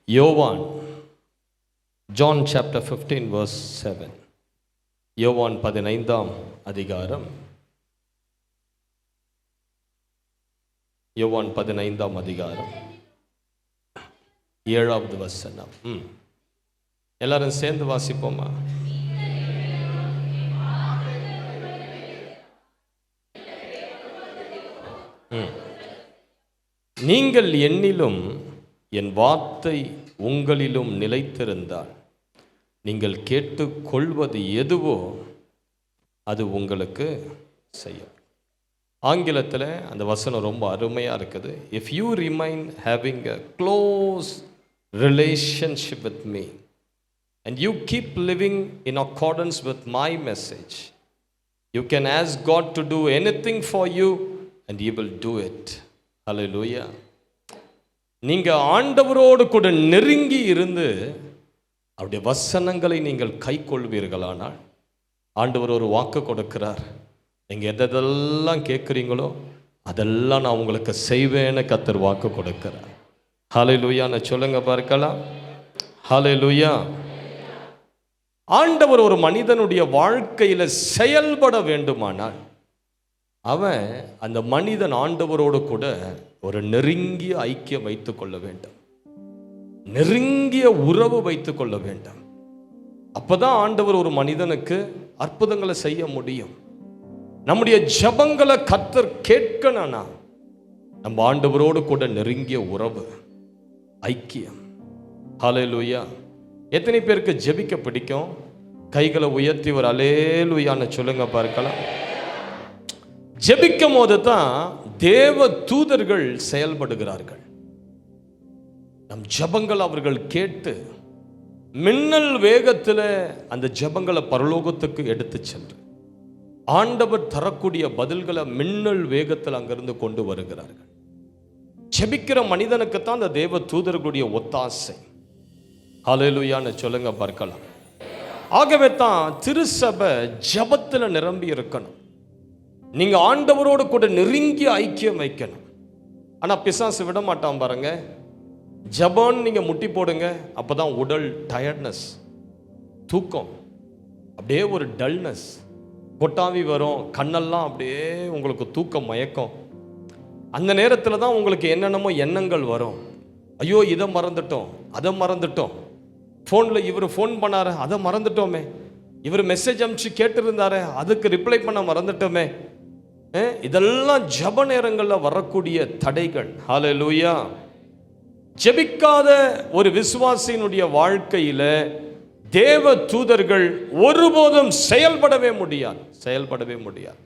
யோவான், John chapter 15 verse 7. யோவான் 15ஆம் அதிகாரம், யோவான் 15ஆம் அதிகாரம் 7வது வசனம். எல்லாரும் சேர்ந்து வாசிப்போமா? நீங்கள் என்னிலும் என் வார்த்தை உங்களிலும் நிலைத்திருந்தால் நீங்கள் கேட்டுக்கொள்வது எதுவோ அது உங்களுக்கு செய்யும். ஆங்கிலத்தில் அந்த வசனம் ரொம்ப அருமையாக இருக்குது. If you remain having a close relationship with me and you keep living in accordance with my message, you can ask God to do anything for you and he will do it. Hallelujah. நீங்க ஆண்டவரோடு கூட நெருங்கி இருந்து அவருடைய வசனங்களை நீங்கள் கை கொள்வீர்களானால் ஆண்டவர் ஒரு வாக்கு கொடுக்கிறார். நீங்க எதெல்லாம் கேட்குறீங்களோ அதெல்லாம் நான் உங்களுக்கு செய்வேன்னு கர்த்தர் வாக்கு கொடுக்கிறார். ஹல்லேலூயா. நான் சொல்லுங்க பார்க்கலாம். ஹல்லேலூயா. ஆண்டவர் ஒரு மனிதனுடைய வாழ்க்கையில செயல்பட வேண்டுமானால் அவன் அந்த மனிதன் ஆண்டவரோடு கூட ஒரு நெருங்கிய ஐக்கியம் வைத்துக் கொள்ள வேண்டும், நெருங்கிய உறவு வைத்துக் கொள்ள வேண்டும். அப்பதான் ஆண்டவர் ஒரு மனிதனுக்கு அற்புதங்களை செய்ய முடியும். நம்முடைய ஜெபங்களை கர்த்தர் கேட்கணும்னா நம்ம ஆண்டவரோடு கூட நெருங்கிய உறவு, ஐக்கியம். ஹல்லேலூயா. எத்தனை பேருக்கு ஜெபிக்க பிடிக்கும்? கைகளை உயர்த்தி ஒரு அல்லேலூயான்னு சொல்லுங்க பார்க்கலாம். ஜெபிக்கும் போது தான் தேவ தூதர்கள் செயல்படுகிறார்கள். நம் ஜெபங்கள் அவர்கள் கேட்டு மின்னல் வேகத்தில் அந்த ஜெபங்களை பரலோகத்துக்கு எடுத்து சென்று ஆண்டவர் தரக்கூடிய பதில்களை மின்னல் வேகத்தில் அங்கிருந்து கொண்டு வருகிறார்கள். ஜெபிக்கிற மனிதனுக்கு தான் அந்த தேவ தூதர்களுடைய ஒத்தாசை. ஹல்லேலூயான்னு சொல்லுங்க பார்க்கலாம். ஆகவே தான் திருச்சபை ஜெபத்தில் நிரம்பி இருக்கணும். நீங்க ஆண்டவரோடு கூட நெருங்கிய ஐக்கியம் வைக்கணும். ஆனா பிசாசு விட மாட்டான் பாருங்க. ஜெபம் நீங்க முட்டி போடுங்க, அப்பதான் உடல் டயர்ட்னஸ், தூக்கம், அப்படியே ஒரு டல்னஸ், கொட்டாவி வரும், கண்ணெல்லாம் அப்படியே உங்களுக்கு தூக்கம், மயக்கம். அந்த நேரத்தில் தான் உங்களுக்கு என்னென்னமோ எண்ணங்கள் வரும். ஐயோ இதை மறந்துட்டோம், அதை மறந்துட்டோம், ஃபோனில் இவர் ஃபோன் பண்ணாரு அதை மறந்துட்டோமே, இவர் மெசேஜ் அனுப்பிச்சு கேட்டிருந்தாரு அதுக்கு ரிப்ளை பண்ண மறந்துட்டோமே. இதெல்லாம் ஜெப நேரங்களில் வரக்கூடிய தடைகள். ஹல்லேலூயா. ஜெபிக்காத ஒரு விசுவாசியினுடைய வாழ்க்கையில தேவ தூதர்கள் ஒருபோதும் செயல்படவே முடியாது.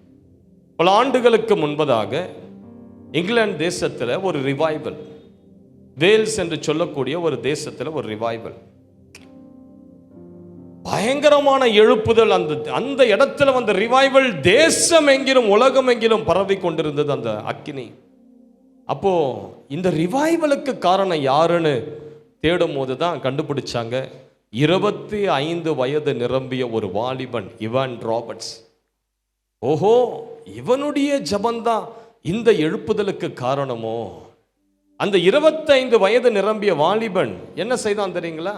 பல ஆண்டுகளுக்கு முன்பதாக இங்கிலாந்து தேசத்தில் ஒரு ரிவைவல், வேல்ஸ் என்று சொல்லக்கூடிய ஒரு தேசத்தில் ஒரு ரிவைவல், பயங்கரமான எழுப்புதல். அந்த இடத்துல வந்த ரிவைவல் தேசம் எங்கிலும் உலகம் எங்கிலும் பரவி கொண்டிருந்தது அந்த அக்கினி. அப்போ இந்த ரிவைவலுக்கு காரணம் யாருன்னு தேடும் போது தான் கண்டுபிடிச்சாங்க. 25 வயது நிரம்பிய ஒரு வாலிபன், இவான் ராபர்ட்ஸ். ஓஹோ, இவனுடைய ஜபந்தான் இந்த எழுப்புதலுக்கு காரணமோ? அந்த 25 வயது நிரம்பிய வாலிபன் என்ன செய்தான் தெரியுங்களா?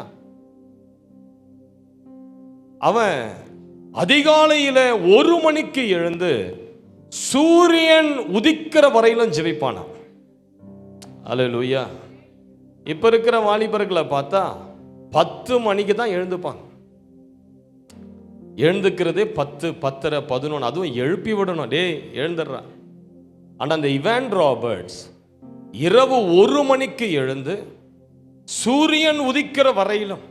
அவன் அதிகாலையில 1 மணிக்கு எழுந்து சூரியன் உதிக்கிற வரையிலும் ஜெபிப்பானான். அல்லேலூயா. இப்ப இருக்கிற வாலிபர்களை பார்த்தா 10 மணிக்கு தான் எழுந்துப்பாங்க. எழுந்துக்கிறதே 10, 10:30, 11. அதுவும் எழுப்பி விடணும், டே எழுந்துடுறான். ஆனா அந்த இவான் ராபர்ட்ஸ் இரவு 1 மணிக்கு எழுந்து சூரியன் உதிக்கிற வரையிலும்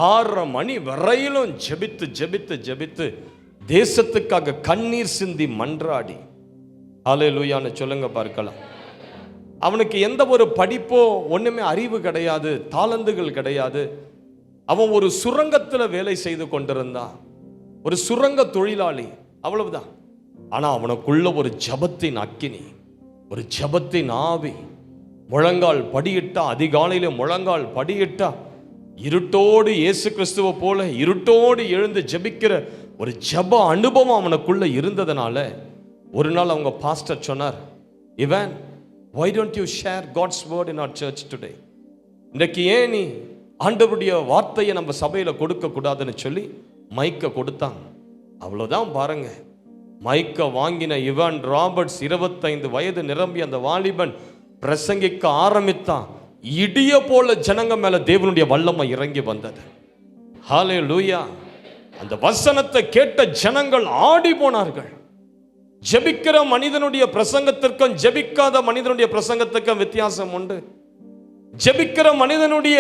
6:30 மணி வரையிலும் ஜெபித்து தேசத்துக்காக கண்ணீர் சிந்தி மன்றாடி. ஹல்லேலூயான்னு சொல்லுங்க பார்க்கலாம். அவனுக்கு எந்த ஒரு படிப்போ ஒண்ணுமே அறிவு கிடையாது, தாளந்துகள் கிடையாது. அவன் ஒரு சுரங்கத்தில் வேலை செய்து கொண்டிருந்தான், ஒரு சுரங்க தொழிலாளி, அவ்வளவுதான். ஆனா அவனுக்குள்ள ஒரு ஜபத்தின் அக்கினி, ஒரு ஜபத்தின் ஆவி. முழங்கால் படியிட்டா, அதிகாலையில முழங்கால் படியிட்டா, இருட்டோடு இயேசு கிறிஸ்துவை போல இருட்டோடு எழுந்து ஜெபிக்கிற ஒரு ஜப அனுபவம் அவனுக்குள்ள இருந்ததுனால ஒரு நாள் அவங்க பாஸ்டர் சொன்னார், இவன், why don't you share God's word in our church today? இன்றைக்கு ஏன் நீ ஆண்டவருடைய வார்த்தையை நம்ம சபையில கொடுக்க கூடாதுன்னு சொல்லி மைக்க கொடுத்தாங்க. அவ்வளவுதான் பாருங்க. மைக்க வாங்கின இவான் ராபர்ட்ஸ் 25 வயது நிரம்பி அந்த வாலிபன் பிரசங்கிக்க ஆரம்பித்தான். இடிய போல ஜனங்க மேல தேவனுடைய வல்லமை இறங்கி வந்தது. ஹல்லேலூயா. அந்த வசனத்தை கேட்ட ஜனங்கள் ஆடி போனார்கள். ஜெபிக்கிற மனிதனுடைய பிரசங்கத்திற்கும் ஜெபிக்காத மனிதனுடைய பிரசங்கத்துக்கும் வித்தியாசம் உண்டு. ஜெபிக்கிற மனிதனுடைய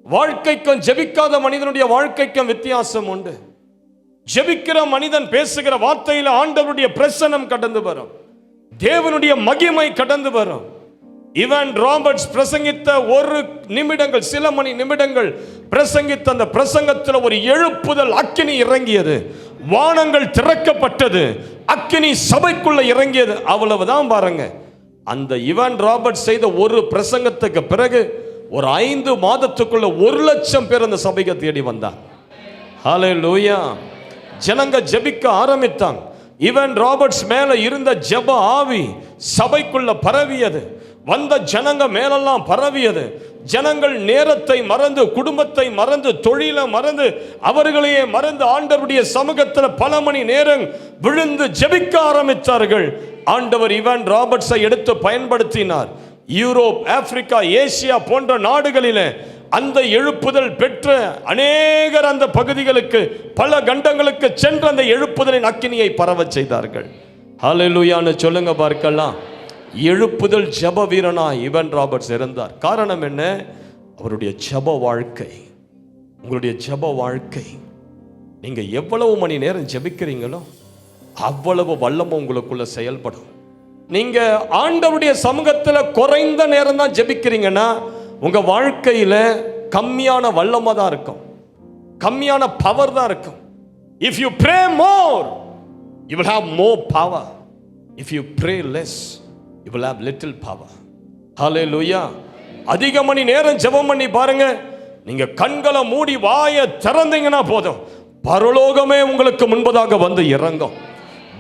வாழ்க்கைக்கும் ஜெபிக்காத மனிதனுடைய வாழ்க்கைக்கும் வித்தியாசம் உண்டு. ஜெபிக்கிற மனிதன் பேசுகிற வார்த்தையில் ஆண்டவருடைய பிரசன்னம் கடந்து வரும், தேவனுடைய மகிமை கடந்து வரும். இவான் ராபர்ட்ஸ் பிரசங்கித்த ஒரு நிமிடங்கள், சில மணி நிமிடங்கள் பிரசங்கித்த அந்த பிரசங்கத்தில் ஒரு எழுப்புதல் அக்கினி இறங்கியது. வானங்கள் திறக்கப்பட்டது, அக்கினி சபைக்குள்ள இறங்கியது. அவ்வளவுதான் பாருங்க. அந்த இவான் ராபர்ட்ஸ் செய்த ஒரு பிரசங்கத்துக்கு பிறகு ஒரு 5 மாதத்துக்குள்ள 1,00,000 பேர் அந்த சபைக்கு தேடி வந்தார். ஹல்லேலூயா. ஜனங்க ஜெபிக்க ஆரம்பித்தாங்க. இவான் ராபர்ட்ஸ் மேல இருந்த ஜெப ஆவி சபைக்குள்ள பரவியது. வந்த ஜனங்க மேலெல்லாம் பரவியது. ஜனங்கள் நேரத்தை மறந்து, குடும்பத்தை மறந்து, தொழிலை மறந்து, அவர்களையே மறந்து ஆண்டவருடைய சமூகத்தில் பல மணி நேரம் விழுந்து ஜெபிக்க ஆரம்பித்தார்கள். ஆண்டவர் இவான் ராபர்ட்ஸை எடுத்து பயன்படுத்தினார். யூரோப், ஆப்பிரிக்கா, ஏசியா போன்ற நாடுகளிலே அந்த எழுப்புதல் பெற்ற அநேகர் அந்த பகுதிகளுக்கு, பல கண்டங்களுக்கு சென்று அந்த எழுப்புதலின் அக்கினியை பரவ செய்தார்கள். ஹல்லேலூயான்னு சொல்லுங்க பார்க்கலாம். எழுப்புதல் ஜெப வீரனா இவான் ராபர்ட்ஸ் இருந்தார். காரணம் என்ன? அவருடைய ஜெப வாழ்க்கை. உங்களுடைய ஜெப வாழ்க்கை, நீங்க எவ்வளவு மணி நேரம் ஜெபிக்கிறீங்களோ அவ்வளவு வல்லமை உங்களுக்குள்ள செயல்படும். நீங்க ஆண்டவருடைய சமூகத்தில் குறைந்த நேரம் தான் ஜெபிக்கிறீங்கன்னா உங்க வாழ்க்கையில கம்மியான வல்லமை தான் இருக்கும், கம்மியான பவர் தான் இருக்கும். If you pray more, you will have more power. If you pray less, you will have little power. Hallelujah. அதிக மணி நேரம் ஜெபம் பண்ணி பாருங்க. நீங்க கண்களை மூடி வாயை திறந்தீங்கன்னா போதும், பரலோகமே உங்களுக்கு முன்பதாக வந்து இறங்கும்.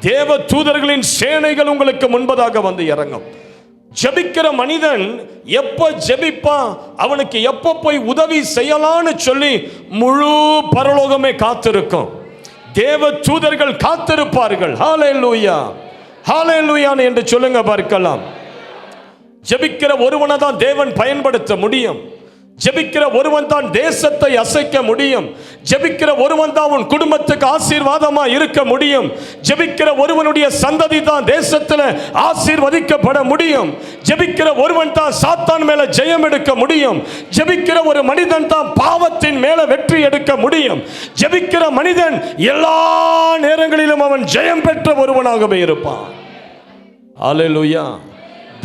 தேவ தூதர்களின் சேனைகள் உங்களுக்கு முன்பதாக வந்து இறங்கும். ஜெபிக்கிற மனிதன் எப்ப ஜெபிப்பான், அவனுக்கு எப்ப போய் உதவி செய்யலான்னு சொல்லி முழு பரலோகமே காத்திருக்கும். தேவ தூதர்கள் காத்திருப்பார்கள். ஹல்லேலூயா, ஹல்லேலூயா என்று சொல்லுங்க பார்க்கலாம். ஜெபிக்கிற ஒருவனை தான் தேவன் பயன்படுத்த முடியும். ஜெபிக்கிற ஒருவன் தான் தேசத்தை அசைக்க முடியும். ஜெபிக்கிற ஒருவன் தான் உன் குடும்பத்துக்கு ஆசீர்வாதமா இருக்க முடியும். ஜெபிக்கிற ஒருவனுடைய சந்ததி தான் தேசத்தில் ஆசீர்வதிக்கப்பட முடியும். ஜெபிக்கிற ஒருவன் தான் சாத்தான் மேல ஜெயம் எடுக்க முடியும். ஜெபிக்கிற ஒரு மனிதன் தான் பாவத்தின் மேல வெற்றி எடுக்க முடியும். ஜெபிக்கிற மனிதன் எல்லா நேரங்களிலும் அவன் ஜெயம் பெற்ற ஒருவனாகவே இருப்பான். ஹல்லேலூயா.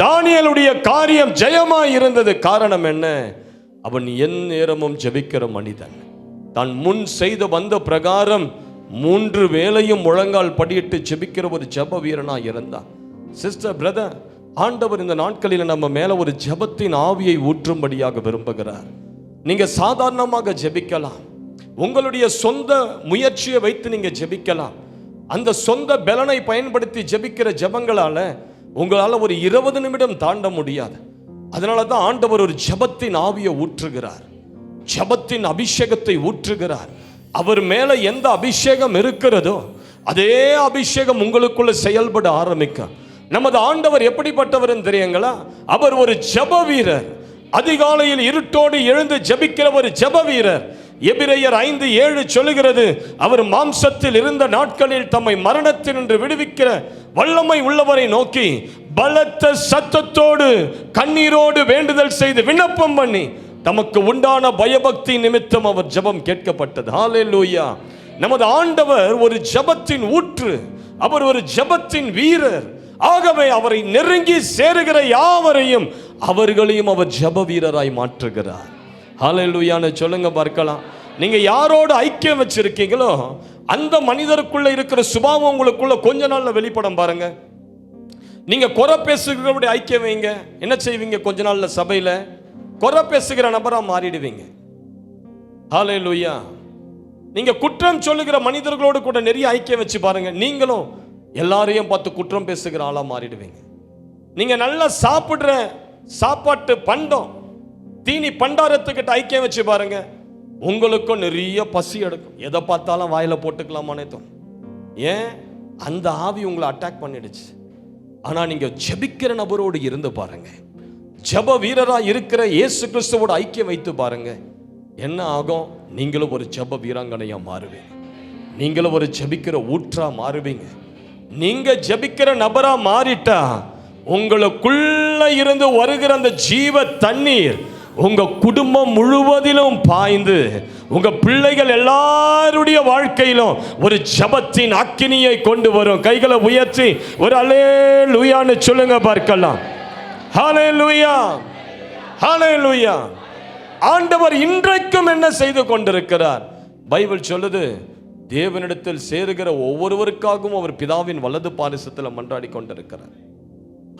தானியேலுடைய காரியம் ஜெயமாய் இருந்தது. காரணம் என்ன? அவன் என் நேரமும் ஜெபிக்கிற மனிதன். தான் முன் செய்த வந்த பிரகாரம் 3 வேளையும் முழங்கால் படியிட்டு ஜெபிக்கிற ஒரு ஜெப வீரனா இருந்தான். சிஸ்டர், பிரதர், ஆண்டவர் இந்த நாட்களில் நம்ம மேல ஒரு ஜெபத்தின் ஆவியை ஊற்றும்படியாக விரும்புகிறார். நீங்க சாதாரணமாக ஜெபிக்கலாம். உங்களுடைய சொந்த முயற்சியை வைத்து நீங்க ஜெபிக்கலாம். அந்த சொந்த பலனை பயன்படுத்தி ஜெபிக்கிற ஜெபங்களால உங்களால ஒரு 20 நிமிடம் தாண்ட முடியாது. அதனால தான் ஆண்டவர் ஒரு ஜெபத்தின் ஆவியை ஊற்றுகிறார், ஜெபத்தின் அபிஷேகத்தை ஊற்றுகிறார். அவர் மேல எந்த அபிஷேகம் இருக்கிறதோ அதே அபிஷேகம் உங்களுக்குள்ள செயல்பட ஆரம்பிக்கும். நமது ஆண்டவர் எப்படிப்பட்டவர் தெரியுங்களா? அவர் ஒரு ஜெப வீரர். அதிகாலையில் இருட்டோடு எழுந்து ஜெபிக்கிற ஒரு ஜெப வீரர். எபிரேயர் 5:7 சொல்லுகிறது, அவர் மாம்சத்தில் இருந்த நாட்களில் தம்மை மரணத்தினின்று விடுவிக்கிற வல்லமை உள்ளவரை நோக்கி பலத்த சத்தத்தோடு கண்ணீரோடு வேண்டுதல் செய்து விண்ணப்பம் பண்ணி தமக்கு உண்டான பயபக்தி நிமித்தம் அவர் ஜெபம் கேட்கப்பட்டது. ஹல்லேலூயா. நமது ஆண்டவர் ஒரு ஜெபத்தின் ஊற்று, அவர் ஒரு ஜெபத்தின் வீரர். ஆகவே அவரை நெருங்கி சேருகிற யாவரையும் அவர்களையும் அவர் ஜெப வீரராய் மாற்றுகிறார். ஹல்லேலூயான்னு சொல்லுங்க பார்க்கலாம். நீங்க யாரோடு ஐக்கியம் வச்சிருக்கீங்களோ அந்த மனிதருக்குள்ள இருக்கிற சுபாவம் உங்களுக்குள்ள கொஞ்ச நாள்ல வெளிப்படும் பாருங்க. நீங்க குறை பேசுகிறவருடைய ஐக்கியம் வைங்க, என்ன செய்வீங்க? கொஞ்ச நாள்ல சபையில குறை பேசுகிற நபரா மாறிடுவீங்க. ஹல்லேலூயா. நீங்க குற்றம் சொல்லுகிற மனிதர்களோடு கூட நிறைய ஐக்கியம் வச்சு பாருங்க, நீங்களும் எல்லாரையும் பார்த்து குற்றம் பேசுகிற ஆளா மாறிடுவீங்க. நீங்க நல்லா சாப்பிடுற சாப்பாட்டு பண்டம் தீனி பண்டாரத்துக்கிட்ட ஐக்கியம் வச்சு பாருங்க, உங்களுக்கும் நிறைய பசி எடுக்கும். எதை பார்த்தாலும் வாயில போட்டுக்கலாமானே தோணும். ஏன்? அந்த ஆவி உங்களை அட்டாக் பண்ணிடுச்சு. ஆனா நீங்க ஜெபிக்கிற நபரோடு இருந்து பாருங்க, ஜெப வீரரா இருக்கிற இயேசு கிறிஸ்துவோட ஐக்கியம் வைத்து பாருங்க, என்ன ஆகும்? நீங்களும் ஒரு ஜெப வீராங்கனையா மாறுவீங்க. நீங்களும் ஒரு ஜெபிக்கிற ஊற்றா மாறுவீங்க. நீங்க ஜெபிக்கிற நபரா மாறிட்டா உங்களுக்குள்ள இருந்து வருகிற அந்த ஜீவ தண்ணீர் உங்க குடும்பம் முழுவதிலும் பாய்ந்து உங்க பிள்ளைகள் எல்லாருடைய வாழ்க்கையிலும் ஒரு ஜெபத்தின் அக்கினியை கொண்டு வரும். கைகளை உயர்த்தி ஒரு அல்லேலூயான்னு சொல்லுங்க பார்க்கலாம். ஹல்லேலூயா, ஹல்லேலூயா. ஆண்டவர் இன்றைக்கும் என்ன செய்து கொண்டிருக்கிறார்? பைபிள் சொல்லுது, தேவனிடத்தில் சேருகிற ஒவ்வொருவருக்காகவும் அவர் பிதாவின் வலது பாரிசத்தில் மன்றாடி கொண்டிருக்கிறார்.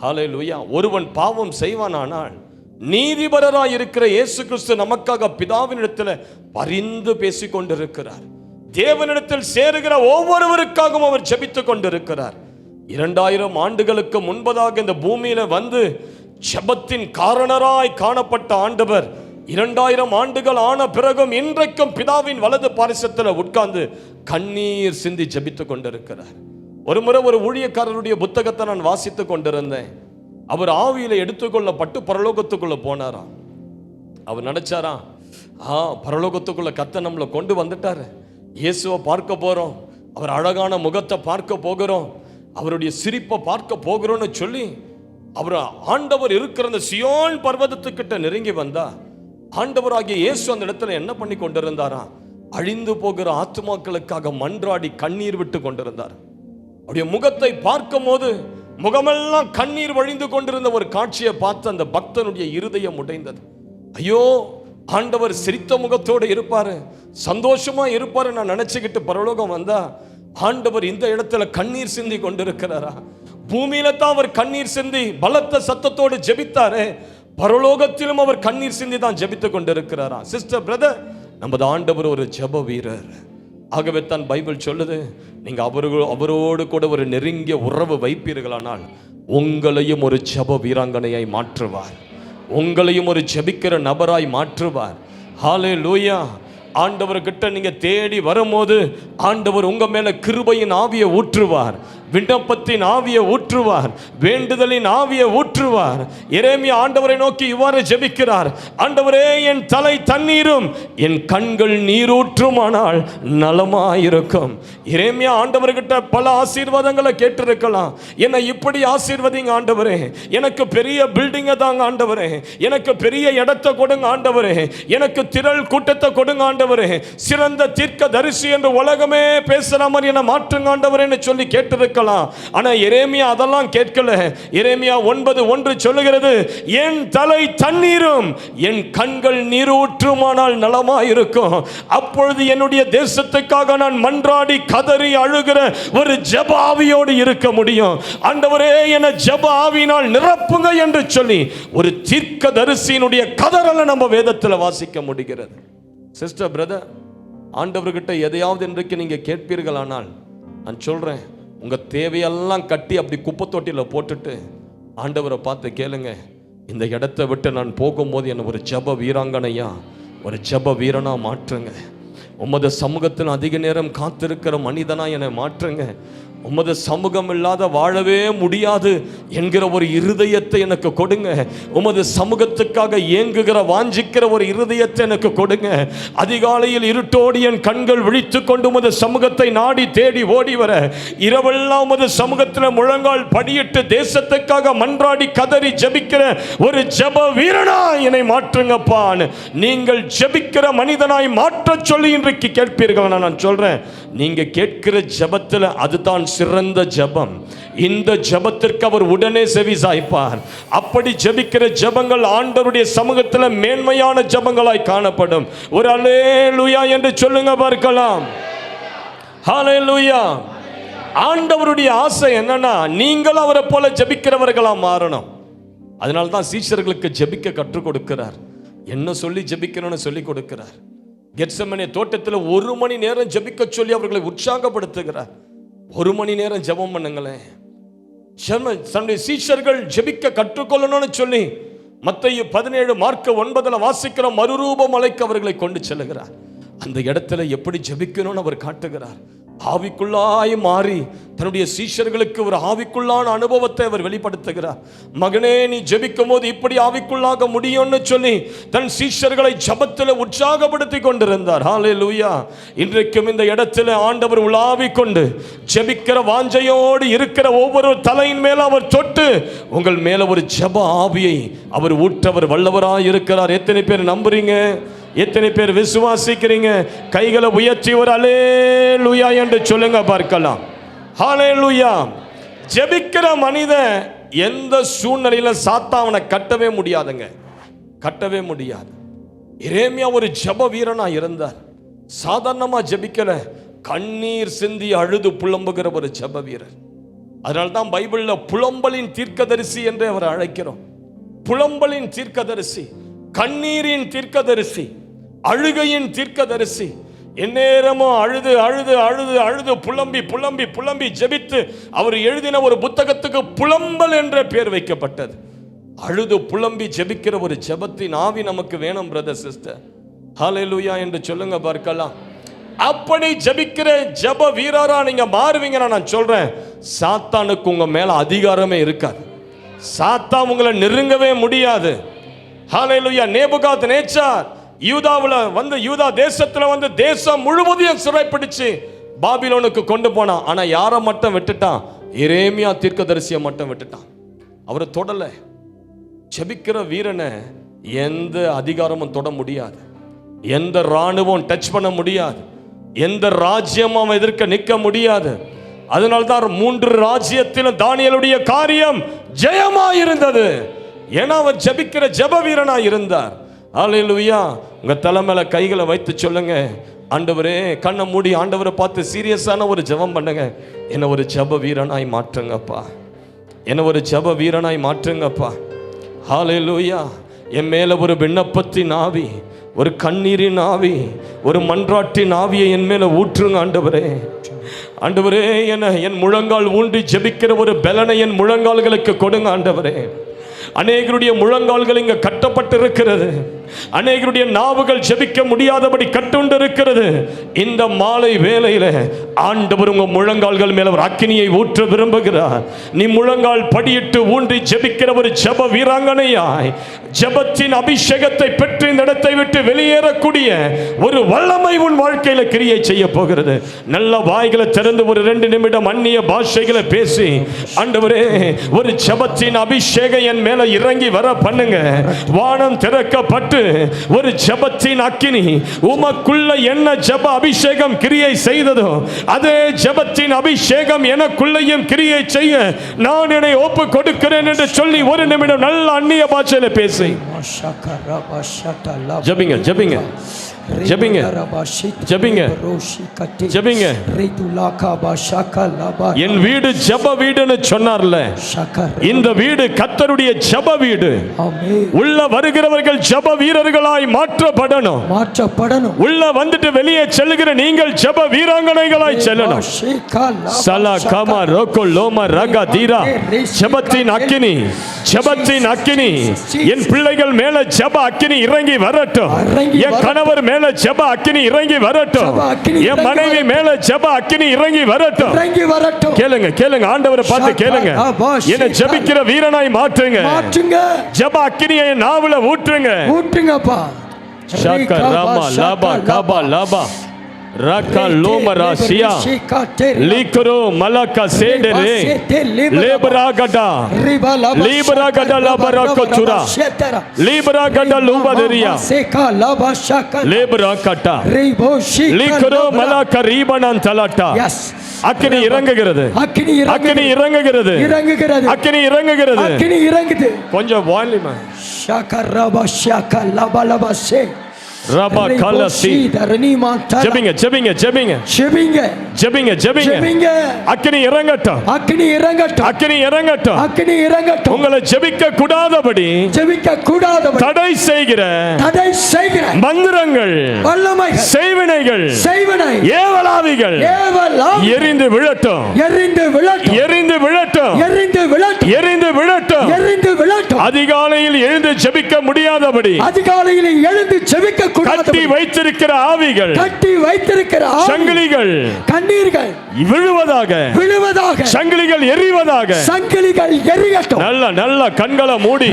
ஹல்லேலூயா. ஒருவன் பாவம் செய்வானானால் நீதிபரராய் இருக்கிற இயேசு கிறிஸ்து நமக்காக பிதாவினிடத்தில் பரிந்து பேசிக் கொண்டிருக்கிறார். தேவனிடத்தில் சேருகிற ஒவ்வொருவருக்காகவும் அவர் ஜெபித்துக் கொண்டிருக்கிறார். 2000 ஆண்டுகளுக்கு முன்பதாக இந்த பூமியில வந்து ஜெபத்தின் காரணராய் காணப்பட்ட ஆண்டவர் 2000 ஆண்டுகள் ஆன பிறகும் இன்றைக்கும் பிதாவின் வலது பாரிசத்தில் உட்கார்ந்து கண்ணீர் சிந்தி ஜெபித்துக் கொண்டிருக்கிறார். ஒரு முறை ஒரு ஊழியக்காரருடைய புத்தகத்தை நான் வாசித்துக் கொண்டிருந்தேன். அவர் ஆவியில எடுத்துக்கொள்ளப்பட்டு பரலோகத்துக்குள்ள போனாராம். அவர் நினைச்சாரா, பரலோகத்துக்குள்ள கர்த்தர் நம்மளை கொண்டு வந்துட்டாரு, இயேசுவை பார்க்க போறோம், அவர் அழகான முகத்தை பார்க்க போகிறோம், அவருடைய சிரிப்பை பார்க்க போகிறோம்னு சொல்லி அவர் ஆண்டவர் இருக்கிற அந்த சியோன் பர்வதத்துக்கிட்ட நெருங்கி வந்தா ஆண்டவராகிய இயேசு அந்த இடத்துல என்ன பண்ணி கொண்டிருந்தாரா? அழிந்து போகிற ஆத்துமாக்களுக்காக மன்றாடி கண்ணீர் விட்டு கொண்டிருந்தார். அவருடைய முகத்தை பார்க்கும் போது முகமெல்லாம் கண்ணீர் வழிந்து கொண்டிருந்த ஒரு காட்சியை பார்த்து அந்த பக்தனுடைய இருதயம் உடைந்தது. ஐயோ, ஆண்டவர் சிரித்த முகத்தோடு இருப்பாரு, சந்தோஷமா இருப்பாரு நான் நினைச்சுக்கிட்டு பரலோகம் வந்தா ஆண்டவர் இந்த இடத்துல கண்ணீர் சிந்தி கொண்டிருக்கிறாரா? பூமியில தான் அவர் கண்ணீர் சிந்தி பலத்த சத்தத்தோடு ஜெபித்தாரு, பரலோகத்திலும் அவர் கண்ணீர் சிந்தி தான் ஜெபித்துக் கொண்டிருக்கிறாரா? சிஸ்டர், பிரதர், நமது ஆண்டவர் ஒரு ஜெப வீரர். ஆகவே தான் பைபிள் சொல்லுது, நீங்க அவரோடு கூட ஒரு நெருங்கிய உறவு வைப்பீர்களானால் உங்களையும் ஒரு ஜெப வீராங்கனையாய் மாற்றுவார், உங்களையும் ஒரு ஜெபிக்கிற நபராய் மாற்றுவார். ஹல்லேலூயா. ஆண்டவர்கிட்ட நீங்க தேடி வரும்போது ஆண்டவர் உங்க மேல கிருபையின் ஆவியை ஊற்றுவார், விண்ணப்பத்தின் ஆவியை ஊற்றுவார், வேண்டுதலின் ஆவியை ஊற்றுவார். எரேமியா ஆண்டவரை நோக்கி இவ்வாறு ஜெபிக்கிறார், ஆண்டவரே, என் தலை தண்ணீரும் என் கண்கள் நீரூற்றுமானால் நலமாயிருக்கும். எரேமியா ஆண்டவர்கிட்ட பல ஆசீர்வாதங்களை கேட்டிருக்கலாம். என்னை இப்படி ஆசீர்வதிங்க ஆண்டவரே, எனக்கு பெரிய பில்டிங்கை தாங்க ஆண்டவரே, எனக்கு பெரிய இடத்தை கொடுங்க ஆண்டவரே, எனக்கு திரள் கூட்டத்தை கொடுங்க ஆண்டவரே, சிறந்த தீர்க்க தரிசி என்று உலகமே பேசுற மாதிரி என்ன மாற்றுங்க ஆண்டவரேன்னு சொல்லி கேட்டிருக்க. ஆனா எரேமியா அதெல்லாம் கேட்கல. எரேமியா 9:1 சொல்லுகிறது, என் தலை தண்ணீரும் என் கண்கள் நீரூற்றுமானால் நலமாயிருக்கும். அப்பொழுது என்னுடைய தேசத்துக்காக நான் மன்றாடி கதறி அழுகிற ஒரு ஜெப ஆவியோடு இருக்க முடியும். ஆண்டவரே, என ஜெப ஆவியினால் நிரப்புங்க என்று சொல்லி ஒரு தீர்க்க தரிசியினுடைய கதறலை நம்ம வேதத்தில் வாசிக்க முடிகிறது. சிஸ்டர், பிரதர், ஆண்டவர்கிட்ட எதையாவது இன்றைக்கு நீங்க கேட்பீர்களானால் நான் சொல்றேன், உங்க தேவையெல்லாம் கட்டி அப்படி குப்பை தொட்டியில் போட்டுட்டு ஆண்டவரை பார்த்து கேளுங்க, இந்த இடத்தை விட்டு நான் போகும்போது என்னை ஒரு ஜெப வீராங்கனையா, ஒரு ஜெப வீரனா மாற்றுங்க. உமது சமூகத்தில் அதிக நேரம் காத்திருக்கிற மனிதனா என்னை மாற்றுங்க. உமது சமூகம் இல்லாத வாழவே முடியாது என்கிற ஒரு இருதயத்தை எனக்கு கொடுங்க. உமது சமூகத்துக்காக ஏங்குகிற வாஞ்சிக்கிற ஒரு இருதயத்தை எனக்கு கொடுங்க. அதிகாலையில் இருட்டோடி என் கண்கள் விழித்து கொண்டு உமது சமூகத்தை நாடி தேடி ஓடி வர, இரவெல்லாம் உமது சமூகத்தில் முழங்கால் படியிட்டு தேசத்துக்காக மன்றாடி கதறி ஜெபிக்கிற ஒரு ஜெப வீரனா என்னை மாற்றுங்கப்பா. நீங்கள் ஜெபிக்கிற மனிதனாய் மாற்ற சொல்லி இன்றைக்கு கேட்பீர்கள். நான் சொல்றேன், நீங்க கேட்கிற ஜெபத்தில் அதுதான் சிறந்த ஜெபம். இந்த ஜெபத்திற்கு அவர் உடனே செவி சாய்ப்பார். அப்படி ஜெபிக்கிற ஜெபங்கள் ஆண்டவருடைய சமூகத்தில் மேன்மையான ஜெபங்களாய் காணப்படும். ஒரு அல்லேலூயா என்று சொல்லுங்க பார்க்கலாம். ஹல்லேலூயா. ஆண்டவருடைய ஆசை என்னன்னா, நீங்கள் அவரை போல ஜெபிக்கிறவர்களா மாறணும். அதனால தான் சீஷர்களுக்கு ஜெபிக்க கற்றுக் கொடுக்கிறார். என்ன சொல்லி ஜெபிக்கணும்னு சொல்லி கொடுக்கிறார். கெத்செமனே தோட்டத்தில் 1 மணி நேரம் ஜெபிக்க சொல்லி அவர்களை உற்சாகப்படுத்துகிறார். 1 மணி நேரம் ஜெபம் பண்ணுங்களேன். சீஷர்கள் ஜெபிக்க கற்றுக்கொள்ளணும்னு சொல்லி மத்தேயு 17 மார்க் 9 வாசிக்கிற மறுரூப மலைக்கு அவர்களை கொண்டு செல்லுகிறார். அந்த இடத்துல எப்படி ஜெபிக்கணும்னு அவர் காட்டுகிறார். ஆவிக்குள்ளாய் மாறி தன்னுடைய சீஷர்களுக்கு ஒரு ஆவிக்குள்ளான அனுபவத்தை அவர் வெளிப்படுத்துகிறார். மகனே, நீ ஜெபிக்கும் போது இப்படி ஆவிக்குள்ளாக முடியும்னு சொல்லி தன் சீஷர்களை ஜெபத்தில் உற்சாகப்படுத்தி கொண்டிருந்தார். ஹல்லேலூயா. இன்றைக்கும் இந்த இடத்துல ஆண்டவர் உலாவிக் கொண்டு ஜெபிக்கிற வாஞ்சையோடு இருக்கிற ஒவ்வொரு தலையின் மேல அவர் தொட்டு உங்கள் மேல ஒரு ஜெப ஆவியை அவர் ஊற்றவர் வல்லவராய் இருக்கிறார். எத்தனை பேர் நம்புறீங்க? எத்தனை பேர் விசுவாசிக்கிறீங்க? கைகளை உயர்த்தி ஒரு அல்லேலூயா என்று சொல்லுங்க பார்க்கலாம். ஹல்லேலூயா. ஜெபிக்கிற மனிதன் எந்த சூழ்நிலையில சாத்தாவனை கட்டவே முடியாதுங்க, கட்டவே முடியாது. எரேமியா ஒரு ஜெப வீரனா இருந்தார். சாதாரணமா ஜெபிக்கல, கண்ணீர் சிந்தி அழுது புலம்புகிற ஒரு ஜெப வீரர். அதனால்தான் பைபிள்ல புலம்பலின் தீர்க்கதரிசி என்று அவரை அழைக்கிறோம். புலம்பலின் தீர்க்கதரிசி, கண்ணீரின் தீர்க்கதரிசி, அழுகையின் தீர்க்கதரிசி. எந்நேரமும் அழுது அழுது அழுது அழுது புலம்பி புலம்பி புலம்பி ஜெபித்து அவர் எழுதின ஒரு புத்தகத்துக்கு புலம்பல் என்ற பெயர் வைக்கப்பட்டது. அழுது புலம்பி ஜெபிக்கிற ஒரு ஜெபத்தின் ஆவி நமக்கு வேணும் பிரதர் சிஸ்டர். ஹல்லேலூயா என்று சொல்லுங்க பார்க்கலாம். அப்படி ஜெபிக்கிற ஜெப வீரரா நீங்க மாறுவீங்கன்னா நான் சொல்றேன், சாத்தானுக்கு உங்க மேல அதிகாரமே இருக்காது. சாத்தான் உங்களை நெருங்கவே முடியாது. ஹல்லேலூயா. நேபுகாத்நேச்சார் யூதாவுல வந்து, யூதா தேசத்துல வந்து தேசம் முழுவதையும் சிறைப்பிடிச்சு பாபிலோனுக்கு கொண்டு போனான். ஆனா யாரை மட்டும் விட்டுட்டான்? எரேமியா தீர்க்கதரிசியை மட்டும் விட்டுட்டான். அவரை தொடல. ஜெபிக்கிற வீரனை எந்த அதிகாரமும் தொட முடியாது, எந்த ராணுவம் டச் பண்ண முடியாது, எந்த ராஜ்யமும் அவன் எதிர்க்க நிற்க முடியாது. அதனால்தான் 3 ராஜ்யத்திலும் தானியேலுடைய காரியம் ஜெயமாயிருந்தது. ஏன்னா அவர் ஜெபிக்கிற ஜெப வீரனா இருந்தார். ஹல்லேலூயா. உங்க தலைமையில கைகளை வைத்து சொல்லுங்க, ஆண்டவரே, கண்ணை மூடி ஆண்டவரை பார்த்து சீரியஸான ஒரு ஜெபம் பண்ணுங்க. என்ன ஒரு ஜெப வீரனாய் மாற்றுங்கப்பா, என்ன ஒரு ஜெப வீரனாய் மாற்றுங்கப்பா. ஹல்லேலூயா. என் மேல ஒரு விண்ணப்பத்தின் ஆவி, ஒரு கண்ணீரின் ஆவி, ஒரு மன்றாட்டின் ஆவியை என் மேல ஊற்றுங்க ஆண்டவரே. ஆண்டவரே, என் முழங்கால் ஊன்றி ஜெபிக்கிற ஒரு பலனை என் முழங்கால்களுக்கு கொடுங்க ஆண்டவரே. அநேகருடைய முழங்கால்கள் இங்க கட்டப்பட்டு இருக்கிறது. அநேகருடைய நாவுகள் ஜெபிக்க முடியாதபடி கட்டுண்டு இருக்கிறது. இந்த மாலை வேளையில ஆண்டவர் உங்க முழங்கால்கள் மேல ஒரு அக்கினியை ஊற்ற விரும்புகிறார். நீ முழங்கால் படியிட்டு ஊன்றி ஜெபிக்கிற ஒரு ஜெப வீராங்கனையாய் ஜெபத்தின் அபிஷேகத்தை பெற்று இந்த இடத்தை விட்டு வெளியேறக்கூடிய ஒரு வல்லமை உன் வாழ்க்கையில கிரியை செய்ய போகிறது. நல்ல வாய்களை திறந்து ஒரு 2 நிமிடம் அந்நிய பாஷைகளை பேசி, ஆண்டவரே, ஒரு ஜெபத்தின் அபிஷேகம் என் மேல இறங்கி வர பண்ணுங்க. வானம் திறக்கப்பட்டு ஒரு ஜெபத்தின் அக்கினி உமக்குள்ள என்ன ஜெப அபிஷேகம் கிரியை செய்ததோ அதே ஜெபத்தின் அபிஷேகம் எனக்குள்ளேயும் கிரியை செய்ய நான் என்னை ஒப்பு கொடுக்கிறேன் என்று சொல்லி 1 நிமிடம் நல்ல அந்நிய பாஷையில பேசி ஜெபிங்க ஜெபிங்க ஜெபிங்க ஜெபிங்க ஜெபிங்க. என் வீடு ஜெப வீடுன்னு சொன்னார்ல, இந்த வீடு கர்த்தருடைய ஜெப வீடு. உள்ள வருகிறவர்கள் ஜெப வீரர்களாய் மாற்றப்படணும். உள்ள வந்துட்டு வெளியே செல்லுகிற நீங்கள் ஜெப வீராங்கனைகளாய் செல்லணும். சலா கமா ரோகோ லோமா ரகா தீரா. ஜெபத்தின் அக்கினி, ஜெபத்தின் அக்கினி என் பிள்ளைகள் மேல ஜெப அக்கினி இறங்கி வரட்டும். என் கணவர் மேல ஜெப அக்கினி இறங்கி வரட்டும். என் மனைவி மேல ஜெப அக்கினி இறங்கி வரட்டும். கேளுங்க கேளுங்க, ஆண்டவரை பார்த்து கேளுங்க. என்ன ஜெபிக்கிற வீரனாய் மாற்றுங்க. ஜெப அக்கினியை நாவுல ஊற்றுங்க. ஊற்றுங்கப்பா. ஷாக்கா ராமா லாபா காபா லாபா ரக்கா லோமராசியா லிக்ரோ மலக்கா சேடரே லேபராகடா லிபராகடா லபராகச்சுரா லிபராகடா லூபதரியா லேபராகடா லிக்ரோ மலக்கா ரீபனான் தலட்டா. அக்கினி இறங்குகிறது, அக்கினி இறங்குகிறது, அக்கினி இறங்குகிறது, அக்கினி இறங்குது. கொஞ்சம் வால்யூம். ஷாக்கா ரபா ஷாக்கா லபா லபா சே ரபா கலசி. ஜெபிங்க ஜெபிங்க ஜெபிங்க ஜெபிங்க ஜெபிங்க ஜெபிங்க. ஜெபிங்க. அக்கினி இறங்கட்டும், அக்கினி இறங்கட்டும், அக்கினி இறங்கட்டும். அக்கினி இறங்கட்டும். உங்களை ஜெபிக்க கூடாதபடி ஜெபிக்க கூடாதபடி தடை செய்கிற மந்திரங்கள், வல்லமைகள், செய்வினைகள், ஏவலாவிகள் எரிந்து விழட்டும், எரிந்து விழட்டும், எரிந்து விழட்டும், எரிந்து விழட்டும், எரிந்து விழட்டும், எரிந்து விழட்டும். அதிகாலையில் எழுந்து ஜெபிக்க முடியாதபடி, அதிகாலையில் எழுந்து ஜெபிக்க கூடாதபடி கட்டி வைத்திருக்கிற ஆவிகள், கட்டி வைத்திருக்கிற சங்கிலிகள், கண்ணீர்கள் விழுவதாக, விழுவதாக, சங்கிலிகள் எரிவதாக, சங்கிலிகள் எரியட்டும். நல்ல நல்ல கண்களை மூடி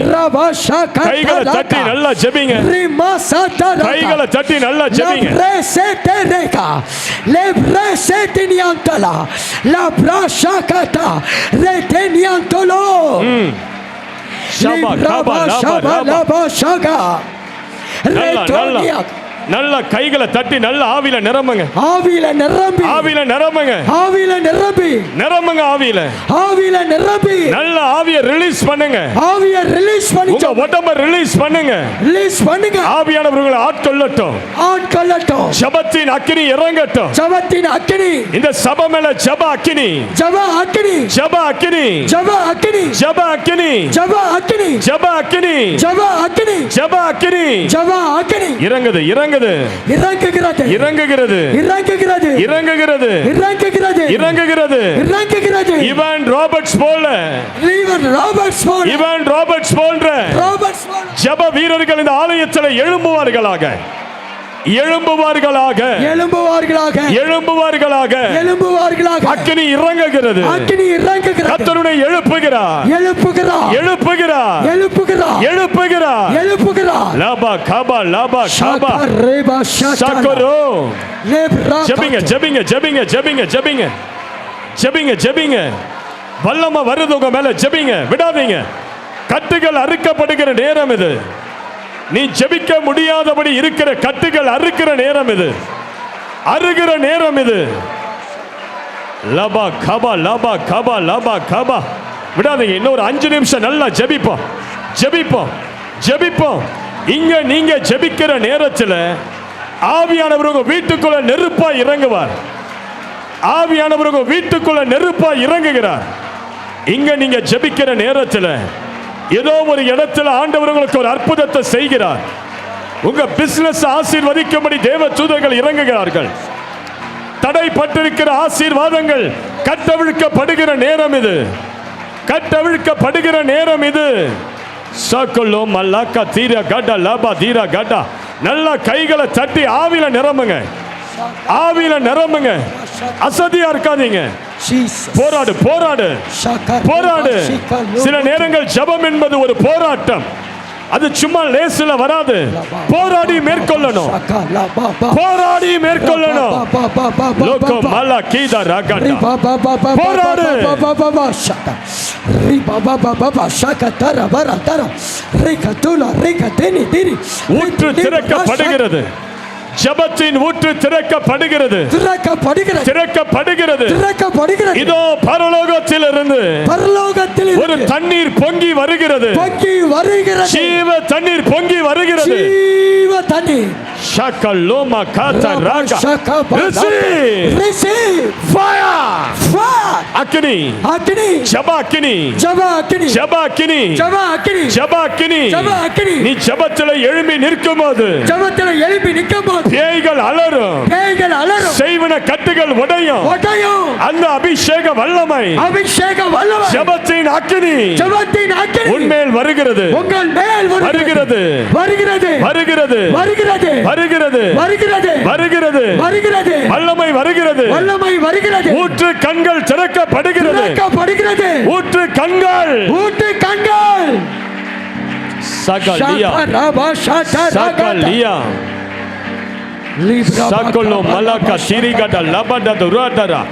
கைகளை தட்டி நல்லா ஜெபிங்க, கைகளை தட்டி நல்லா ஜெபிங்க. நல்ல கைகளை தட்டி நல்ல ஆவியில நிரம்புங்க, ஆவியில நிரம்பி, ஆவியில நிரம்புங்க, ஆவியில நிரம்பி, நிரம்புங்க, ஆவியில, ஆவியில நிரம்பி. நல்ல ஆவியை ரிலீஸ் பண்ணுங்க, ஆவியை ரிலீஸ் பண்ணுங்க, உங்க உடம்ப ரிலீஸ் பண்ணுங்க, ரிலீஸ் பண்ணுங்க. ஆவியானவர்களை ஆட்கொள்ளட்டும், ஆட்கொள்ளட்டும். ஜெபத்தின் அக்கினி இறங்கட்டும், ஜெபத்தின் அக்கினி இந்த சபை மேல ஜெப அக்கினி, ஜெப அக்கினி, ஜெப அக்கினி, ஜெப அக்கினி, ஜெப அக்கினி, ஜெப அக்கினி, ஜெப அக்கினி, ஜெப அக்கினி, ஜெப அக்கினி, ஜெப அக்கினி. இறங்குது, இறங்குது, இறங்குகிறது, இறங்குகிறது, இறங்குகிறது, இறங்குகிறது, இறங்குகிறது, இறங்குகிறது, இறங்குகிறது. இவன் ராபர்ட்ஸ் போல, இவன் ராபர்ட்ஸ் போல, இவன் ராபர்ட்ஸ் போன்ற ராபர்ட்ஸ் போல ஜெப வீரர்கள் இந்த ஆலயத்தில் எழும்புவார்களாக, எழும்புவார்களாக, எழும்புவார்களாக, எழும்புவார்களாக, எழும்புவார்களாக. அக்கினி இறங்குகிறது, அக்கினி இறங்குகிறது. கர்த்தருடைய எழுப்புகிறார், எழுப்புகிறார், எழுப்புகிறார், எழுப்புகிறார், எழுப்புகிறார், எழுப்புகிறார். லாபா காபா லாபா காபா ரேபா சக்கரோ. லேப்ரா. ஜெபிங்க ஜெபிங்க ஜெபிங்க ஜெபிங்க ஜெபிங்க ஜெபிங்க ஜெபிங்க. வல்லமை வருது உங்க மேல, ஜெபிங்க, விடாதீங்க. கட்டுகள் அறுக்கப்படுகிற நேரம் இது. நீ ஜெபிக்க முடியாதபடி இருக்கிற கட்டுகள் அறுக்கிற நேரம் இது, அறுகிற நேரம் இது. லபா கபா லபா கபா லபா கபா. விடாதீங்க, இன்னொரு 5 நிமிஷம் நல்லா ஜெபிப்போம், ஜெபிப்போம், ஜெபிப்போம். இங்க நீங்க ஜெபிக்கிற நேரத்தில் ஆவியானவர் உங்க வீட்டுக்குள்ள நெருப்பா இறங்குவார், ஆவியானவர் உங்க வீட்டுக்குள்ள நெருப்பா இறங்குகிறார். இங்க நீங்க ஜெபிக்கிற நேரத்தில் ஏதோ ஒரு இடத்துல ஆண்டவர் உங்களுக்கு ஒரு அற்புதத்தை செய்கிறார். உங்க பிசினஸ் ஆசீர்வதிக்கும்படி தேவ தூதர்கள் இறங்குகிறார்கள். தடைப்பட்டிருக்கிற ஆசீர்வாதங்கள் கட்டவிழ்க்கப்படுகிற நேரம் இது, கட்டவிழ்க்கப்படுகிற நேரம் இது. சக்கலோ மல்லாக்கா தீரா கட்டா லாபா தீரா கட்டா. நல்ல கைகளை தட்டி ஆவியில நிரம்புங்க, ஆவியில நிரம்புங்க. அசதியா இருக்காதீங்க, போராடு, போராடு, போராடு. சில நேரங்கள் ஜெபம் என்பது ஒரு போராட்டம், அது சும்மா லேசில வராது. போராடி மேற்கொள்ளணும், போராடி மேற்கொள்ளணும். லோகோ மல்லா கீதா ராகடா. போராடு. ஊற்று திறக்கப்படுகிறது, ஜெபத்தின் ஊற்று திறக்கப்படுகிறது, திறக்கப்படுகிறது, திறக்கப்படுகிறது, திறக்கப்படுகிறது. இதோ பரலோகத்திலிருந்து, பரலோகத்திலிருந்து ஒரு தண்ணீர் பொங்கி வருகிறது, பொங்கி வருகிறது. ஜீவ தண்ணீர் பொங்கி வருகிறது, ஜீவ தண்ணீர். ஷக்கலோமா காதா ராகா. Receive fire, fire. அக்கினி, அக்கினி, ஜெப அக்கினி, ஜெப அக்கினி, ஜெப அக்கினி, ஜெப அக்கினி, ஜெப அக்கினி, ஜெப அக்கினி. நீ ஜெபத்தில் எழும்பி நிற்கும்போது, ஜெபத்தில் எழும்பி நிற்கும்போது பேய்கள் அலறும், பேய்கள் அலறும். செய்வன கட்டுகள் உடையும், உடையும். அந்த அபிஷேக வல்லமை, அபிஷேக வல்லமை, ஜெபத்தின் அக்கினி, ஜெபத்தின் அக்கினி உன்மேல் வருகிறது, உங்கள் மேல் வருகிறது, வருகிறது, வருகிறது, வருகிறது, வருகிறது, வருகிறது, வருகிறது, வருகிறது. வல்லமை வருகிறது, வல்லமை வருகிறது. ஊற்று கண்கள் திறக்கப்படுகிறது, திறக்கப்படுகிறது. ஊற்று கண்கள், ஊற்று கண்கள். சகலியா, சகலியா. Sakolo malaka sirigada labada duradara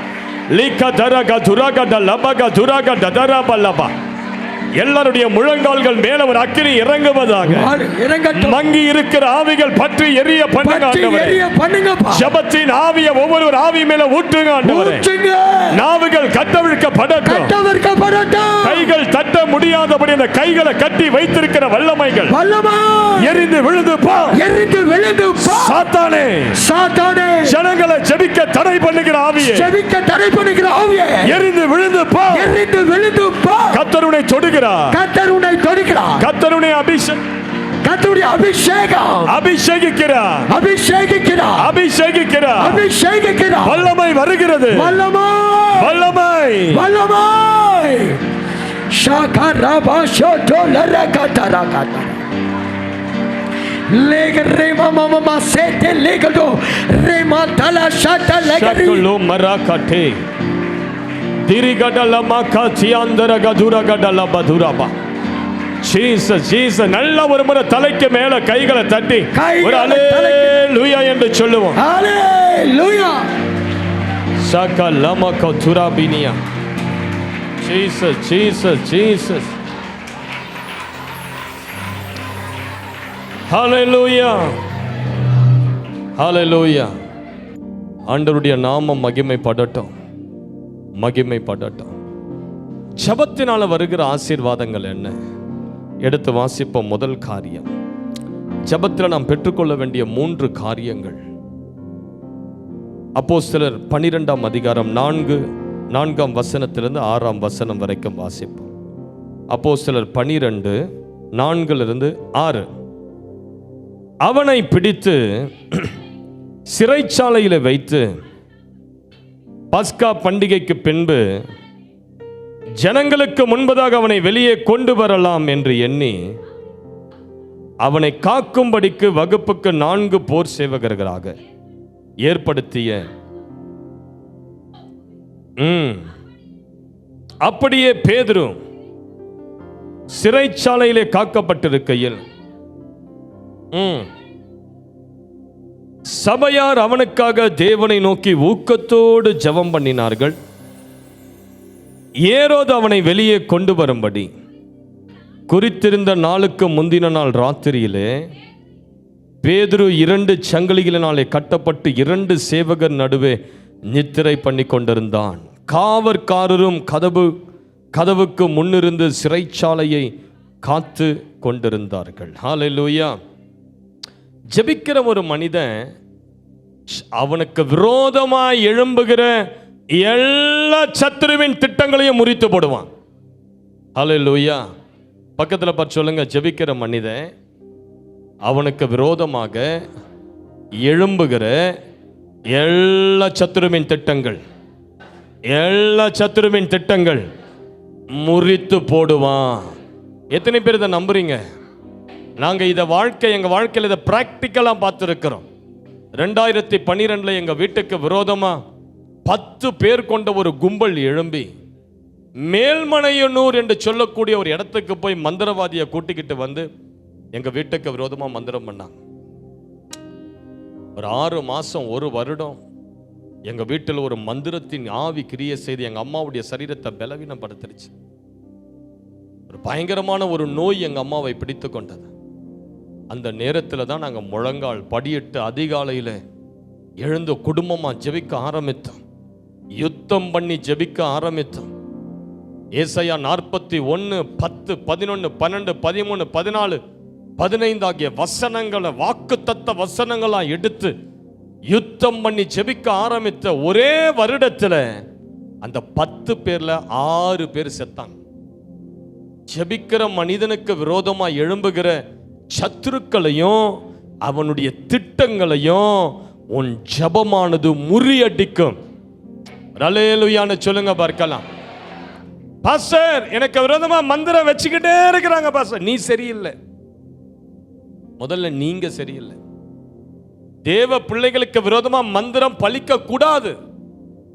lika daraga duragada labaga duraga dadara balaba. எல்லாருடைய முழங்கால்கள் மேல ஒரு அக்கினி இறங்குவதாக, மங்கி இருக்கிற ஆவிகள் பற்றி எரிய பண்ணுங்க ஆண்டவரே. ஜெபத்தின் ஆவியை ஒவ்வொரு ஆவி மேல ஊற்றுங்க ஆண்டவரே. நாவுகள் கட்டவிழ்க்கப்படட்டும், கைகள் தட்ட முடியாதபடி அந்த கைகளை கட்டி வைத்திருக்கிற வல்லமைகள் எரிந்து விழுந்து போ, எரிந்து விழுந்து போ. சாத்தானே, சாத்தானே, ஜனங்களை ஜெபிக்க தடை பண்ணுகிற ஆவியே, ஜெபிக்க தடை பண்ணுகிற ஆவியே, எரிந்து விழுந்து போ, எரிந்து விழுந்து போ. கர்த்தர் உன்னை தொடுகிறார், கர்த்தர் உன்னை தொடுகிறார். கர்த்தர் உன்னை கர்த்தருடைய அபிஷேகம் அபிஷேகிக்கிறார், அபிஷேகிக்கிறார், அபிஷேகிக்கிறார், அபிஷேகிக்கிறார். வல்லமை வருகிறது, வல்லமை, வல்லமை, வல்லமை. ஷாகரபா ஷோடோலரகதரகத லேகரேமா மாமா சேதே லேகடோ ரேமா தலா ஷாடா லேகரி ஷக்கலோ மராகட்டே திரிகடல மகாச்சியாந்தர கதுரகடல பதுரபா. Jesus, Jesus. நல்ல ஒரு முறை தலைக்கு மேல கைகளை தட்டி ஒரு அல்லேலூயா என்று சொல்லுவோம். அல்லேலூயா. சகலம கதுரபினியா. Jesus, Jesus, Jesus. Hallelujah, hallelujah. ஆண்டவருடைய நாமம் மகிமைப்படட்டும், மகிமைப்படட்டும். ஜெபத்தினால வருகிற ஆசீர்வாதங்கள் என்ன? எடுத்து வாசிப்போம். முதல் காரியம், ஜெபத்தில் நாம் பெற்றுக்கொள்ள வேண்டிய 3 காரியங்கள். அப்போஸ்தலர் 12ஆம் அதிகாரம் 4ஆம் வசனத்திலிருந்து 6ஆம் வசனம் வரைக்கும் வாசிப்போம். அப்போஸ்தலர் 12:4-6. அவனை பிடித்து சிறைச்சாலையில் வைத்து பஸ்கா பண்டிகைக்கு பின்பு ஜனங்களுக்கு முன்பதாக அவனை வெளியே கொண்டு வரலாம் என்று எண்ணி அவனை காக்கும்படிக்கு வகுப்புக்கு 4 போர் சேவகர்களாக ஏற்படுத்திய அப்படியே பேதுரு சிறைச்சாலையிலே காக்கப்பட்டிருக்கையில் சபையார் அவனுக்காக தேவனை நோக்கி ஊக்கத்தோடு ஜெபம் பண்ணினார்கள். ஏரோது அவனை வெளியே கொண்டு வரும்படி குறித்திருந்த நாளுக்கு முந்தின நாள் ராத்திரியிலே பேதுரு 2 சங்கிலிகளினாலே கட்டப்பட்டு 2 சேவகர் நடுவே நித்திரை பண்ணி கொண்டிருந்தான். காவற்காரரும் கதவுக்கு முன்னிருந்து சிறைச்சாலையை காத்து கொண்டிருந்தார்கள். ஹல்லேலூயா. ஜெபிக்கிற ஒரு மனிதன் அவனுக்கு விரோதமாய் எழும்புகிற எல்லா சத்துருவின் திட்டங்களையும் முறித்து போடுவான். ஹல்லேலூயா. பக்கத்தில் பார்த்து சொல்லுங்க, ஜெபிக்கிற மனிதன் அவனுக்கு விரோதமாக எழும்புகிற எல்லா சத்துருவின் திட்டங்கள் முறித்து போடுவான். எத்தனை பேர் இதை நம்புறீங்க? நாங்கள் இதை எங்கள் வாழ்க்கையில் இதை ப்ராக்டிக்கலாக பார்த்துருக்கிறோம். 2012 எங்கள் வீட்டுக்கு விரோதமாக 10 பேர் கொண்ட ஒரு கும்பல் எழும்பி மேல்மனையனூர் என்று சொல்லக்கூடிய ஒரு இடத்துக்கு போய் மந்திரவாதியை கூட்டிக்கிட்டு வந்து எங்கள் வீட்டுக்கு விரோதமாக மந்திரம் பண்ணாங்க. ஒரு 6 மாதம் 1 வருடம் எங்கள் வீட்டில் ஒரு மந்திரத்தின் ஆவி கிரியை செய்து எங்கள் அம்மாவுடைய சரீரத்தை பலவீனப்படுத்திருச்சு. ஒரு பயங்கரமான ஒரு நோய் எங்கள் அம்மாவை பிடித்து கொண்டது. அந்த நேரத்தில் தான் நாங்கள் முழங்கால் படியிட்டு அதிகாலையில் எழுந்து குடும்பமாக ஜெபிக்க ஆரம்பித்தோம். யுத்தம் பண்ணி ஜெபிக்க ஆரம்பித்தோம். ஏசாயா 41, 10, 11, 12, 13, 14, 15 ஆகிய வசனங்களை வாக்குத்தத்த வசனங்களாக எடுத்து யுத்தம் பண்ணி ஜெபிக்க ஆரம்பித்த ஒரே வருடத்தில் அந்த 10 பேர்ல 6 பேர் செத்தாங்க. ஜெபிக்கிற மனிதனுக்கு விரோதமாக எழும்புகிற சத்துருக்களையும் அவனுடைய திட்டங்களையும் உன் ஜெபமானது முறியடிக்கும். அல்லேலூயான்னு சொல்லுங்க பார்க்கலாம். பாஸ்டர், எனக்கு விரோதமா மந்திரம் வச்சுக்கிட்டே இருக்கிறாங்க பாஸ்டர். நீ சரியில்லை, முதல்ல நீங்க சரியில்லை. தேவ பிள்ளைகளுக்கு விரோதமா மந்திரம் பலிக்க கூடாது.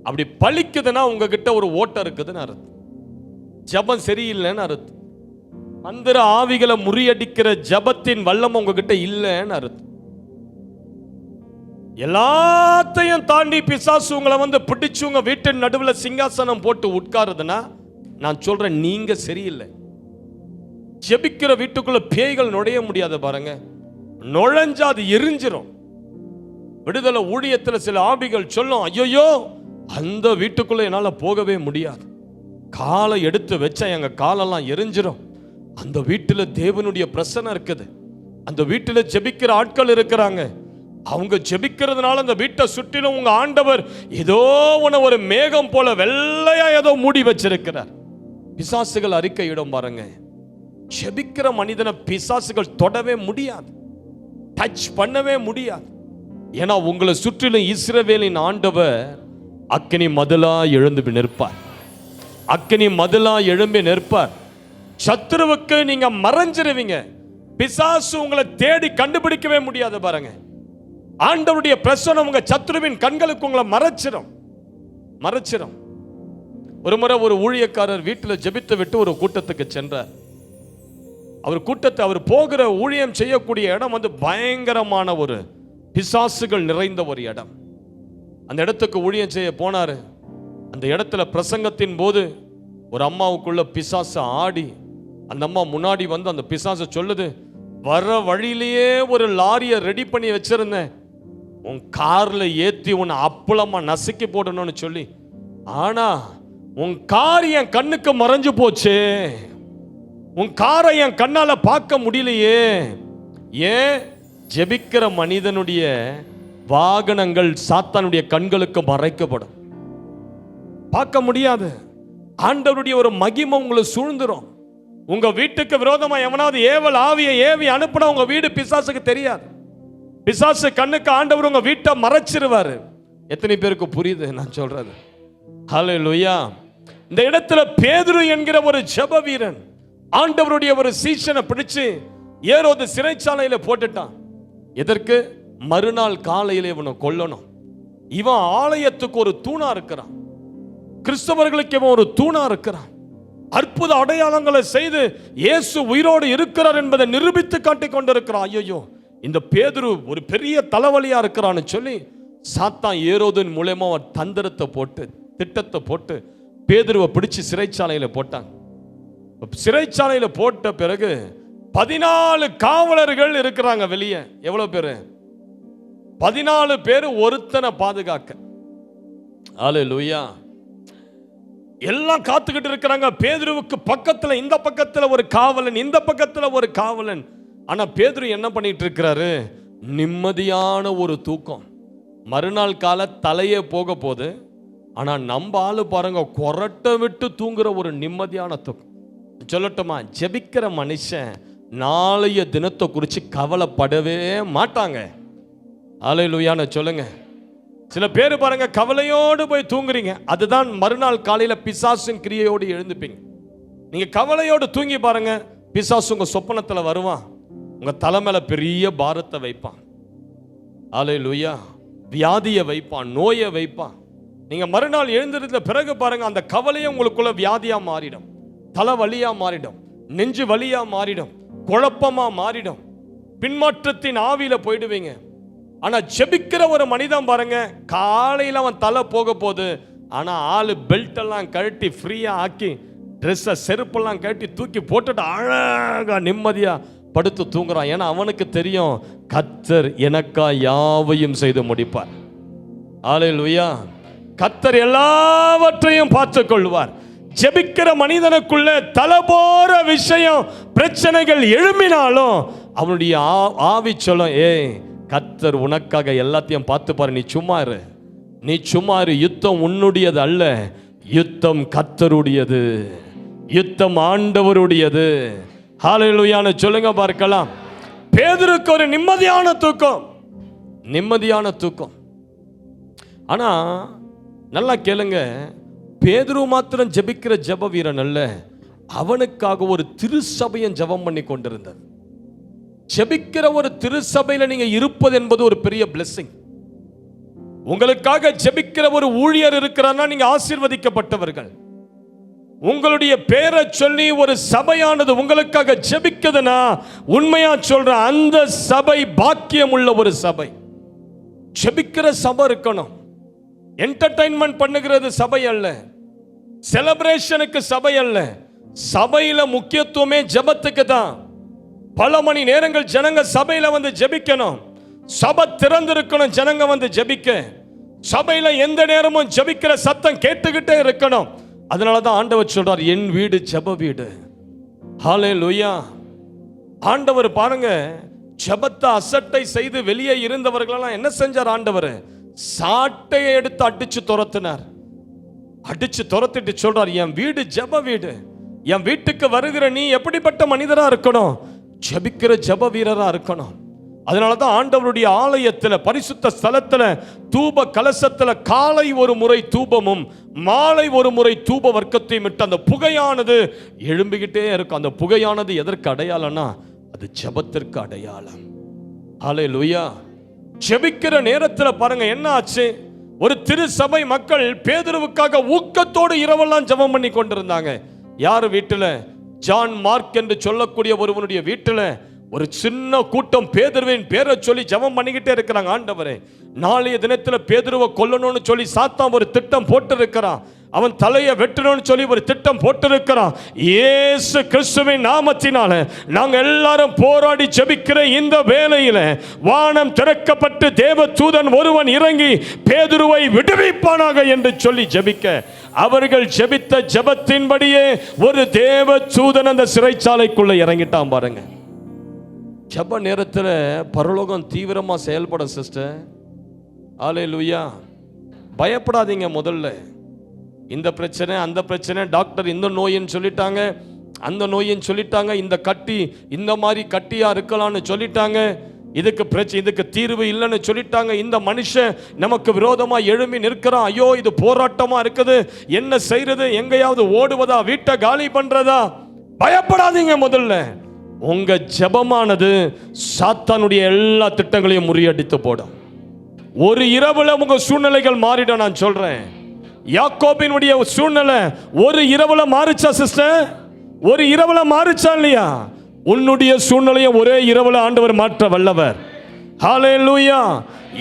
அப்படி பலிக்குதுன்னா உங்ககிட்ட ஒரு ஓட்டம் இருக்குதுன்னு அர்த்தம். ஜபம் சரியில்லைன்னு அர்த்தம். மந்திர ஆவிகளை முறியடிக்கிற ஜபத்தின் வல்லம் உங்ககிட்ட இல்லைன்னு அர்த்தம். எல்லாத்தையும் தாண்டி பிசாசு உங்களை வந்து பிடிச்சு உங்க வீட்டின் நடுவில் சிங்காசனம் போட்டு உட்காருதுன்னா நான் சொல்றேன், நீங்க சரியில்லை. ஜெபிக்கிற வீட்டுக்குள்ள பேய்கள் நுழைய முடியாது பாருங்க. நுழைஞ்சா அது எரிஞ்சிரும். விடுதலை ஊழியத்தில் சில ஆவிகள் சொல்லும், ஐயோ அந்த வீட்டுக்குள்ள என்னால போகவே முடியாது, காலை எடுத்து வச்சா எங்க காலெல்லாம் எரிஞ்சிரும். அந்த வீட்டில் தேவனுடைய பிரசன்னம் இருக்குது, அந்த வீட்டில் ஜெபிக்கிற ஆட்கள் இருக்கிறாங்க, அவங்க ஜெபிக்கிறதுனால அந்த வீட்டை சுற்றிலும் உங்க ஆண்டவர் ஏதோ ஒரு மேகம் போல வெள்ளையா ஏதோ மூடி வச்சிருக்கிறார். பிசாசுகள் அறிக்கையிடும் பாருங்க, ஜெபிக்கிற மனிதனை பிசாசுகள் தொடவே முடியாது, டச் பண்ணவே முடியாது. ஏன்னா உங்களை சுற்றிலும் இஸ்ரவேலின் ஆண்டவர் அக்கினி மதிலா எழுந்து நிற்பார். அக்கினி மதிலா எழும்பி நிற்பார். சத்துருவுக்கு நீங்க மறைஞ்சிருவீங்க. பிசாசு உங்களை தேடி கண்டுபிடிக்கவே முடியாது பாருங்க. ஆண்டவருடைய பிரசன்னம் உங்க சத்துருவின் கண்களுக்கு உங்களை மறைச்சிரும். ஒரு முறை ஒரு ஊழியக்காரர் வீட்டில் ஜெபித்து விட்டு ஒரு கூட்டத்துக்கு சென்றார். அவர் போகிற ஊழியம் செய்யக்கூடிய இடம் பயங்கரமான ஒரு பிசாசுகள் நிறைந்த ஒரு இடம். அந்த இடத்துக்கு ஊழியம் செய்ய போனாரு. அந்த இடத்துல பிரசங்கத்தின் போது ஒரு அம்மாவுக்குள்ள பிசாசு ஆடி, அந்த அம்மா முன்னாடி வந்து அந்த பிசாசு சொல்லுது, வர வழியிலேயே ஒரு லாரியை ரெடி பண்ணி வச்சிருந்தேன், உன் கார்ல ஏத்தி உன்னை அப்பளமா நசுக்கி போடணும்னு சொல்லி, ஆனா உன் கார் என் கண்ணுக்கு மறைஞ்சு போச்சு, உன் காரை என் கண்ணால பார்க்க முடியலையே. ஏன்? ஜெபிக்கிற மனிதனுடைய வாகனங்கள் சாத்தானுடைய கண்களுக்கு மறைக்கப்படும், பார்க்க முடியாது. ஆண்டவருடைய ஒரு மகிமை உங்களை சூழ்ந்துரும். உங்க வீட்டுக்கு விரோதமா எவனாவது ஏவல் ஆவியை ஏவி அனுப்புனா உங்க வீடு பிசாசுக்கு தெரியாது. பிசாசு கண்ணுக்கு ஆண்டவர் உங்க வீட்டை மறைச்சிருவாரு. எத்தனை பேருக்கு புரியுது நான் சொல்றது? ஹல்லேலூயா. இந்த இடத்துல பேதுரு என்கிற ஒரு ஜெப வீரன் ஆண்டவருடைய ஒரு சீஷனை பிடிச்சு ஏரோது சிறைச்சாலையில போட்டுட்டான். எதற்கு? மறுநாள் காலையில இவனை கொல்லணும். இவன் ஆலயத்துக்கு ஒரு தூணா இருக்கிறான், கிறிஸ்தவர்களுக்கு இவன் ஒரு தூணா இருக்கிறான். அற்புத அடையாளங்களை செய்து இயேசு உயிரோடு இருக்கிறார் என்பதை நிரூபித்து காட்டிக் கொண்டிருக்கிறான். ஐயோ, இந்த பேதுரு ஒரு பெரிய தலைவலியா இருக்கிறான்னு சொல்லி சாத்தான் ஏரோதின் மூலமா தந்திரத்தை போட்டு திட்டத்தை போட்டு பேதுருவை பிடிச்சு சிறைச்சாலையில போட்டாங்க. சிறைச்சாலையில போட்ட பிறகு 14 காவலர்கள் இருக்கிறாங்க வெளியே. எவ்வளவு பேரு? 14 பேர் ஒருத்தனை பாதுகாக்க. ஹல்லேலூயா. எல்லாம் காத்துக்கிட்டு இருக்கிறாங்க. பேதுருவுக்கு பக்கத்துல, இந்த பக்கத்துல ஒரு காவலன், இந்த பக்கத்துல ஒரு காவலன். ஆனா பேதுரு என்ன பண்ணிட்டு இருக்கிறாரு? நிம்மதியான ஒரு தூக்கம். மறுநாள் கால தலையே போக போது, ஆனா நம்ம ஆளு பாருங்க கொரட்டை விட்டு தூங்குற ஒரு நிம்மதியான தூக்கம். சொல்லட்டுமா, ஜெபிக்கிற மனுஷன் நாளைய தினத்தை குறித்து கவலைப்படவே மாட்டாங்க. ஹல்லேலூயான்னு சொல்லுங்க. சில பேர் பாருங்க கவலையோடு போய் தூங்குறீங்க, அதுதான் மறுநாள் காலையில பிசாசின் கிரியையோடு எழுந்துப்பீங்க. நீங்க கவலையோடு தூங்கி பாருங்க, பிசாசு உங்க சொப்பனத்துல வருவான், உங்க தலை மேல பெரிய பாரத்தை வைப்பான். ஹல்லேலூயா. வியாதியை வைப்பான், நோயை வைப்பான். நீங்க மறுநாள் எழுந்திருந்த பிறகு பாருங்க அந்த கவலையை உங்களுக்குள்ள வியாதியா மாறிடும், தலை வலியா மாறிடும், நெஞ்சு வலியா மாறிடும், குழப்பமா மாறிடும், பின்மாற்றத்தின் ஆவியில போயிடுவீங்க. ஆனா ஜெபிக்கிற ஒரு மனிதன் பாருங்க, காலையில அவன் தலை போக போகுது, ஆனா ஆளு பெல்ட் எல்லாம் கழட்டி ஃப்ரீயா ஆக்கி ட்ரெஸ்ஸை செருப்பெல்லாம் கழட்டி தூக்கி போட்டுட்டு அழகா நிம்மதியா படுத்து தூங்குறான். ஏன்னா அவனுக்கு தெரியும் கர்த்தர் எனக்கா யாவையும் செய்து முடிப்பார். ஹல்லேலூயா. கர்த்தர் எல்லாவற்றையும் பார்த்து கொள்வார். ஜெபிக்கிற மனிதனுக்குள்ள தலை போற விஷயம் பிரச்சனைகள் எழும்பினாலும் அவனுடைய ஆவி சொல்லும், ஏய் கர்த்தர் உனக்காக எல்லாத்தையும் பார்த்து பாரு, நீ சும்மா இரு. யுத்தம் உன்னுடையது அல்ல, யுத்தம் கர்த்தருடையது, யுத்தம் ஆண்டவருடையது. ஹல்லேலூயான்னு சொல்லுங்க பார்க்கலாம். பேதுருக்கு ஒரு நிம்மதியான தூக்கம். ஆனா நல்லா கேளுங்க, பேதுரு மாத்திரம் ஜெபிக்கிற ஜெப வீரன் அல்ல, அவனுக்காக ஒரு திருச்சபையும் ஜெபம் பண்ணி கொண்டிருந்தது. ஜெபிக்கிற ஒரு திருச்சபையில நீங்க இருப்பது என்பது ஒரு பெரிய பிளெஸிங். உங்களுக்காக ஜெபிக்கிற ஒரு ஊழியர் இருக்கிறார்னா நீங்க ஆசீர்வதிக்கப்பட்டவர்கள். உங்களுடைய பேரை சொல்லி ஒரு சபையானது உங்களுக்காக ஜெபிக்குதுன்னா உண்மையா சொல்ற அந்த சபை பாக்கியம் உள்ள ஒரு சபை. ஜெபிக்கிற சபை இருக்கணும். என்டர்டைன்மெண்ட் பண்ணுகிறது சபை அல்ல, செலிப்ரேஷனுக்கு சபை அல்ல. சபையில முக்கியத்துவமே ஜெபத்துக்கு தான். பல மணி நேரங்கள் ஜனங்க சபையில வந்து ஜெபிக்கணும். சபை திறந்திருக்கணும், ஜனங்க வந்து ஜெபிக்க. சபையில எந்த நேரமும் ஜெபிக்கிற சத்தம் கேட்டுக்கிட்டே இருக்கணும். அதனாலதான் ஆண்டவர் சொல்றார், என் வீடு ஜெப வீடு. ஹல்லேலூயா. ஆண்டவர் பாருங்க ஜெபத்தை அசட்டை செய்து வெளியே இருந்தவர்களெல்லாம் என்ன செஞ்சார் ஆண்டவர்? சாட்டையை எடுத்து அடிச்சு துரத்தினார். அடிச்சு துரத்திட்டு சொல்றார், என் வீடு ஜெப வீடு, என் வீட்டுக்கு வருகிற நீ எப்படிப்பட்ட மனிதரா இருக்கணும்? ஜெபிக்கிற ஜெப வீரரா இருக்கணும். அதனாலதான் ஆண்டவருடைய ஆலயத்துல, பரிசுத்த ஸ்தலத்துல, தூப கலசத்துல காலை ஒரு முறை தூபமும் மாலை ஒரு முறை தூப வர்க்கத்தையும் விட்டு அந்த புகையானது எழும்பிக்கிட்டே இருக்கும். அந்த புகையானது எதற்கு அடையாளம்னா அது ஜெபத்திற்கு அடையாளம். ஹல்லேலூயா. ஜெபிக்கிற நேரத்துல பாருங்க என்ன ஆச்சு? ஒரு திரு சபை மக்கள் பேதுருவுக்காக ஊக்கத்தோடு இரவெல்லாம் ஜெபம் பண்ணி கொண்டிருந்தாங்க. யார் வீட்டுல? ஜான் மார்க் என்று சொல்லக்கூடிய ஒருவனுடைய வீட்டுல ஒரு சின்ன கூட்டம் பேதுருவின் பேரை சொல்லி ஜெபம் பண்ணிக்கிட்டே இருக்கிறாங்க. ஆண்டவரே, நாளைய தினத்துல பேதுருவை கொல்லணும்னு சொல்லி சாத்தான் ஒரு திட்டம் போட்டு இருக்கிறான். அவன் தலையை வெட்டணும்னு சொல்லி ஒரு திட்டம் போட்டிருக்கிறான். இயேசு கிறிஸ்துவின் நாமத்தினால நாங்க எல்லாரும் போராடி ஜெபிக்கிற இந்த வேளையில வானம் திறக்கப்பட்டு தேவ தூதன் ஒருவன் இறங்கி பேதுருவை விடுவிப்பானாக என்று சொல்லி ஜெபிக்க, அவர்கள் ஜெபித்த ஜெபத்தின்படியே ஒரு தேவ தூதன் அந்த சிறைச்சாலைக்குள்ள இறங்கிட்டான். பாருங்க, ஜெப நேரத்தில் பரலோகம் தீவிரமா செயல்படும் சிஸ்டர். ஹல்லேலூயா. பயப்படாதீங்க. முதல்ல இந்த பிரச்சனை அந்த பிரச்சனை, டாக்டர் இந்த நோயின்னு சொல்லிட்டாங்க, அந்த நோயின்னு சொல்லிட்டாங்க, இந்த கட்டி இந்த மாதிரி கட்டியா இருக்கலாம்னு சொல்லிட்டாங்க, இதுக்கு தீர்வு இல்லைன்னு சொல்லிட்டாங்க, இந்த மனுஷன் நமக்கு விரோதமா எழும்பி நிற்கிறான், ஐயோ இது போராட்டமா இருக்குது, என்ன செய்யறது? எங்கேயாவது ஓடுவதா? வீட்டை காலி பண்றதா? பயப்படாதீங்க. முதல்ல உங்க ஜெபமானது சாத்தானுடைய எல்லா திட்டங்களையும் முறியடித்து போடும். ஒரு இரவுல உங்க சூழ்நிலைகள் மாறிடும். நான் சொல்றேன், யாக்கோபினுடைய சூழ்நிலை ஒரு இரவுல மாறிச்சா சிஸ்டர்? ஒரு இரவுல மாறிச்சா இல்லையா? உன்னுடைய சூழ்நிலையை ஒரே இரவுல ஆண்டவர் மாற்ற வல்லவர். ஹல்லேலூயா.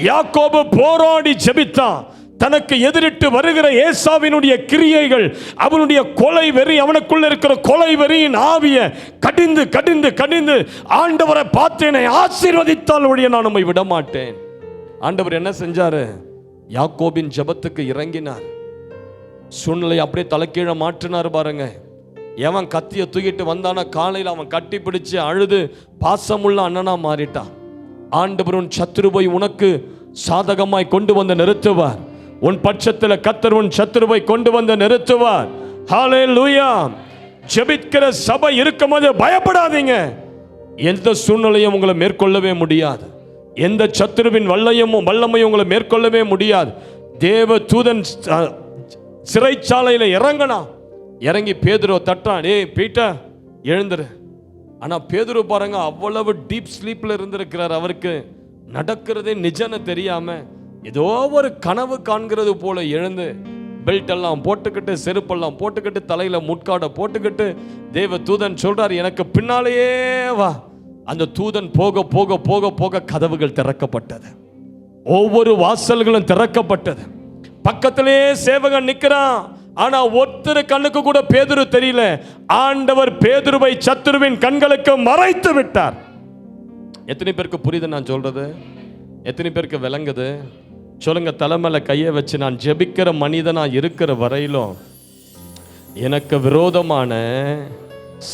யாக்கோபு போராடி ஜெபித்தான். தனக்கு எதிரிட்டு வருகிற ஏசாவினுடைய கிரியைகள், அவனுடைய கொலை வெறி, அவனுக்குள்ள இருக்கிற கொலை வெறியின் ஆவிய கடிந்து கடிந்து கடிந்து ஆண்டவரை பார்த்தேனே, ஆசீர்வதித்தால் ஒழிய நான் உம்மை விட மாட்டேன். ஆண்டவர் என்ன செஞ்சாரு? யாக்கோபின் ஜெபத்துக்கு இறங்கினார். சூழ்நிலை அப்படியே தலைக்கீழ மாற்றினார். பாருங்க, எவன் கத்திய தூக்கிட்டு வந்தானா காலையில் அவன் கட்டி பிடிச்சு அழுது பாசமுள்ள அண்ணனா மாறிட்டான். ஆண்டவர் உன் சத்துருவை உனக்கு சாதகமாய் கொண்டு வந்து நிறுத்துவார். உன் பட்சத்தில் கர்த்தர் உன் சத்துருவை கொண்டு வந்து நிறுத்துவார். ஹல்லேலூயா. ஜெபிக்கிற சபை இருக்கும்போது பயப்படாதீங்க. எந்த சூழ்நிலையும் உங்களை மேற்கொள்ளவே முடியாது. எந்த சத்துருவின் வல்லமையும் உங்களை மேற்கொள்ளவே முடியாது. தேவ தூதன் சிறைச்சாலையில இறங்கி பேதுருவை தட்டான். ஏய் பீட்டர், எழுந்துரு. ஆனா பேதுரு பாருங்க, அவ்வளவு டீப் ஸ்லீப்ல இருந்திருக்கிறார். அவருக்கு நடக்கிறதே நிஜன்னு தெரியாம ஏதோ ஒரு கனவு காண்கிறது போல எழுந்து பெல்ட் எல்லாம் போட்டுக்கிட்டு, செருப்பெல்லாம் போட்டுக்கிட்டு, தலையில முட்காடை போட்டுக்கிட்டு தேவ தூதன் சொல்றார், எனக்கு பின்னாலேயே வா. அந்த தூதன் போக போக போக போக கதவுகள் திறக்கப்பட்டது. ஒவ்வொரு வாசல்களும் திறக்கப்பட்டது. பக்கத்திலே சேவகன் நிற்கிறான். ஆனா ஒருத்தர் கண்ணுக்கு கூட பேதுரு தெரியல. ஆண்டவர் பேதுருவை சத்துருவின் கண்களுக்கு மறைத்து விட்டார். எத்தனை பேருக்கு புரியுது நான் சொல்றது? எத்தனை பேருக்கு விளங்குது? சொல்லுங்க. தலைமையில கையை வச்சு, நான் ஜெபிக்கிற மனிதனா இருக்கிற வரையிலும் எனக்கு விரோதமான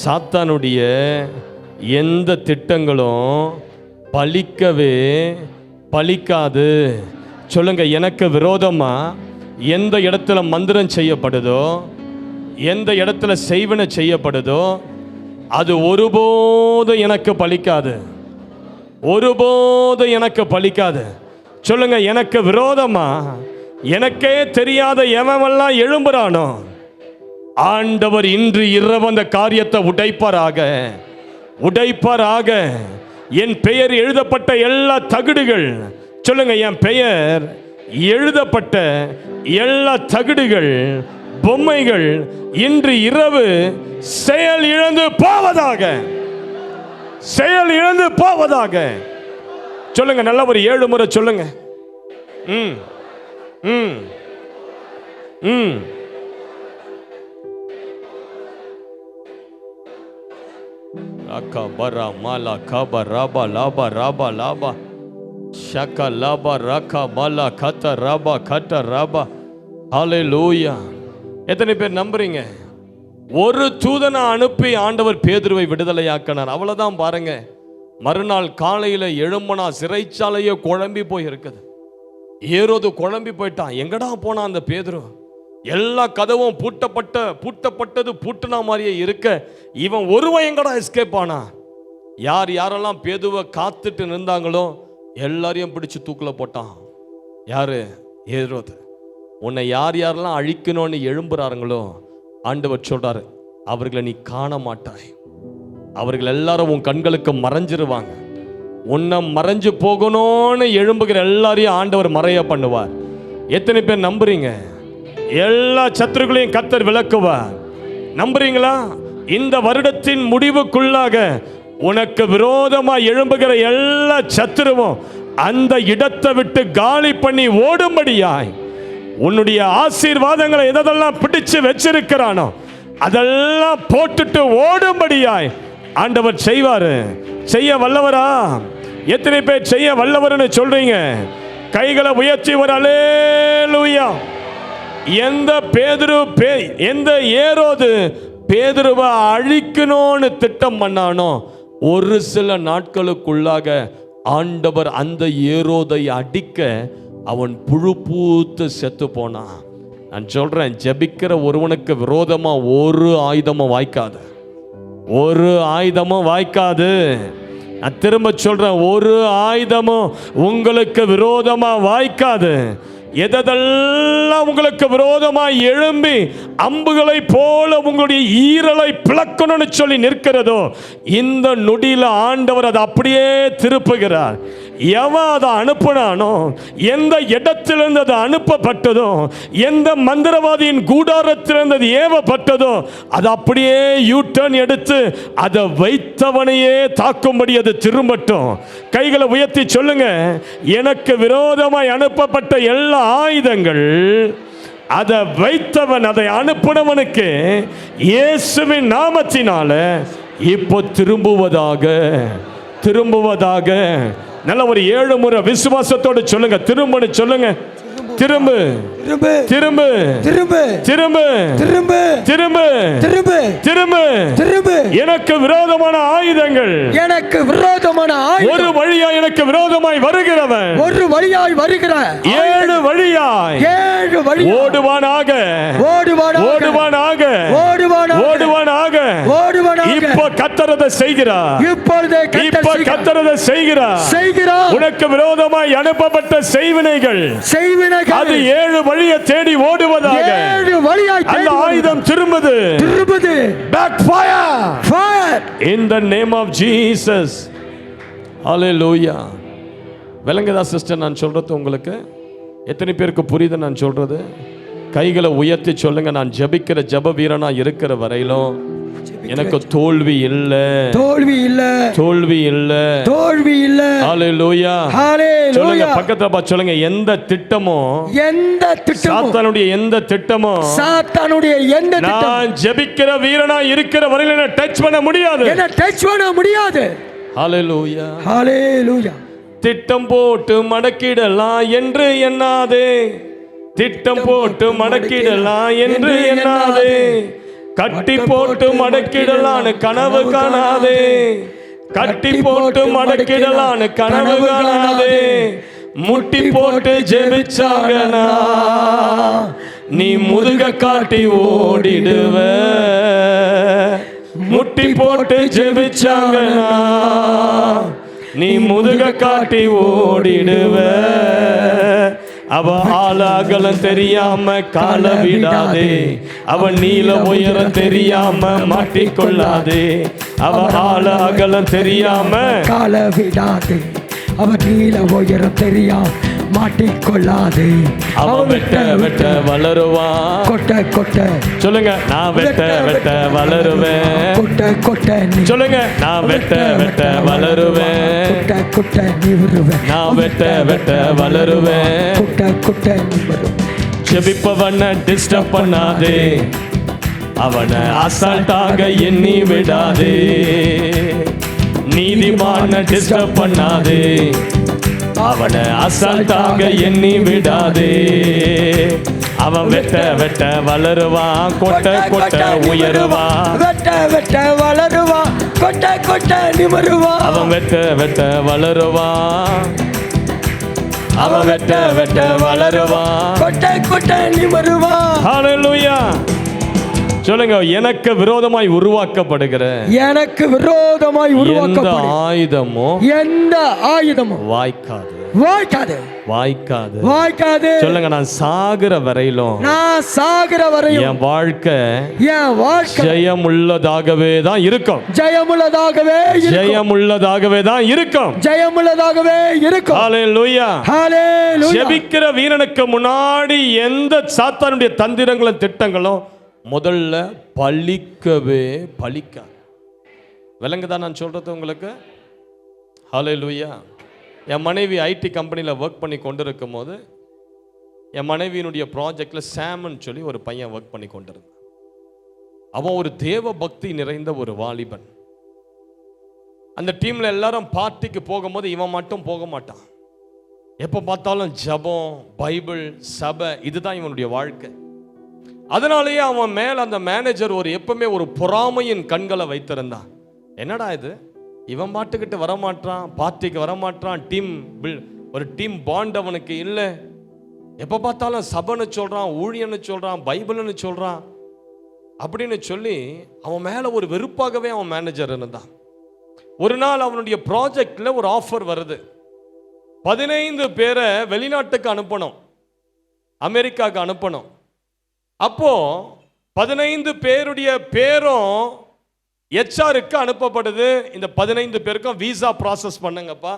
சாத்தானுடைய எந்த திட்டங்களும் பலிக்கவே பலிக்காது. சொல்லுங்க. எனக்கு விரோதமா எந்த இடத்துல மந்திரம் செய்யப்படுதோ, எந்த இடத்துல செய்வன செய்யப்படுதோ, அது ஒருபோதும் எனக்கு பலிக்காது. ஒருபோதும் எனக்கு பலிக்காது. சொல்லுங்க. எனக்கு விரோதமா எனக்கே தெரியாத எவனெல்லாம் எழும்புறானோ, ஆண்டவர் இன்று இரவு அந்த காரியத்தை உடைப்பாராக. என் பெயர் எழுதப்பட்ட எல்லா தகடுகள், சொல்லுங்க, என் பெயர் எழுதப்பட்ட எல்லா தகடுகள், பொம்மைகள் இன்று இரவு செயல் இழந்து போவதாக. செயல் இழந்து போவதாக. சொல்லுங்க. நல்ல ஒரு 7 முறை சொல்லுங்க. அக்கபரா மாலா கபராபா லாபா ராபா லாபா ஷக லாபா ரகா மாலா கத ராபா கத ராபா. ஹல்லேலூயா. எத்தனை பேர் நம்புறீங்க? ஒரு தூதனை அனுப்பி ஆண்டவர் பேதுருவை விடுதலையாக்கினார். அவ்வளவுதான். பாருங்க, மறுநாள் காலையில எழும்பனா சிறைச்சாலையே குழம்பி போய் இருக்குது. ஏரோது குழம்பி போயிட்டான். எங்கடா போனா அந்த பேதுரு? எல்லா கதவும் பூட்டப்பட்டது பூட்டினா மாதிரியே இருக்க இவன் ஒருவன் எங்கடா எஸ்கேப் ஆனா? யாரெல்லாம் பேதுவை காத்துட்டு நின்றாங்களோ எல்லாரையும் பிடிச்சு தூக்குல போட்டான். யாரு? ஏரோது. உன்னை யாரெல்லாம் அழிக்கணும்னு எழும்புறாருங்களோ ஆண்டவர் சொல்றாரு, அவர்களை நீ காண மாட்டாய். அவர்கள் எல்லாரும் உன் கண்களுக்கு மறைஞ்சிருவாங்க. உன்னை மறைஞ்சு போகணும்னு எழும்புகிற எல்லாரையும் ஆண்டவர் மறைய பண்ணுவார். எத்தனை பேர் நம்புறீங்க? எல்லா சத்துருக்களையும் கர்த்தர் விலக்குவார். நம்புறீங்களா? இந்த வருடத்தின் முடிவுக்குள்ளாக உனக்கு விரோதமா எழும்புகிற எல்லா சத்துருவும் அந்த இடத்தை விட்டு காலி பண்ணி ஓடும்படியாய், உன்னுடைய ஆசீர்வாதங்களை எதெல்லாம் பிடிச்சு வச்சிருக்கிறானோ அதெல்லாம் போட்டுட்டு ஓடும்படியாய் ஆண்டவர் செய்வாரு. செய்ய வல்லவரா? எத்தனை பேர் செய்ய வல்லவர்னு சொல்றீங்க? கைகளை உயர்த்தி ஒரு அல்லேலூயா. எந்த ஏரோது பேதுருவை அழிக்கணும்னு திட்டம் பண்ணானோ ஒரு சில நாட்களுக்குள்ளாக ஆண்டவர் அந்த ஏரோதை அடிக்க அவன் புழு பூத்து செத்து போனான். நான் சொல்றேன், ஜெபிக்கிற ஒருவனுக்கு விரோதமா ஒரு ஆயுதமும் வாய்க்காது. ஒரு ஆயுதமும் வாய்க்காது. நான் திரும்ப சொல்றேன், ஒரு ஆயுதமும் உங்களுக்கு விரோதமா வாய்க்காது. எதெல்லாம் உங்களுக்கு விரோதமாய் எழும்பி அம்புகளை போல உங்களுடைய ஈரலை பிளக்கணும்னு சொல்லி நிற்கிறதோ இந்த நொடியில் ஆண்டவர் அதை அப்படியே திருப்புகிறார். எவன் அதை அனுப்பினானோ, எந்த இடத்திலிருந்து அது அனுப்பப்பட்டதோ, எந்த மந்திரவாதியின் கூடாரத்திலிருந்து அது ஏவப்பட்டதோ அது அப்படியே யூ டர்ன் எடுத்து அதை வைத்தவனையே தாக்கும்படி அது திரும்பட்டும். கைகளை உயர்த்தி சொல்லுங்க, எனக்கு விரோதமாய் அனுப்பப்பட்ட எல்லா ஆயுதங்கள் அதை வைத்தவன், அதை அனுப்பினவனுக்கு இயேசுவின் நாமத்தினால இப்போ திரும்புவதாக. நல்ல ஒரு 7 முறை விசுவாசத்தோடு சொல்லுங்க. திரும்புன்னு சொல்லுங்க. திரும்பு திரும்பு திரும்பு திரும்பு திரும்பு திரும்பு திரும்பு திரும்பு திரும்பு. எனக்கு விரோதமான ஆயுதங்கள், எனக்கு விரோதமான ஒரு வழியாய் எனக்கு விரோதமாய் வருகிறவன், ஒரு வழியாய் வருகிற 7 வழியாய் ஓடுவானாக ஓடுவானாக ஓடுவானாக. இப்போ கர்த்தர் செய்கிறார். இப்போ கர்த்தர் செய்கிறார். உனக்கு விரோதமாய் அனுப்பப்பட்ட செய்வினைகள் அது 7 வழியை தேடி ஓடுவதாக. அந்த ஆயுதம் திரும்புது. Backfire in the name of Jesus. Hallelujah. விளங்குதா சிஸ்டர் நான் சொல்றது உங்களுக்கு? எத்தனை பேருக்கு புரியுது நான் சொல்றது? கைகளை உயர்த்தி சொல்லுங்க. நான் ஜெபிக்கிற ஜெப வீரனா இருக்கிற வரையிலும் எனக்கு தோல்வி இல்ல. ஹalleluya. சொல்லுங்க, பக்கத்துல பார்த்து சொல்லுங்க, எந்த திட்டமும் சாத்தானுடைய எந்த திட்டமும் நான் ஜெபிக்கிற வீரனா இருக்கிற வரையில என்ன டச் பண்ண முடியாது. ஹalleluya. திட்டம் போட்டு மடக்கிடலாம் என்று எண்ணாதே. கட்டி போட்டு மடக்கிடலான்னு கனவு காணாதே. முட்டி போட்டு ஜெபிச்சாங்கனா நீ முதுக காட்டி ஓடிடுவ. முட்டி போட்டு ஜெபிச்சாங்கனா நீ முதுக காட்டி ஓடிடுவ. அவ ஆளாகலம் தெரியாம கால விடாதே. அவன் நீல உயரம் தெரியாம மாட்டிக்கொள்ளாதே. அவ ஆளாகலம் தெரியாம கால விடாதே. அவன் நீல உயரம் தெரியாம மாட்டிக்கொள்ளாதே. அவன் வெட்ட வளருவான். கொட்ட சொல்லுங்க, நான் வெட்ட வளருவேன். கொட்ட சொல்லுங்க, நான் வெட்ட வளருவேன். கொட்ட நீ வருவேன். நான் வெட்ட வளருவேன். கொட்ட நீ வருவேன். ஜெபிப்பவனை டிஸ்டர்ப் பண்ணாதே. அவனை அசால்ட்டாக எண்ணி விடாதே. நீதிமான டிஸ்டர்ப் பண்ணாதே. அவனை அசால்ட்டாக எண்ணி விடாதே. அவன் வெட்ட வெட்ட வளருவான், கொட்ட கொட்ட உயருவான். வெட்ட வெட்ட வளருவான், கொட்ட கொட்ட நிமிருவான். அவன் வெட்ட வெட்ட வளருவான், அவன் வெட்ட வெட்ட வளருவான், கொட்ட கொட்ட நிமிருவான். ஹல்லேலூயா. சொல்லுங்க, எனக்கு விரோதமாய் உருவாக்கப்படுகிற, எனக்கு விரோதமாய் எந்த உருவாக்கப்படும் ஆயுதமோ, எந்த ஆயுதமோ வாய்க்காது, வாய்க்காது, வாய்க்காது, வாய்க்காது. சொல்லுங்க, நான் சாகிற வரையிலும், நான் சாகிற வரையும் என் வாழ்க்கை வாழ்க்கை ஜெயமுள்ளதாகவே தான் இருக்கும், ஜெயமுள்ளதாகவே இருக்கும், ஜெயமுள்ளதாகவே தான் இருக்கும், ஜெயமுள்ளதாகவே இருக்கும். ஹல்லேலூயா. ஹல்லேலூயா. ஜெபிக்கிற வீரனுக்கு முன்னாடி எந்த சாத்தானுடைய தந்திரங்களும் திட்டங்களும் முதல்ல பலிக்க. விளங்குதா நான் சொல்றது உங்களுக்கு? ஹல்லேலூயா. என் மனைவி ஐடி கம்பெனியில் ஒர்க் பண்ணி கொண்டு இருக்கும் போது, என் மனைவியினுடைய ப்ராஜெக்டில் சாமன் சொல்லி ஒரு பையன் ஒர்க் பண்ணி கொண்டிருந்தான். அவன் ஒரு தேவ பக்தி நிறைந்த ஒரு வாலிபன். அந்த டீமில் எல்லாரும் பார்ட்டிக்கு போகும்போது இவன் மட்டும் போக மாட்டான். எப்போ பார்த்தாலும் ஜபம், பைபிள், சபை, இதுதான் இவனுடைய வாழ்க்கை. அதனாலேயே அவன் மேல் அந்த மேனேஜர் எப்பவுமே ஒரு பொறாமையின் கண்களை வைத்திருந்தான். என்னடா இது, இவன் பாட்டுக்கிட்டு வரமாட்டான், பார்ட்டிக்கு வரமாட்டான், ஒரு டீம் பாண்ட் அவனுக்கு இல்லை, எப்போ பார்த்தாலும் சபைன்னு சொல்றான், ஊழியன்னு சொல்றான், பைபிள்னு சொல்றான் அப்படின்னு சொல்லி அவன் மேல ஒரு வெறுப்பாகவே அவன் மேனேஜர் இருந்தான். ஒரு நாள் அவனுடைய ப்ராஜெக்ட்ல ஒரு ஆஃபர் வருது. 15 பேரை வெளிநாட்டுக்கு அனுப்பணும், அமெரிக்காவுக்கு அனுப்பணும். அப்போ 15 பேருடைய பேரும் HR-க்கு அனுப்பப்படுது. இந்த 15 பேருக்கும் விசா ப்ராசஸ் பண்ணுங்கப்பா,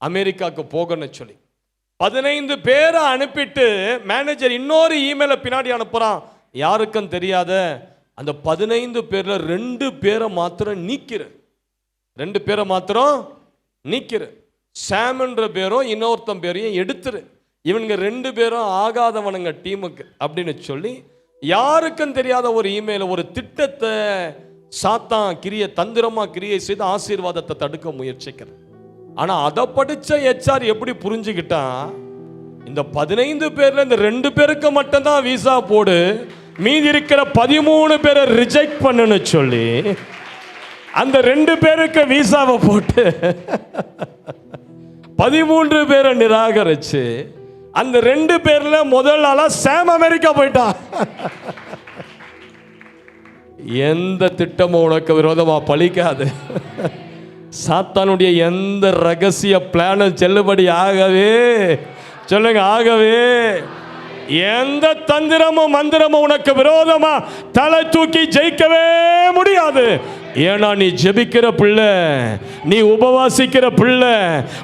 அமெரிக்காவுக்கு போகணும்னு சொல்லி 15 பேரை அனுப்பிட்டு மேனேஜர் இன்னொரு இமெயிலை பின்னாடி அனுப்புறான். யாருக்கும் தெரியாத அந்த 15 பேர்ல 2 பேரை மாத்திரம் நீக்கிற, 2 பேரை மாத்திரம் நீக்கிற. சாம்ன்ற பேரும் இன்னொருத்தன் பேரையும் எடுத்துரு. இவனுங்க 2 பேரும் ஆகாதவனுங்க டீமுக்கு அப்படின்னு சொல்லி யாருக்கும் தெரியாத ஒரு இமெயில், ஒரு திட்டத்தை சாத்தான் தந்திரமா கிரியை செய்து ஆசீர்வாதத்தை தடுக்க முயற்சிக்கிறான். ஆனா அதை படிச்ச HR எப்படி புரிஞ்சுக்கிட்டான், இந்த 15 பேர்ல இந்த 2 பேருக்கு மட்டும்தான் விசா போடு, மீதி இருக்கிற 13 பேரை ரிஜெக்ட் பண்ணுன்னு சொல்லி அந்த 2 பேருக்கு விசாவை போட்டு 13 பேரை நிராகரிச்சு அந்த 2 பேர்ல முதல் ஆளா சாம் அமெரிக்கா போயிட்டான். எந்த திட்டமும் உனக்கு விரோதமா பலிக்காது. சாத்தானுடைய எந்த ரகசிய பிளானும் செல்லுபடி ஆகவே, சொல்லுங்க, ஆகவே எந்த தந்திரமும் மந்திரமும் உனக்கு விரோதமா தலை தூக்கி ஜெயிக்கவே முடியாது. ஏன்னா நீ ஜெபிக்கிற பிள்ளை, நீ உபவாசிக்கிற பிள்ளை,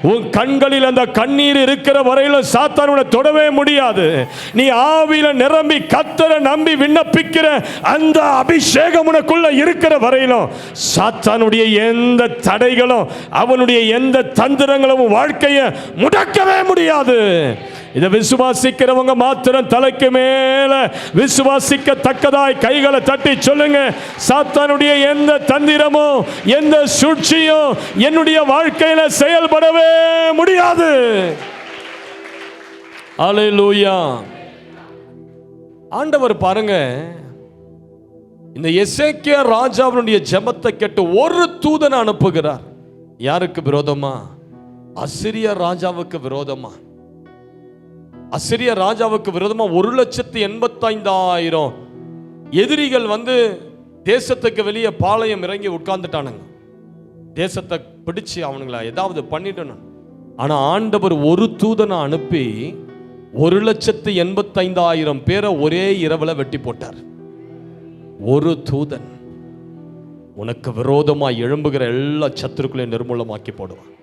உன் கண்களில் அந்த கண்ணீர் இருக்கிற வரையிலும் சாத்தானுடைய தொடவே முடியாது. நீ ஆவியில நிரம்பி கர்த்தரை நம்பி விண்ணப்பிக்கிற அந்த அபிஷேகம் உனக்குள்ள இருக்கிற வரையிலும் சாத்தானுடைய எந்த தடைகளும் அவனுடைய எந்த தந்திரங்களும் வாழ்க்கையை முடக்கவே முடியாது. இதை விசுவாசிக்கிறவங்க மாத்திரம் தலைக்கு மேல விசுவாசிக்கத்தக்கதாய் கைகளை தட்டி சொல்லுங்க, சாத்தானுடைய எந்த தந்திரமோ எந்த சூழ்ச்சியோ என்னுடைய வாழ்க்கையில செயல்படவே முடியாது. அல்லேலூயா. ஆண்டவர் பாருங்க, இந்த எசேக்கியா ராஜாவுடைய ஜெபத்தை கேட்டு ஒரு தூதனை அனுப்புகிறார். யாருக்கு விரோதமா? அசிரிய ராஜாவுக்கு விரோதமா. அசிரிய ராஜாவுக்கு விரோதமா 1,85,000 எதிரிகள் தேசத்துக்கு வெளியே பாளையம் இறங்கி உட்கார்ந்துட்டானுங்க. தேசத்தை பிடிச்சு அவனுங்களா ஏதாவது பண்ணிடணும். ஆனா ஆண்டவர் ஒரு தூதனை அனுப்பி 1,85,000 பேரை ஒரே இரவுல வெட்டி போட்டார். ஒரு தூதன் உனக்கு விரோதமா எழும்புகிற எல்லா சத்துருக்களையும் நிர்மூலமாக்கி போடுவான்.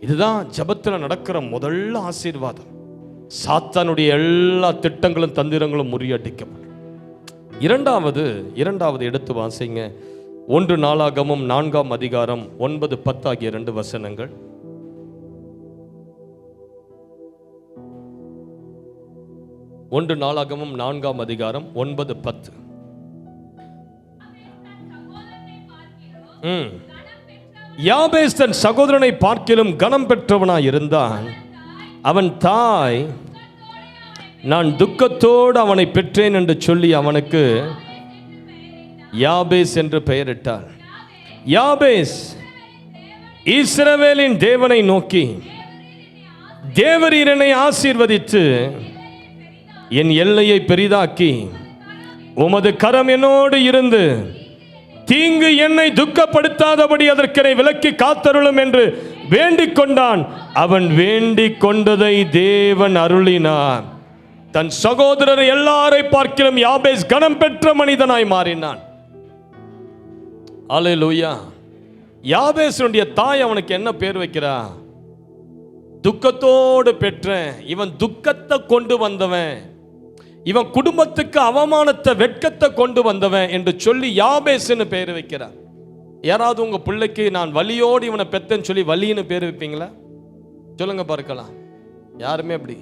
இதுதான் ஜெபத்தில் நடக்கிற முதல் ஆசீர்வாதம். சாத்தானுடைய எல்லா திட்டங்களும் தந்திரங்களும் முறியடிக்கப்படும். இரண்டாவது எடுத்து வாசிங்க. 1 நாளாகமம் 4ஆம் அதிகாரம் 9, 10 ஆகிய 2 வசனங்கள். ஒன்று நாளாகமம் 4ஆம் அதிகாரம் 9, 10. யாபேஸ் தன் சகோதரனை பார்க்கிலும் கனம் பெற்றவனாய் இருந்தான். அவன் தாய் நான் துக்கத்தோடு அவனை பெற்றேன் என்று சொல்லி அவனுக்கு யாபேஸ் என்று பெயரிட்டார். யாபேஸ் இஸ்ரவேலின் தேவனை நோக்கி, தேவரீர் என்னை ஆசீர்வதித்து என் எல்லையை பெரிதாக்கி உமது கரம் என்னோடு இருந்து தீங்கு என்னை துக்கப்படுத்தாதபடி அதற்கெனை விலக்கி காத்தருளும் என்று வேண்டிக் கொண்டான். அவன் வேண்டிக் கொண்டதை தேவன் அருளினார். தன் சகோதரர் எல்லாரை பார்க்கிலும் யாபேஸ் கனம் பெற்ற மனிதனாய் மாறினான். அல்லேலூயா. யாபேசுடைய தாய் அவனுக்கு என்ன பேர் வைக்கிறா? துக்கத்தோடு பெற்றேன், இவன் துக்கத்தை கொண்டு வந்தவன், இவன் குடும்பத்துக்கு அவமானத்தை வெட்கத்தை கொண்டு வந்தவன் என்று சொல்லி யாபேஸ்னு பேர் வைக்கிறார். யாராவது உங்க பிள்ளைக்கு நான் வலியோடு இவனை பெத்தேன்னு சொல்லி வலின்னு பேர் வைப்பீங்களா? சொல்லுங்க பார்க்கலாம். யாருமே அப்படி.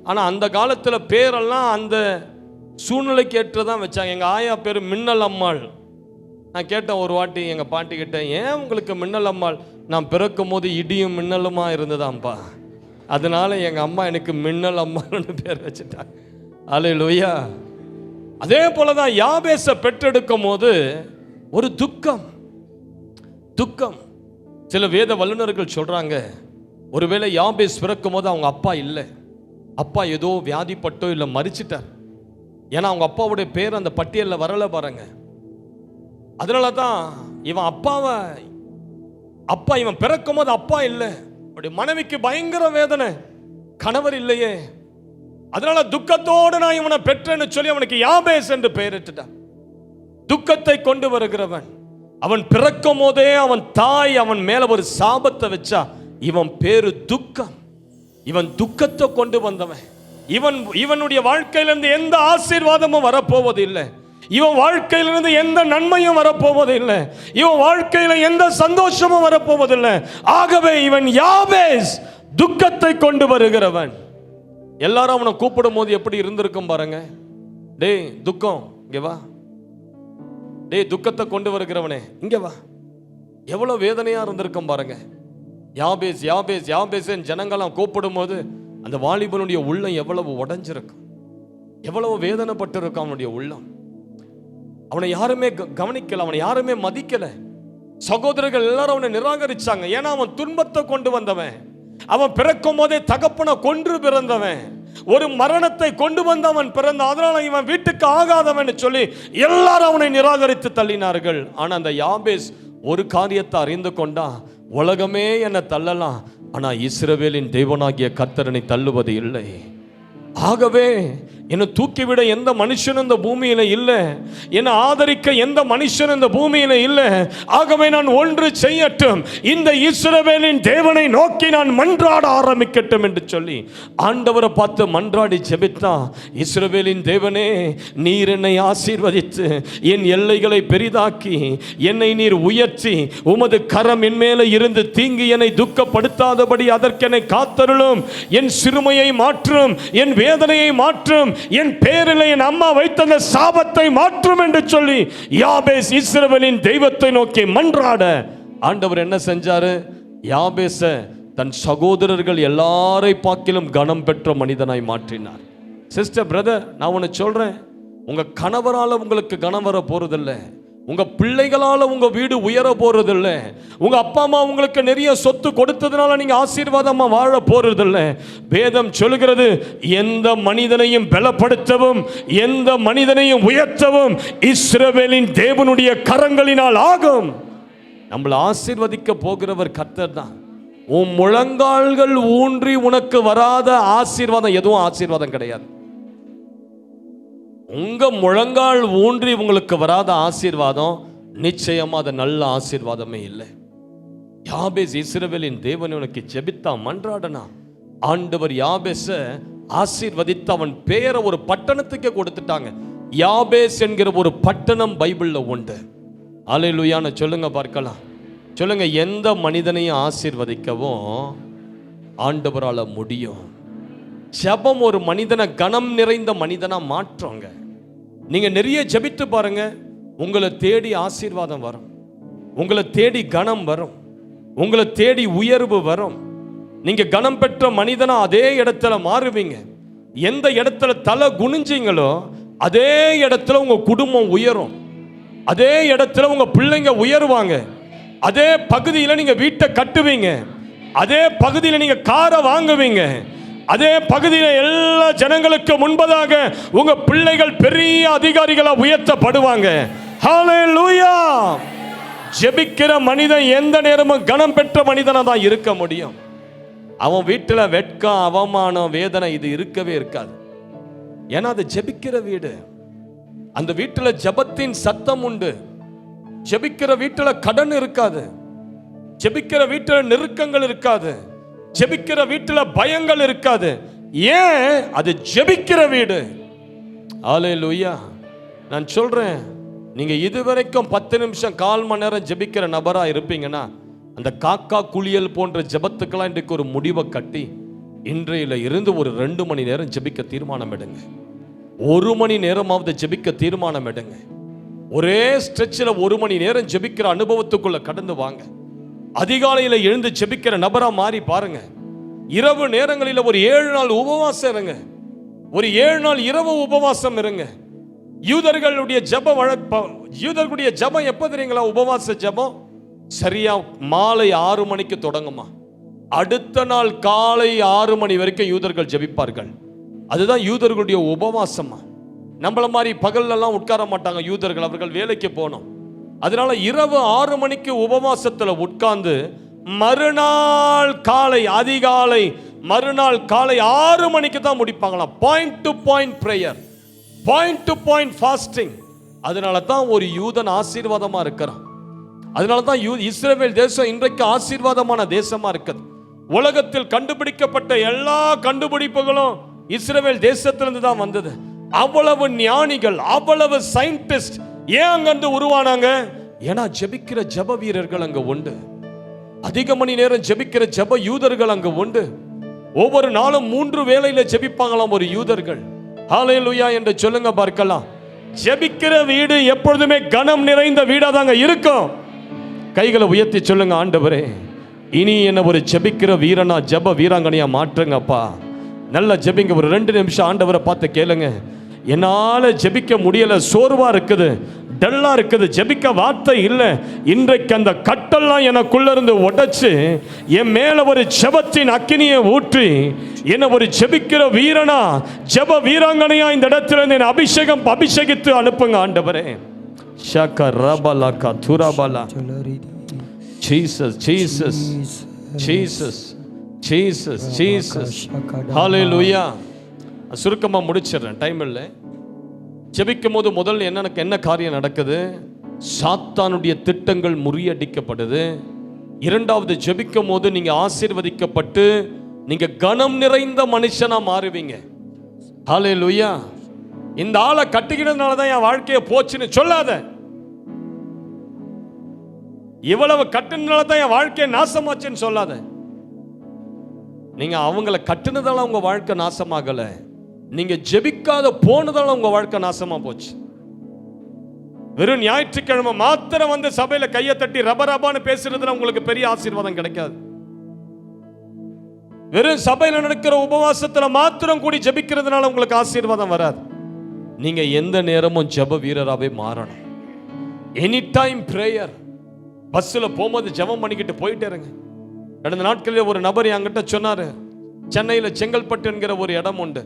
ஆனா அந்த காலத்துல பேரெல்லாம் அந்த சூழ்நிலைக்கு ஏற்றதான் வச்சாங்க. எங்க ஆயா பேர் மின்னல் அம்மாள். நான் கேட்டேன் ஒரு வாட்டி எங்க பாட்டி கிட்ட, ஏன் உங்களுக்கு மின்னல் அம்மாள்? நான் பிறக்கும் போது இடியும் மின்னலுமா இருந்ததாம்பா, அதனால எங்க அம்மா எனக்கு மின்னல் அம்மாள்னு பேர் வச்சுட்டாங்க. அல்லேலூயா. அதே போலதான் யாபேச பெற்றெடுக்கும் போது ஒரு துக்கம். சில வேத வல்லுநர்கள் சொல்றாங்க, ஒருவேளை யாபேஸ் பிறக்கும் போது அவங்க அப்பா இல்லை, அப்பா ஏதோ வியாதிப்பட்டோ இல்லை மரிச்சிட்டார். ஏன்னா அவங்க அப்பாவுடைய பேர் அந்த பட்டியலில் வரல பாருங்க. அதனால தான் இவன் அப்பா இவன் பிறக்கும் போது அப்பா இல்லை. அப்படி மனைவிக்கு பயங்கர வேதனை, கணவர் இல்லையே. அதனால துக்கத்தோடு நான் இவனை பெற்றேன்னு சொல்லி அவனுக்கு யாபேஸ் என்று பெயரிட்டுட்டான். துக்கத்தை கொண்டு வருகிறவன். அவன் பிறக்கும் போதே அவன் தாய் அவன் மேல ஒரு சாபத்தை வச்சா, இவன் பேரு துக்கம். இவன் துக்கத்தை கொண்டு வந்தவன். இவனுடைய வாழ்க்கையிலிருந்து எந்த ஆசீர்வாதமும் வரப்போவது இல்லை. இவன் வாழ்க்கையிலிருந்து எந்த நன்மையும் வரப்போவது இல்லை. இவன் வாழ்க்கையில எந்த சந்தோஷமும் வரப்போவதில்லை. ஆகவே இவன் யாபேஸ், துக்கத்தை கொண்டு வருகிறவன். எல்லாரும் அவனை கூப்பிடும் போது எப்படி இருந்திருக்கும் பாருங்க. டேய் துக்கம் இங்க வா, டேய் துக்கத்தை கொண்டு வருகிறவனே இங்க வா. எவ்வளவு வேதனையா இருந்திருக்கும் பாருங்க. யாபேஸ் யாபேஸ் யாபேஸ் ஜனங்களாம் கூப்பிடும் போது அந்த வாலிபனுடைய உள்ளம் எவ்வளவு உடைஞ்சிருக்கும், எவ்வளவு வேதனைப்பட்டு இருக்கும் அவனுடைய உள்ளம். அவனை யாருமே கவனிக்கல, அவனை யாருமே மதிக்கல. சகோதரர்கள் எல்லாரும் அவனை நிராகரிச்சாங்க. ஏன்னா அவன் துன்பத்தை கொண்டு வந்தவன். அவன் பிறக்கும் போதே தகப்பனை கொன்று பிறந்தவன், ஒரு மரணத்தை கொண்டு வந்தவன் பிறந்தான். அதனால இவன் வீட்டுக்கு ஆகாதவன் சொல்லி எல்லாரும் அவனை நிராகரித்து தள்ளினார்கள். ஆனா அந்த யாபேஸ் ஒரு காரியத்தை அறிந்து கொண்டா, உலகமே என்னை தள்ளலாம், ஆனா இஸ்ரவேலின் தேவனாகிய கர்த்தரனை தள்ளுவது இல்லை. ஆகவே என்னை தூக்கிவிட எந்த மனுஷனும் இந்த பூமியில இல்லை, என்னை ஆதரிக்க எந்த மனுஷனும் இந்த பூமியில இல்லை. ஆகவே நான் ஒன்று செய்யட்டும், இந்த இஸ்ரவேலின் தேவனை நோக்கி நான் மன்றாட ஆரம்பிக்கட்டும் என்று சொல்லி ஆண்டவரை பார்த்து மன்றாடி ஜெபித்தான். இஸ்ரவேலின் தேவனே, நீர் என்னை ஆசீர்வதித்து என் எல்லைகளை பெரிதாக்கி என்னை நீர் உயர்த்தி உமது கரம் என் மேலே இருந்து தீங்கு என்னை துக்கப்படுத்தாதபடி அதற்கெனை காத்தருளும். என் சிறுமையை மாற்றும், என் வேதனையை மாற்றும், என் பேரில் என் அம்மா வைத்த சாபத்தை மாற்றும் என்று சொல்லி யாபேஸ் இஸ்ரவேலின் தெய்வத்தை நோக்கி மன்றாட ஆண்டவர் என்ன செஞ்சாரு? யாபேஸ தன் சகோதரர்கள் எல்லாரை பார்க்கிலும் கனம் பெற்ற மனிதனாய் மாற்றினார். சிஸ்டர் பிரதர், நான் ஒன்று சொல்றேன், உங்க கணவரால உங்களுக்கு கனம் வர போறதில்லை, உங்க பிள்ளைகளால உங்க வீடு உயர போறதில்லை, உங்க அப்பா அம்மா உங்களுக்கு நிறைய சொத்து கொடுத்ததுனால நீங்க ஆசீர்வாதமா வாழ போறதில்லை. வேதம் சொல்கிறது, எந்த மனிதனையும் பலப்படுத்தவும் எந்த மனிதனையும் உயர்த்தவும் இஸ்ரவேலின் தேவனுடைய கரங்களினால் ஆகும். நம்மளை ஆசீர்வதிக்க போகிறவர் கர்த்தர் தான். உன் முழங்கால்கள் ஊன்றி உனக்கு வராத ஆசீர்வாதம் எதுவும் ஆசீர்வாதம் கிடையாது. உங்க முழங்கால் ஊன்றி உங்களுக்கு வராத ஆசீர்வாதம் நிச்சயமா அது நல்ல ஆசீர்வாதமே இல்லை. யாபேஸ் இஸ்ரவேலின் தேவன் உனக்கு ஜெபித்தா மன்றாடனா, ஆண்டவர் யாபேஸ ஆசீர்வதித்து அவன் பேரை ஒரு பட்டணத்துக்கே கொடுத்துட்டாங்க. யாபேஸ் என்கிற ஒரு பட்டணம் பைபிள்ல உண்டு. அல்லேலூயான்னு சொல்லுங்க பார்க்கலாம். சொல்லுங்க, எந்த மனிதனையும் ஆசீர்வதிக்கவும் ஆண்டவரால முடியும். ஜெபம் ஒரு மனிதனை கனம் நிறைந்த மனிதனா மாற்றுங்க. நீங்க நிறைய ஜெபித்து பாருங்க, உங்களை தேடி ஆசீர்வாதம் வரும், உங்களை தேடி கனம் வரும், உங்களை தேடி உயர்வு வரும். நீங்க கனம் பெற்ற மனிதனா அதே இடத்துல மாறுவீங்க. எந்த இடத்துல தலை குனிஞ்சீங்களோ அதே இடத்துல உங்க குடும்பம் உயரும். அதே இடத்துல உங்க பிள்ளைங்க உயருவாங்க. அதே பகுதியில் நீங்க வீட்டை கட்டுவீங்க. அதே பகுதியில் நீங்க காரை வாங்குவீங்க. அதே பகுதியில் எல்லா ஜனங்களுக்கு முன்பதாக உங்க பிள்ளைகள் பெரிய அதிகாரிகளா உயர்த்தப்படுவாங்க. ஹல்லேலூயா. ஜெபிக்கிற மனிதன் எந்த நேரமும் கனம் பெற்ற மனிதனா தான் இருக்க முடியும். அவன் வீட்டில் வெட்கம், அவமானம், வேதனை இது இருக்கவே இருக்காது. ஏன்னா அது ஜெபிக்கிற வீடு. அந்த வீட்டில் ஜெபத்தின் சத்தம் உண்டு. ஜெபிக்கிற வீட்டில் கடன் இருக்காது. ஜெபிக்கிற வீட்டில் நெருக்கங்கள் இருக்காது. ஜெபிக்கிற வீட்டில் பயங்கள் இருக்காது. ஏன்? அது ஜெபிக்கிற வீடு. ஹல்லேலூயா. நான் சொல்றேன், நீங்க இதுவரைக்கும் 10 நிமிஷம் 1/4 மணி நேரம் ஜெபிக்கிற நபரா இருப்பீங்கன்னா அந்த காக்கா குளியல் போன்ற ஜெபத்துக்கெல்லாம் இன்றைக்கு ஒரு முடிவை கட்டி இன்றையில இருந்து ஒரு 2 மணி நேரம் ஜெபிக்க தீர்மானம் எடுங்க. 1 மணி நேரமாவது ஜெபிக்க தீர்மானம் எடுங்க. ஒரே ஸ்ட்ரெச்சில் 1 மணி நேரம் ஜெபிக்கிற அனுபவத்துக்குள்ள கடந்து வாங்க. அதிகாலையில் எழுந்து ஜெபிக்கிற நபரா மாறி பாருங்க. இரவு நேரங்களில் ஒரு 7 நாள் உபவாசம் இருங்க. ஒரு 7 நாள் இரவு உபவாசம் இருங்க. யூதர்களுடைய ஜெபம் எப்ப தெரியுங்களா? உபவாச ஜெபம் சரியா மாலை 6 மணிக்கு தொடங்குமா. அடுத்த நாள் காலை 6 மணி வரைக்கும் யூதர்கள் ஜெபிப்பார்கள். அதுதான் யூதர்களுடைய உபவாசமா. நம்மள மாதிரி பகல்லாம் உட்கார மாட்டாங்க யூதர்கள். அவர்கள் வேலைக்கு போனோம். அதனால இரவு 6 மணிக்கு உபவாசத்துல உட்கார்ந்து மறுநாள் காலை அதிகாலை மறுநாள் காலை 6 மணிக்கு தான் முடிப்பாங்களாம். Point to point prayer, point to point fasting. அதனால தான் ஒரு யூதன் ஆசீர்வாதமா இருக்கிறான். அதனால தான் இஸ்ரவேல் தேசம் இன்றைக்கு ஆசீர்வாதமான தேசமா இருக்குது. உலகத்தில் கண்டுபிடிக்கப்பட்ட எல்லா கண்டுபிடிப்புகளும் இஸ்ரவேல் தேசத்திலிருந்து தான் வந்தது. அவ்வளவு ஞானிகள், அவ்வளவு சயின்டிஸ்ட் ஏன் அங்கிருந்து உருவானாங்க? ஏன்னா ஜெபிக்கிற ஜெப வீரர்கள் அங்க உண்டு. அதிக மணி நேரம் ஜெபிக்கிற ஜெப யூதர்கள் அங்க உண்டு. ஒவ்வொரு நாளும் 3 வேளையில ஜெபிப்பாங்களாம் ஒரு யூதர்கள். ஹல்லேலூயா என்று சொல்லுங்க பார்க்கலாம். ஜெபிக்கிற வீடு எப்பொழுதுமே கனம் நிறைந்த வீடா தாங்க இருக்கும். கைகளை உயர்த்தி சொல்லுங்க, ஆண்டவரே இனி என்ன ஒரு ஜெபிக்கிற வீரனா ஜெப வீராங்கனையா மாற்றுங்கப்பா. நல்லா ஜெபிங்க. ஒரு 2 நிமிஷம் ஆண்டவரை பார்த்து கேளுங்க. என்னால ஜெபிக்க முடியல, சோர்வா இருக்குது, டல்லா இருக்குது, ஜெபிக்க வார்த்தை இல்லை. இன்றைக்கு அந்த கட்டெல்லாம் எனக்குள்ள இருந்து உடைச்சு என் மேல ஒரு ஜெபத்தின் அக்கினியை ஊற்றி என்ன ஒரு ஜெபிக்கிற வீரனா ஜெப வீராங்கனையா இந்த இடத்துல இருந்து அபிஷேகித்து அனுப்புங்க ஆண்டவரே. ஷகரபலக துரபல. Jesus Jesus Jesus Jesus Jesus. Hallelujah. சுருக்கமாக முடிச்சிடுறேன், டைம் இல்லை. ஜெபிக்கும் போது முதல்ல என்ன காரியம் நடக்குது? சாத்தானுடைய திட்டங்கள் முறியடிக்கப்படுது. இரண்டாவது, ஜெபிக்கும் போது நீங்க ஆசீர்வதிக்கப்பட்டு நீங்க கனம் நிறைந்த மனுஷனா மாறுவீங்க. ஹல்லேலூயா. இந்த ஆளை கட்டிக்கிட்டதுனால தான் என் வாழ்க்கையை போச்சுன்னு சொல்லாத. இவ்வளவு கட்டினால தான் என் வாழ்க்கையை நாசமாச்சுன்னு சொல்லாத. நீங்க அவங்கள கட்டினதால உங்க வாழ்க்கை நாசமாகல, நீங்க ஜெபிக்காத போனதால உங்க வாழ்க்கை நாசமா போச்சு. வெறும் ஞாயிற்றுக்கிழமை மாத்திரம் வந்து சபையில கையை தட்டி ரபரபான்னு பேசுறதுல உங்களுக்கு பெரிய ஆசீர்வாதம் கிடைக்காது. வெறும் சபையில நடக்கிற உபவாசத்துல மாத்திரம் கூடி ஜெபிக்கிறதுனால உங்களுக்கு ஆசீர்வாதம் வராது. நீங்க எந்த நேரமும் ஜெப வீரராகவே மாறணும். Any time prayer. பஸ்ல போகும்போது ஜெபம் பண்ணிக்கிட்டு போயிட்டே இருங்க. கடந்த நாட்களில் ஒரு நபர் என்கிட்ட சொன்னாரு, சென்னையில் செங்கல்பட்டு என்கிற ஒரு இடம் உண்டு.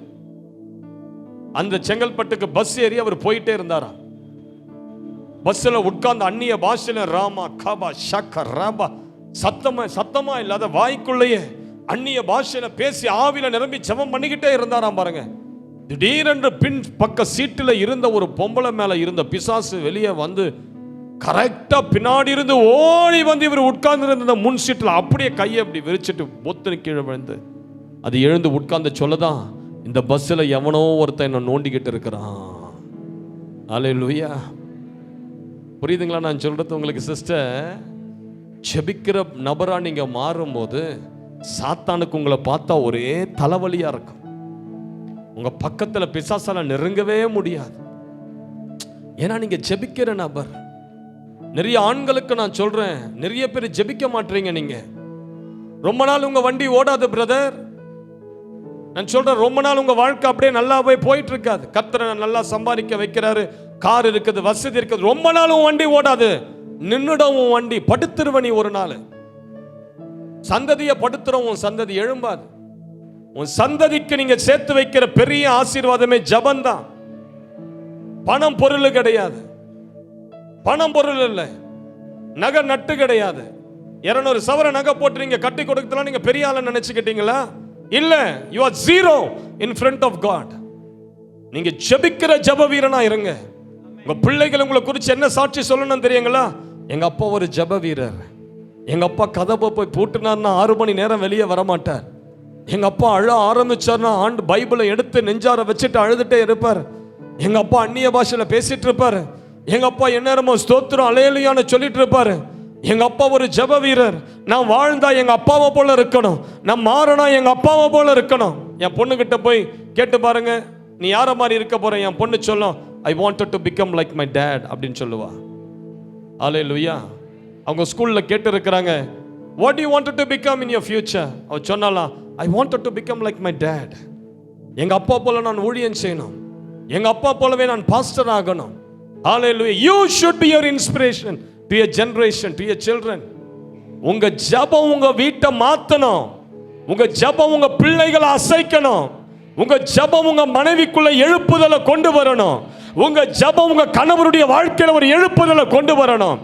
அந்த செங்கல்பட்டுக்கு பஸ் ஏறி அவர் போயிட்டே இருந்தாராம். பஸ்ல உட்கார்ந்து அந்நிய பாஷையில ராமா காபா ஷக்க ராபா சத்தமா இல்லாத வாய்க்குள்ளேயே அந்நிய பாஷையில பேசி ஆவில நிரம்பி ஜெபம் பண்ணிக்கிட்டே இருந்தாராம் பாருங்க. திடீரென்று பின் பக்க சீட்டில் இருந்த ஒரு பொம்பளை மேல இருந்த பிசாசு வெளியே வந்து கரெக்டா பின்னாடி இருந்து ஓடி வந்து இவர் உட்கார்ந்து இருந்த முன் சீட்டில் அப்படியே கையை அப்படி விரிச்சிட்டு பொத்துன்னு கீழே விழுந்து அது எழுந்து உட்கார்ந்து சொல்லதான், இந்த பஸ்ஸில் எவனோ ஒருத்தன் என்ன நோண்டிக்கிட்டு இருக்கிறான். அல்லேலூயா. புரியுதுங்களா நான் சொல்றது உங்களுக்கு சிஸ்டர்? ஜெபிக்கிற நபரா நீங்க மாறும்போது சாத்தானுக்கு உங்களை பார்த்தா ஒரே தலைவலியா இருக்கும். உங்க பக்கத்துல பிசாசால நெருங்கவே முடியாது. ஏன்னா நீங்க ஜெபிக்கிற நபர். நிறைய ஆண்களுக்கு நான் சொல்றேன், நிறைய பேர் ஜெபிக்க மாட்டீங்க. நீங்க ரொம்ப நாள் உங்க வண்டி ஓடாது பிரதர். நான் சொல்றேன், ரொம்ப நாள் உங்க வாழ்க்கை அப்படியே நல்லா போயிட்டு இருக்காது. கர்த்தரை நல்லா சம்பாதிக்க வைக்கிறாரு, கார் இருக்குது, வசதி இருக்குது. ரொம்ப நாள் உன் வண்டி ஓடாது, நின்னுடும் உன் வண்டி. படுத்துருவ நீ ஒரு நாள். சந்ததியை படுத்துறோம், உன் சந்ததி எழும்பாது. உன் சந்ததிக்கு நீங்க சேர்த்து வைக்கிற பெரிய ஆசீர்வாதமே ஜபந்தான். பணம் பொருள் கிடையாது, பணம் பொருள் இல்லை, நகை நட்டு கிடையாது. 200 சவர நகை போட்டு நீங்க கட்டி கொடுக்கலாம், நீங்க பெரிய ஆள நினைச்சுக்கிட்டீங்களா? இல்ல, you are zero in front of God. நீங்க ஜெபிக்கிற ஜெப வீரனா இருங்க. உங்க பிள்ளைகள் உங்களை குறித்து என்ன சாட்சி சொல்லணும் தெரியுங்களா? எங்க அப்பா ஒரு ஜெப வீரர். எங்க அப்பா கதவை போய் பூட்டினார்னா 6 மணி நேரம் வெளியே வர மாட்டார். எங்க அப்பா அழ ஆரம்பிச்சார்னா பைபிளை எடுத்து நெஞ்சார வச்சுட்டு அழுதுட்டே இருப்பார். எங்க அப்பா அந்நிய பாஷையில பேசிட்டு இருப்பாரு. எங்க அப்பா எந்நேரமும் ஸ்தோத்திரம் அல்லேலூயான்னு சொல்லிட்டு இருப்பாரு. எங்க அப்பா ஒரு ஜெப வீரர். நான் வாழ்ந்தா எங்க அப்பாவை போல இருக்கணும், நான் மாறினா எங்க அப்பாவை போல இருக்கணும். என் பொண்ணு கிட்ட போய் கேட்டு பாருங்க, நீ யார மாதிரி இருக்க போற? என் பொண்ணு சொல்லும், I wanted to become like my dad அப்படின்னு சொல்லுவா. அல்லேலூயா. அவங்க ஸ்கூல்ல கேட்டு இருக்கிறாங்க, what you wanted to become in your future? அவ சொன்னாலாம், I wanted to become like my dad. எங்க அப்பா போல நான் ஊழியம் செய்யணும், எங்க அப்பா போலவே நான் பாஸ்டர் ஆகணும். Hallelujah. You should be your inspiration to your generation, to your children. உங்க ஜெபம் உங்க வீட்டை மாத்தணும். உங்க ஜெபம் உங்க பிள்ளைகளை அசைக்கணும். உங்க ஜெபம் உங்க மனைவிக்குள்ள எழுப்புதலை கொண்டு வரணும். உங்க ஜெபம் உங்க கணவருடைய வாழ்க்கையில ஒரு எழுப்புதலை கொண்டு வரணும்.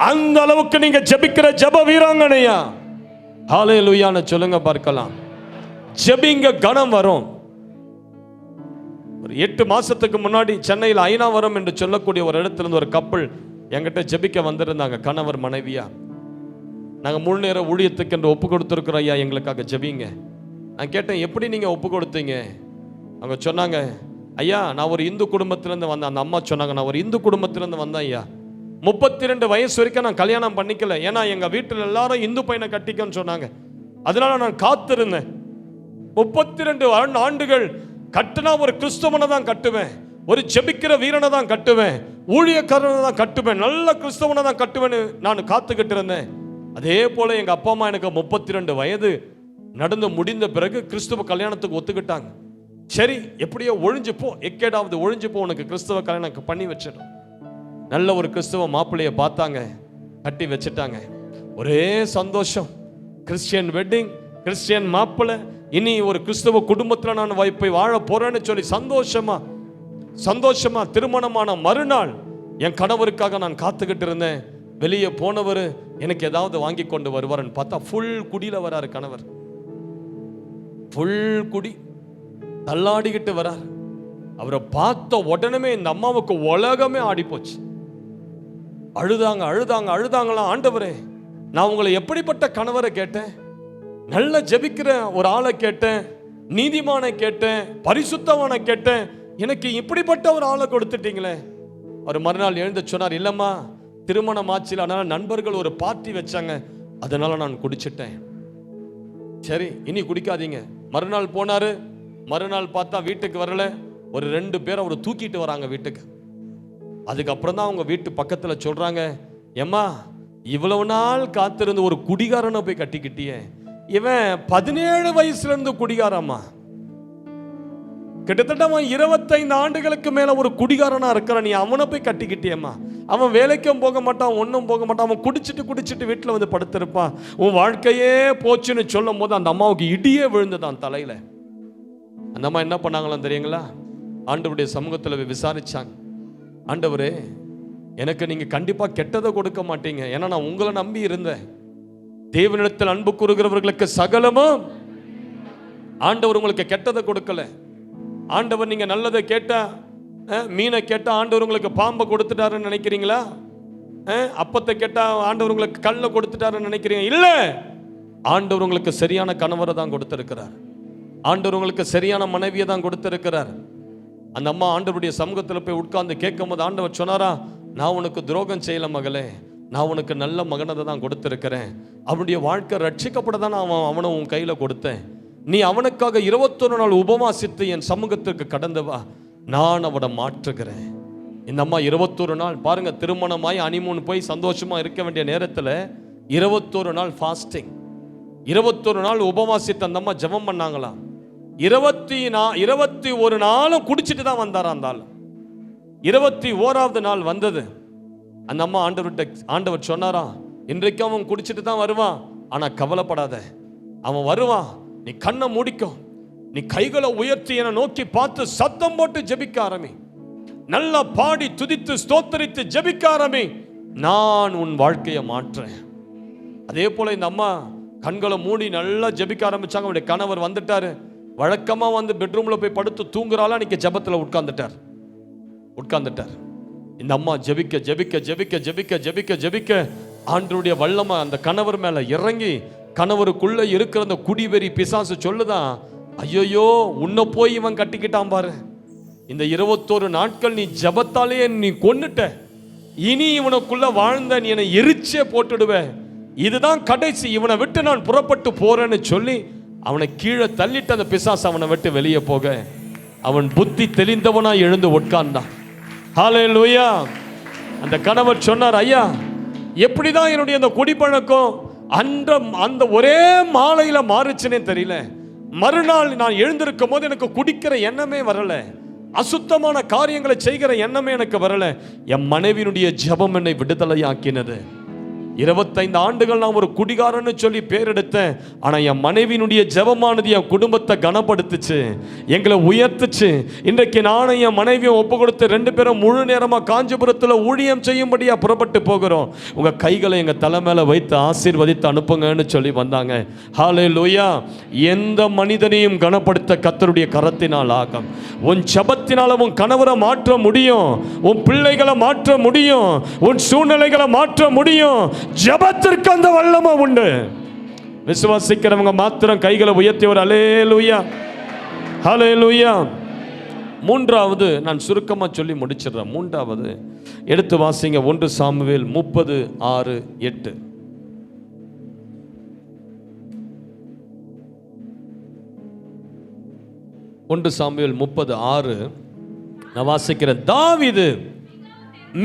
அந்த அளவுக்கு நீங்க ஜெபிக்கிற ஜெப வீராங்கனையா? ஹalleluya சொல்லுங்க பார்க்கலாம். ஜெபிங்க, கணம் வரும். ஒரு 8 மாசத்துக்கு முன்னாடி சென்னையில் ஐனாவரம் என்று சொல்லக்கூடிய ஒரு இடத்துல இருந்து ஒரு கப்பல் என்கிட்ட ஜெபிக்க வந்திருந்தாங்க, கணவர் மனைவியா. நாங்கள் முழு நேர ஊழியத்துக்கு என்று ஒப்பு கொடுத்துருக்குறோம் ஐயா, எங்களுக்காக ஜெபிங்க. நான் கேட்டேன், எப்படி நீங்கள் ஒப்பு கொடுத்தீங்க? அவங்க சொன்னாங்க, ஐயா நான் ஒரு இந்து குடும்பத்திலேருந்து வந்தேன். அந்த அம்மா சொன்னாங்க, நான் ஒரு இந்து குடும்பத்திலேருந்து வந்தேன் ஐயா. 32 வயசு வரைக்கும் நான் கல்யாணம் பண்ணிக்கல, ஏன்னா எங்கள் வீட்டில் எல்லாரும் இந்து பையனை கட்டிக்கன்னு சொன்னாங்க. அதனால நான் காத்திருந்தேன். 32 ஆண்டுகள் கட்டுனா ஒரு கிறிஸ்தவனை தான் கட்டுவேன், ஒரு ஜெபிக்கிற வீரனை தான் கட்டுவேன், ஊழியக்காரனை தான் கட்டுவேன், நல்ல கிறிஸ்தவனை தான் கட்டுவேன்னு நான் காத்துக்கிட்டு இருந்தேன். அதே போல எங்க அப்பா அம்மா எனக்கு 32 வயது நடந்து முடிந்த பிறகு கிறிஸ்தவ கல்யாணத்துக்கு ஒத்துக்கிட்டாங்க. சரி, எப்படியோ ஒழிஞ்சு போ, எக்கேடாவது ஒழிஞ்சு போ, உனக்கு கிறிஸ்தவ கல்யாணம் பண்ணி வச்சிடும். நல்ல ஒரு கிறிஸ்தவ மாப்பிள்ளைய பார்த்தாங்க, கட்டி வச்சுட்டாங்க. ஒரே சந்தோஷம். கிறிஸ்டியன் வெட்டிங், கிறிஸ்டியன் மாப்பிள்ளை, இனி ஒரு கிறிஸ்தவ குடும்பத்தில் நான் போய் வாழ போறேன்னு சொல்லி சந்தோஷமா திருமணமான மறுநாள் என் கணவருக்காக நான் காத்துக்கிட்டு இருந்தேன். வெளியே போனவர் எனக்கு ஏதாவது வாங்கி கொண்டு வருவார்னு பார்த்தா ஃபுல் குடியில வராரு கணவர். ஃபுல் குடி, தள்ளாடிக்கிட்டு வரார். அவரை பார்த்த உடனே இந்த அம்மாவுக்கு உலகமே ஆடி போச்சு. அழுதாங்களாம். ஆண்டவரே, நான் உங்களை எப்படிப்பட்ட கணவரை கேட்டேன்? நல்ல ஜெபிக்கிற ஒரு ஆளை கேட்டேன், நீதிமானை கேட்டேன், பரிசுத்தவானை கேட்டேன், எனக்கு இப்படிப்பட்ட ஒரு ஆளை கொடுத்துட்டீங்களே. அவர் மறுநாள் எழுந்து சொன்னார், இல்லம்மா திருமணம் ஆச்சு, அதனால நண்பர்கள் ஒரு பார்ட்டி வச்சாங்க, அதனால நான் குடிச்சிட்டேன். சரி, இனி குடிக்காதீங்க. மறுநாள் போனாரு. மறுநாள் பார்த்தா வீட்டுக்கு வரல. ஒரு 2 பேர் அவரை தூக்கிட்டு வராங்க வீட்டுக்கு. அதுக்கப்புறம் தான் அவங்க வீட்டு பக்கத்துல சொல்றாங்க, ஏம்மா இவ்வளவு நாள் காத்திருந்து ஒரு குடிகாரனை போய் கட்டிக்கிட்டியே, இவன் 17 வயசுல இருந்து குடிகாரம்மா, கிட்டத்தட்ட அவன் 25 ஆண்டுகளுக்கு மேல ஒரு குடிகாரனா இருக்கிறான், நீ அவனை போய் கட்டிக்கிட்டியம்மா. அவன் வேலைக்கும் போக மாட்டான், ஒன்றும் போக மாட்டான், அவன் குடிச்சிட்டு வீட்டில் வந்து படுத்திருப்பான், உன் வாழ்க்கையே போச்சுன்னு சொல்லும் போது அந்த அம்மாவுக்கு இடியே விழுந்ததான் தலையில. அந்த அம்மா என்ன பண்ணாங்களாம் தெரியுங்களா? ஆண்டவருடைய சமூகத்தில் விசாரிச்சாங்க, ஆண்டவரே எனக்கு நீங்க கண்டிப்பா கெட்டதை கொடுக்க மாட்டீங்க, ஏன்னா நான் உங்களை நம்பி இருந்தேன். தேவனிடத்தில் அன்பு கூறுகிறவர்களுக்கு சகலமும். ஆண்டவர் உங்களுக்கு கெட்டதை கொடுக்கல. ஆண்டவர் நீங்க நல்லதை கேட்டா, மீனை கேட்டா ஆண்டவர் உங்களுக்கு பாம்பை கொடுத்துட்டாருன்னு நினைக்கிறீங்களா? அப்பத்தை கேட்டா ஆண்டவர் உங்களுக்கு கல்லை கொடுத்துட்டாருன்னு நினைக்கிறீங்க? இல்ல, ஆண்டவர் உங்களுக்கு சரியான கணவரை தான் கொடுத்திருக்கிறார். ஆண்டவர் உங்களுக்கு சரியான மனைவியை தான் கொடுத்திருக்கிறார். அந்த அம்மா ஆண்டவருடைய சமூகத்தில் போய் உட்கார்ந்து கேட்கும் போது ஆண்டவர் சொன்னாரா, நான் உனக்கு துரோகம் செய்யல மகளே, நான் உனக்கு நல்ல மகனதை தான் கொடுத்திருக்கிறேன். அவனுடைய வாழ்க்கை ரட்சிக்கப்பட தான் அவனை உன் கையில கொடுத்தேன். நீ அவனுக்காக 21 நாள் உபவாசித்து என் சமூகத்திற்கு கடந்து வா, நான் அவனை மாற்றுகிறேன். இந்த அம்மா 21 நாள் பாருங்க, திருமணமாய் அனிமூன் போய் சந்தோஷமா இருக்க வேண்டிய நேரத்தில் 21 நாள் ஃபாஸ்டிங். 21 நாள் உபவாசித்த அந்த அம்மா ஜெபம் பண்ணாங்களாம். 21 நாளும் குடிச்சிட்டு தான் வந்தாராம் அந்த ஆள். 21வது நாள் வந்தது. அந்த அம்மா ஆண்டவர் சொன்னாரா, இன்றைக்கு அவன் குடிச்சிட்டு தான் வருவான், ஆனா கவலைப்படாத, அவன் வருவான், நீ கண்ணை மூடிக்கோ, நீ கைகளை உயர்த்தி என்னை நோக்கி பார்த்து சத்தம் போட்டு ஜெபிக்க ஆரம்பி, நல்லா பாடி துதித்து ஸ்தோத்தரித்து ஜெபிக்க ஆரம்பி, நான் உன் வாழ்க்கையை மாற்றேன். அதே போல இந்த அம்மா கண்களை மூடி நல்லா ஜெபிக்க ஆரம்பிச்சாங்க. அவருடைய கணவர் வந்துட்டாரு. வழக்கமா வந்து பெட்ரூம்ல போய் படுத்து தூங்குறாளா, இன்னைக்கு ஜெபத்துல உட்கார்ந்துட்டார். இந்த அம்மா ஜெபிக்க ஜெபிக்க ஜெபிக்க ஜெபிக்க ஜெபிக்க ஜெபிக்க ஆண்டவருடைய வல்லமை அந்த கணவர் மேல இறங்கி, கணவருக்குள்ள இருக்கிற அந்த குடிவெறி பிசாசு சொல்லுதான், ஐயோ உன்னை போய் இவன் கட்டிக்கிட்டான் பாரு, இந்த 21 நாட்கள் நீ ஜெபத்தாலே நீ கொன்னுட்ட, இனி இவனுக்குள்ள வாழ்ந்த நீ என்னை எரிச்சே போட்டுடுவ, இதுதான் கடைசி, இவனை விட்டு நான் புறப்பட்டு போறேன்னு சொல்லி அவனை கீழே தள்ளிட்டு அந்த பிசாசு அவனை விட்டு வெளியே போக அவன் புத்தி தெளிந்தவனா எழுந்து உட்கார்ந்தான். ஹல்லேலூயா. அந்த கணவர் சொன்னார், ஐயா எப்படிதான் என்னுடைய அந்த குடிப்பழக்கம் அந்த ஒரே மாலையில மாறுச்சுன்னே தெரியல, மறுநாள் நான் எழுந்திருக்கும் போது எனக்கு குடிக்கிற எண்ணமே வரல, அசுத்தமான காரியங்களை செய்கிற எண்ணமே எனக்கு வரல, என் மனைவியினுடைய ஜெபம் என்னை விடுதலையாக்கினது. 25 ஆண்டுகள் நான் ஒரு குடிகாரன்னு சொல்லி பேர் எடுத்தேன், ஆனா என் மனைவியினுடைய ஜெபமானது என் குடும்பத்தை கனப்படுத்துச்சு, எங்களை உயர்த்துச்சு. இன்றைக்கு நானும் என் மனைவியும் ஒப்பு கொடுத்து 2 பேரும் முழு நேரமா காஞ்சிபுரத்தில் ஊழியம் செய்யும்படியா புறப்பட்டு போகிறோம், உங்க கைகளை எங்க தலை மேல வைத்து ஆசீர்வதித்து அனுப்புங்கன்னு சொல்லி வந்தாங்க. ஹல்லேலூயா. எந்த மனிதனையும் கனப்படுத்த கர்த்தருடைய கரத்தினால் ஆகும். உன் ஜெபத்தினால உன் கணவரை மாற்ற முடியும், உன் பிள்ளைகளை மாற்ற முடியும், உன் சூழ்நிலைகளை மாற்ற முடியும். ஜெபத்திற்கு அந்த வல்லமை உண்டு. விசுவாசிக்கிறவங்க மாத்திரம் கைகளை உயர்த்தி ஒரு அல்லேலூயா ஹல்லேலூயா. மூன்றாவது நான் சுருக்கமா சொல்லி முடிச்சிடுறேன். மூன்றாவது எடுத்து வாசிங்க 1 சாமுவேல் 30:6-8. 1 சாமுவேல் 30:6 நான் வாசிக்கிறேன். தாவீது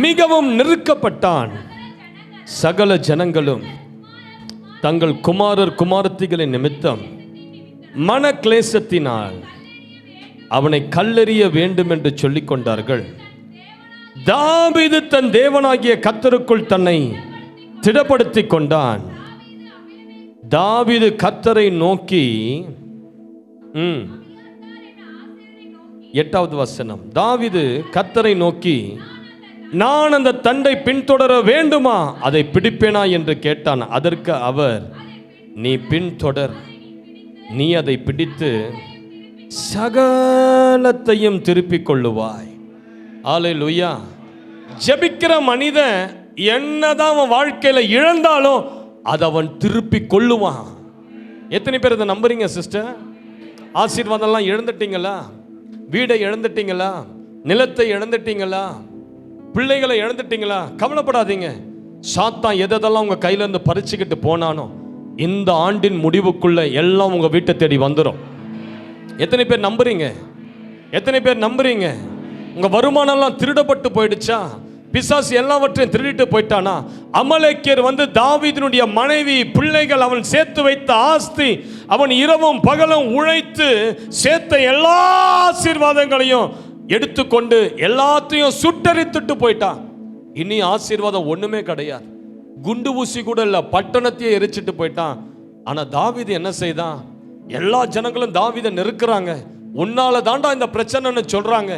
மிகவும் நெருக்கப்பட்டான், சகல ஜனங்களும் தங்கள் குமாரர் குமாரத்திகளின் நிமித்தம் மன கிளேசத்தினால் அவனை கல்லெறிய வேண்டும் என்று சொல்லிக் கொண்டார்கள். தாவீது தன் தேவனாகிய கர்த்தருக்குள் தன்னை திடப்படுத்திக் கொண்டான். தாவீது கர்த்தரை நோக்கி 8வது வசனம், தாவீது கர்த்தரை நோக்கி, நான் அந்த தண்டை பின்தொடர வேண்டுமா, அதை பிடிப்பேனா என்று கேட்டான். அதற்கு அவர், நீ பின்தொடர், நீ அதை பிடித்து சகலத்தையும் திருப்பிக் கொள்ளுவாய். அல்லேலூயா. ஜெபிக்கிற மனிதன் என்னதான் அவன் வாழ்க்கையில இழந்தாலும் அதை அவன் திருப்பிக் கொள்ளுவான். எத்தனை பேர் இதை நம்புறீங்க சிஸ்டர்? ஆசீர்வாதம்லாம் இழந்துட்டீங்களா? வீடை இழந்துட்டீங்களா? நிலத்தை இழந்துட்டீங்களா? பிள்ளைகளை இழந்துட்டீங்களா? கவலைப்படாதீங்க. சாத்தான் எதெல்லாம் உங்க கையில இருந்து பறிச்சுக்கிட்டு போனானோ இந்த ஆண்டின் முடிவுக்குள்ள எல்லாம் உங்க வீட்டை தேடி வந்துடும். எத்தனை பேர் நம்புறீங்க? எத்தனை பேர் நம்புறீங்க? உங்க வருமானம் எல்லாம் திருடப்பட்டு போயிடுச்சா? பிசாசு எல்லாவற்றையும் திருடிட்டு போயிட்டானா? அமலேக்கியர் வந்து தாவீதினுடைய மனைவி, பிள்ளைகள், அவன் சேர்த்து வைத்த ஆஸ்தி, அவன் இரவும் பகலும் உழைத்து சேர்த்த எல்லா ஆசீர்வாதங்களையும் எடுத்துக்கொண்டு எல்லாத்தையும் சுட்டரித்துட்டு போயிட்டான். இனி ஆசீர்வாதம் ஒண்ணுமே கிடையாது. குண்டு ஊசி கூட இல்ல, பட்டணத்தையே எரிச்சிட்டு போயிட்டான். ஆனா தாவீது என்ன செய்தான்? எல்லா ஜனங்களும் தாவீதை நெருக்குறாங்க, உன்னால தாண்டா இந்த பிரச்சனைன்னு சொல்றாங்க.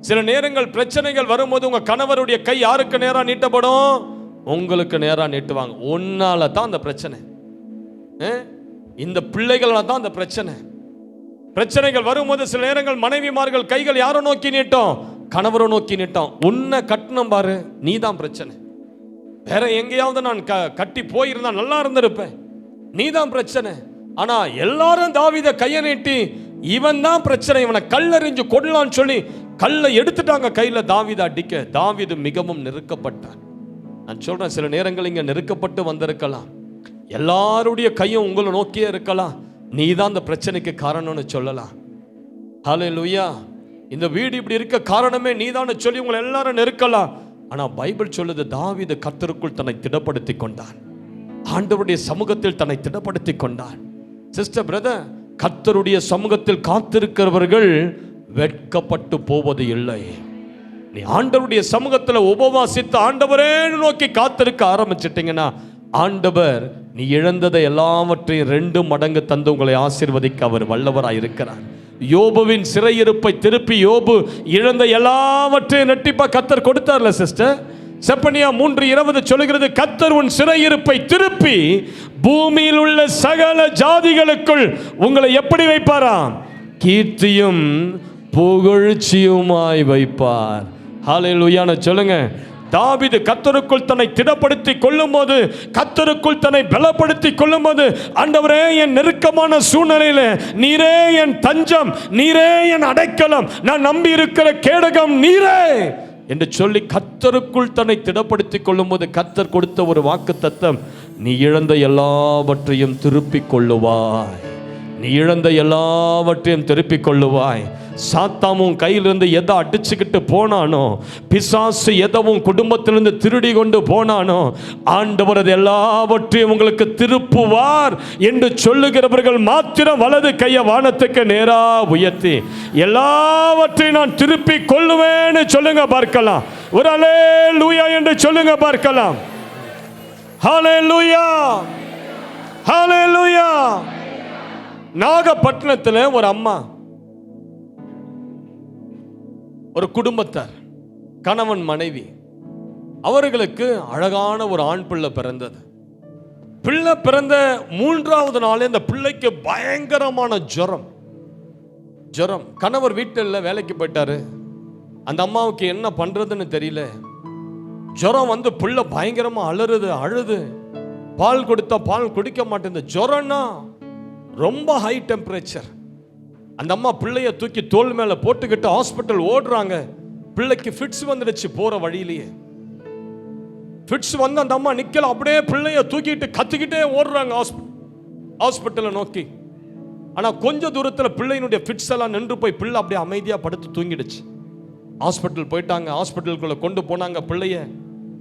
சில நேரங்கள் பிரச்சனைகள் வரும்போது உங்க கணவருடைய கை யாருக்கு நேரா நீட்டப்படும்? உங்களுக்கு நேரா நீட்டுவாங்க. உன்னால தான் அந்த பிரச்சனை, இந்த பிள்ளைகளால தான் அந்த பிரச்சனை. பிரச்சனைகள் வரும்போது சில நேரங்கள் மனைவிமார்கள் கைகள் யாரை நோக்கி நீட்டோம்? கணவரை நோக்கி நீட்டோம். உன்னை கட்டணும் பாரு, நீ தான் பிரச்சனை. வேற எங்கேயாவது நான் கட்டி போயிருந்தா நல்லா இருந்திருப்பேன், நீ தான் பிரச்சனை. ஆனா எல்லாரும் தாவீதை கையை நீட்டி இவன் தான் பிரச்சனை, இவனை கல்லெறிஞ்சு கொடலான்னு சொல்லி கல்லை எடுத்துட்டாங்க கையில தாவீதை அடிக்க. தாவீது மிகவும் நெருக்கப்பட்டான். நான் சொல்றேன், சில நேரங்கள் இங்க நெருக்கப்பட்டு வந்திருக்கலாம், எல்லாருடைய கையும் உங்களை நோக்கியே இருக்கலாம், நீ தான் இந்த பிரச்சனைக்கு காரணம்னு சொல்லலாம். ஹல்லேலூயா. இந்த வீடு இப்படி இருக்க காரணமே நீதான்னு சொல்லி உங்களை எல்லாரும் நெருக்கலாம். ஆனா பைபிள் சொல்லுது, தாவீது கர்த்தருக்குள் தன்னை திடப்படுத்தி கொண்டான், ஆண்டவருடைய சமூகத்தில் தன்னை திடப்படுத்தி கொண்டான். சிஸ்டர் பிரதர், கர்த்தருடைய சமூகத்தில் காத்திருக்கிறவர்கள் வெட்கப்பட்டு போவது இல்லை. நீ ஆண்டவருடைய சமூகத்தில் உபவாசித்து ஆண்டவரே நோக்கி காத்திருக்க ஆரம்பிச்சிட்டீங்கன்னா, ஆண்டவர் நீ இழந்ததை எல்லாவற்றையும் 2 மடங்கு தந்து உங்களை ஆசீர்வதிக்க அவர் வல்லவராய் இருக்கிறார். யோபுவின் சிறையிருப்பை திருப்பி யோபு இழந்த எல்லாவற்றையும் ரெட்டிப்பா கர்த்தர் கொடுத்தார்ல சிஸ்டர். செப்பனியா 3:20 சொல்லுகிறது, கர்த்தர் உன் சிறையிருப்பை திருப்பி பூமியில் உள்ள சகல ஜாதிகளுக்குள் உங்களை எப்படி வைப்பாராம்? கீர்த்தியும் புகழ்ச்சியுமாய் வைப்பார். ஹல்லேலூயா சொல்லுங்க. தாவீது கர்த்தருக்குள் தன்னை திடப்படுத்தி கொள்ளும் போது, கர்த்தருக்குள் தன்னை பலப்படுத்தி கொள்ளும் போது, ஆண்டவரே என் நெருக்கமான சூழ்நிலையில நீரே என் தஞ்சம், நீரே என் அடைக்கலம், நான் நம்பி இருக்கிற கேடகம் நீரே என்று சொல்லி கர்த்தருக்குள் தன்னை திடப்படுத்தி கொள்ளும் போது கர்த்தர் கொடுத்த ஒரு வாக்குத்தத்தம், நீ இழந்த எல்லாவற்றையும் திருப்பிக் கொள்ளுவாய், நீ இழந்த எல்லாவற்றையும் திருப்பிக் கொள்ளுவாய். சாத்தாமும் கையிலிருந்து எதை அடிச்சுக்கிட்டு போனானோ, பிசாசு எதவும் குடும்பத்திலிருந்து திருடி கொண்டு போனானோ, ஆண்டவர் அது எல்லாவற்றையும் உங்களுக்கு திருப்புவார் என்று சொல்லுகிறவர்கள் மாத்திரம் வலது கையை வானத்துக்கு நேரா உயர்த்தி எல்லாவற்றையும் நான் திருப்பி கொள்ளுவேன்னு சொல்லுங்க பார்க்கலாம். ஒரு அல்லேலூயா என்று சொல்லுங்க பார்க்கலாம். ஹல்லேலூயா, ஹல்லேலூயா. நாகப்பட்டினத்தில் ஒரு அம்மா, ஒரு குடும்பத்தார், கணவன் மனைவி, அவர்களுக்கு அழகான ஒரு ஆண் பிள்ளை பிறந்தது. பிள்ளை பிறந்த 3வது நாளே அந்த பிள்ளைக்கு பயங்கரமான ஜுரம். கணவர் வீட்டில் வேலைக்கு போயிட்டாரு. அந்த அம்மாவுக்கு என்ன பண்றதுன்னு தெரியல. ஜுரம் வந்து பிள்ளை பயங்கரமா அழுது பால் கொடுத்தா பால் குடிக்க மாட்டேங்குது. ஜுரம்னா ரொம்ப ஹை டெம்பரேச்சர். அந்த அம்மா பிள்ளைய தூக்கி தோல் மேல போட்டுக்கிட்டு ஹாஸ்பிட்டல் ஓடுறாங்க. பிள்ளைக்கு ஃபிட்ஸ் வந்துடுச்சு. போற வழியிலேயே ஃபிட்ஸ் வந்து அந்த அம்மா நிக்கல, அப்படியே பிள்ளைய தூக்கிட்டு கத்திக்கிட்டே ஓடுறாங்க ஹாஸ்பிட்டலை நோக்கி. ஆனா கொஞ்ச தூரத்துல பிள்ளையினுடைய ஃபிட்ஸ் எல்லாம் நின்று போய் பிள்ளை அப்படியே அமைதியா படுத்து தூங்கிடுச்சு. ஹாஸ்பிட்டல் போயிட்டாங்க. ஹாஸ்பிட்டலுக்குள்ள கொண்டு போனாங்க. பிள்ளைய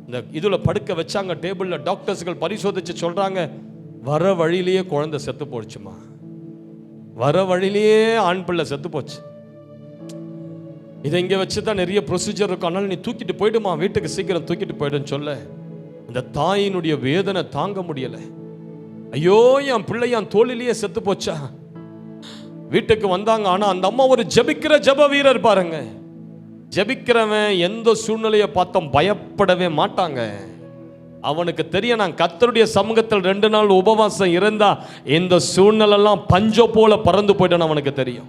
இந்த இதுல படுக்க வச்சாங்க டேபிள்ல. டாக்டர்ஸ்கள் பரிசோதிச்சு சொல்றாங்க, வர வழியிலேயே குழந்தை செத்து போச்சுமா, வர வழியிலேயே ஆண் பிள்ளை செத்து போச்சு. இதை இங்கே வச்சு தான் நிறைய ப்ரொசீஜர் இருக்கும், அதனால நீ தூக்கிட்டு போயிடுமா, வீட்டுக்கு சீக்கிரம் தூக்கிட்டு போயிடுன்னு சொல்ல, அந்த தாயினுடைய வேதனை தாங்க முடியல. ஐயோ என் பிள்ளை என் தோளிலேயே செத்து போச்சா. வீட்டுக்கு வந்தாங்க. ஆனா அந்த அம்மா ஒரு ஜெபிக்கிற ஜெப வீரர் பாருங்க. ஜெபிக்கிறவன் எந்த சூழ்நிலையை பார்த்தோம் பயப்படவே மாட்டாங்க. அவனுக்கு தெரியும், நான் கர்த்தருடைய சமூகத்தில் 2 நாள் உபவாசம் இருந்தா இந்த சூழ்நிலைலாம் பஞ்சம் போல பறந்து போயிட்டேன்னு அவனுக்கு தெரியும்.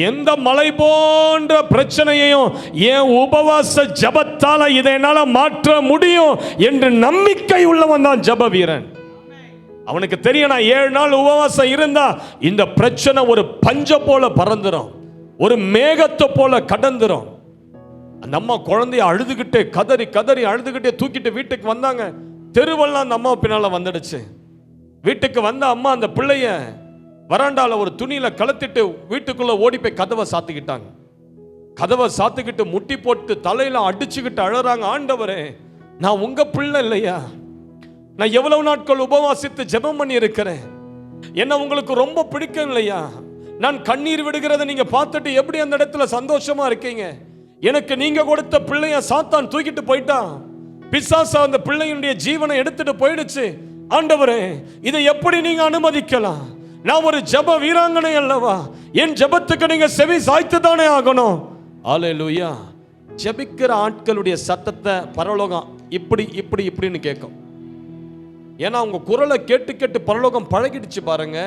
எந்த மலை போன்ற பிரச்சனையையும் என் உபவாச ஜபத்தால இதை என்னால மாற்ற முடியும் என்று நம்பிக்கை உள்ளவன் தான் ஜப வீரன். அவனுக்கு தெரியும், நான் 7 நாள் உபவாசம் இருந்தா இந்த பிரச்சனை ஒரு பஞ்சம் போல பறந்துடும், ஒரு மேகத்தை போல கடந்துரும். அந்த அம்மா குழந்தைய அழுதுகிட்டே கதறி அழுதுகிட்டே தூக்கிட்டு வீட்டுக்கு வந்தாங்க. தெருவெல்லாம் அந்த அம்மா பின்னால வந்துடுச்சு. வீட்டுக்கு வந்த அம்மா அந்த பிள்ளைய வராண்டால ஒரு துணியில கலத்திட்டு வீட்டுக்குள்ள ஓடி போய் கதவை சாத்துக்கிட்டு முட்டி போட்டு தலையில அடிச்சுக்கிட்டு அழறாங்க. ஆண்டவரே, நான் உங்க பிள்ளை இல்லையா? நான் எவ்வளவு நாட்கள் உபவாசித்து ஜெபம் பண்ணி இருக்கிறேன், என்ன உங்களுக்கு ரொம்ப பிடிக்கும் இல்லையா? நான் கண்ணீர் விடுகிறத நீங்க பார்த்துட்டு எப்படி அந்த இடத்துல சந்தோஷமா இருக்கீங்க? எனக்கு நீங்க கொடுத்த பிள்ளைய சாத்தான் தூக்கிட்டு போயிட்டான். பிசாசு அந்த பிள்ளையுடைய ஜீவனை எடுத்துட்டு போயிடுச்சு. ஆண்டவரே, இதை எப்படி நீங்க அனுமதிக்கலாம்? நான் ஒரு ஜெப வீராங்கனை அல்லவா? என் ஜெபத்துக்கு நீங்க செவி சாய்த்து தானே ஆகணும். அல்லேலூயா. ஜெபிக்கிற ஆட்களுடைய சத்தத்தை பரலோகம் இப்படின்னு கேட்கும். ஏன்னா உங்க குரலை கேட்டு பரலோகம் பழகிடுச்சு பாருங்க.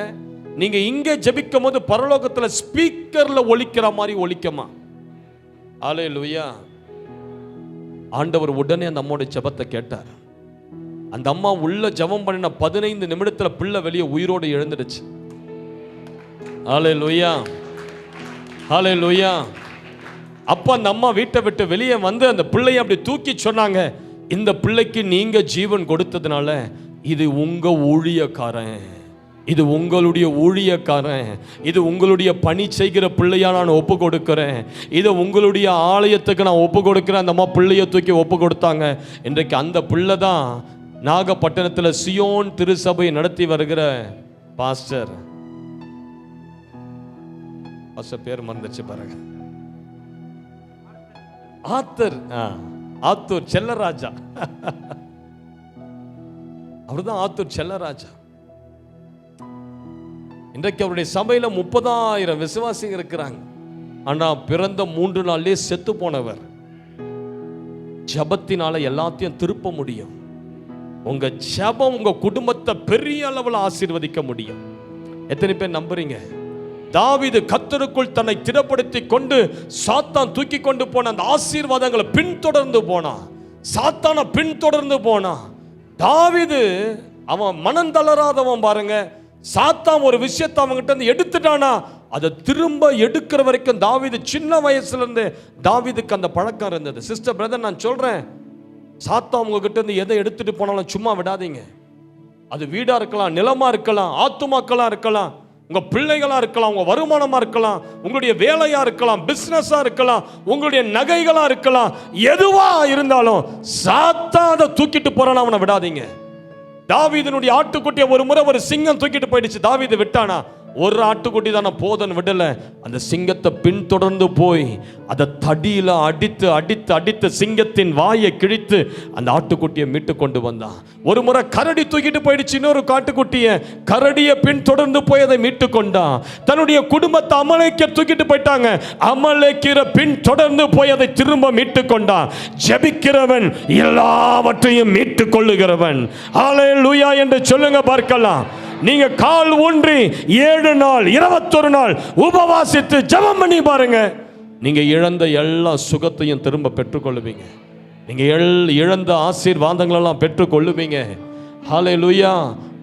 நீங்க இங்கே ஜெபிக்கும் போது பரலோகத்துல ஸ்பீக்கர்ல ஒலிக்கிற மாதிரி ஒலிக்குமா? அல்லேலூயா. ஆண்டவர் உடனே அந்த அம்மாவுடைய ஜெபத்தை கேட்டார். அந்த அம்மா உள்ள ஜெபம் பண்ணின 15 நிமிடத்துல பிள்ளை வெளியே உயிரோடு எழுந்துடுச்சு. அல்லேலூயா, அல்லேலூயா. அப்ப அந்த அம்மா வீட்டை விட்டு வெளியே வந்து அந்த பிள்ளையை அப்படி தூக்கி சொன்னாங்க, இந்த பிள்ளைக்கு நீங்க ஜீவன் கொடுத்ததுனால இது உங்க ஊழியக்காரன், இது உங்களுடைய ஊழியக்காரன், இது உங்களுடைய பணி செய்கிற பிள்ளையா நான் ஒப்பு கொடுக்கிறேன், இதை உங்களுடைய ஆலயத்துக்கு நான் ஒப்பு கொடுக்கிறேன். அந்த அம்மா பிள்ளையை தூக்கி ஒப்பு கொடுத்தாங்க. இன்றைக்கு அந்த பிள்ளை தான் நாகப்பட்டினத்தில் சியோன் திருச்சபை நடத்தி வருகிற பாஸ்டர். பேர் மறந்துச்சு பாருங்க. ஆத்தர் ஆத்தூர் செல்லராஜா. அவர்தான் ஆத்தூர் செல்லராஜா. இன்றைக்கு அவருடைய சபையில 30,000 விசுவாசிகள் இருக்கிறாங்க. ஆனா பிறந்த 3 நாள்லயே செத்து போனவர். ஜபத்தினால எல்லாத்தையும் திருப்ப முடியும். உங்க ஜபம் உங்க குடும்பத்தை பெரிய அளவில் ஆசீர்வதிக்க முடியும். எத்தனை பேர் நம்புறீங்க? தாவீது கர்த்தருக்குள் தன்னை திடப்படுத்தி கொண்டு சாத்தான் தூக்கி கொண்டு போன அந்த ஆசீர்வாதங்களை பின்தொடர்ந்து போனான். சாத்தான பின்தொடர்ந்து போனான். தாவீது அவன் மனம் தளராதவன் பாருங்க. சாத்தான் ஒரு விஷயத்தை அவங்ககிட்ட இருந்து எடுத்துட்டானா அதை திரும்ப எடுக்கிற வரைக்கும் தாவீது சின்ன வயசுல இருந்து தாவீதுக்கு அந்த பழக்கம் இருந்தது. சிஸ்டர் பிரதர், நான் சொல்றேன், சாத்தான் உங்ககிட்ட இருந்து எதை எடுத்துட்டு போனாலும் சும்மா விடாதீங்க. அது வீடா இருக்கலாம், நிலமா இருக்கலாம், ஆத்துமாக்களா இருக்கலாம், உங்க பிள்ளைகளா இருக்கலாம், உங்க வருமானமா இருக்கலாம், உங்களுடைய வேலையா இருக்கலாம், பிசினஸா இருக்கலாம், உங்களுடைய நகைகளா இருக்கலாம், எதுவா இருந்தாலும் சாத்தான் அதை தூக்கிட்டு போறானா அவனை விடாதீங்க. தாவீதினுடைய ஆட்டுக்குட்டியை ஒரு முறை ஒரு சிங்கம் தூக்கிட்டு போயிடுச்சு. தாவீது விட்டானா? ஒரு ஆட்டுக்குட்டி தானே போதன் விடல. அந்த சிங்கத்தை பின்தொடர்ந்து போய் அதை தடியில அடித்து அடித்து அடித்து சிங்கத்தின் வாயை கிழித்து அந்த ஆட்டுக்குட்டியை மீட்டு கொண்டு வந்தான். ஒரு முறை கரடி தூக்கிட்டு போயிடுச்சு இன்னொரு காட்டுக்குட்டியை. கரடியை பின்தொடர்ந்து போய் அதை மீட்டு கொண்டான். தன்னுடைய குடும்பத்தை அமலேக்கியர் தூக்கிட்டு போயிட்டாங்க. அமலேக்கியரை பின்தொடர்ந்து போய் அதை திரும்ப மீட்டு கொண்டான். ஜெபிக்கிறவன் எல்லாவற்றையும் மீட்டு கொள்ளுகிறவன். ஹல்லேலூயா என்று சொல்லுங்க பார்க்கலாம். நீங்க கால் ஊன்றி 7 நாள் 21 நாள் உபவாசித்து ஜெபம் பண்ணி பாருங்க. நீங்க இழந்த எல்லா சுகத்தையும் திரும்ப பெற்றுக்கொள்ளுவீங்க. நீங்க இழந்த ஆசீர்வாதங்களெல்லாம் பெற்றுக்கொள்ளுவீங்க. ஹல்லேலூயா.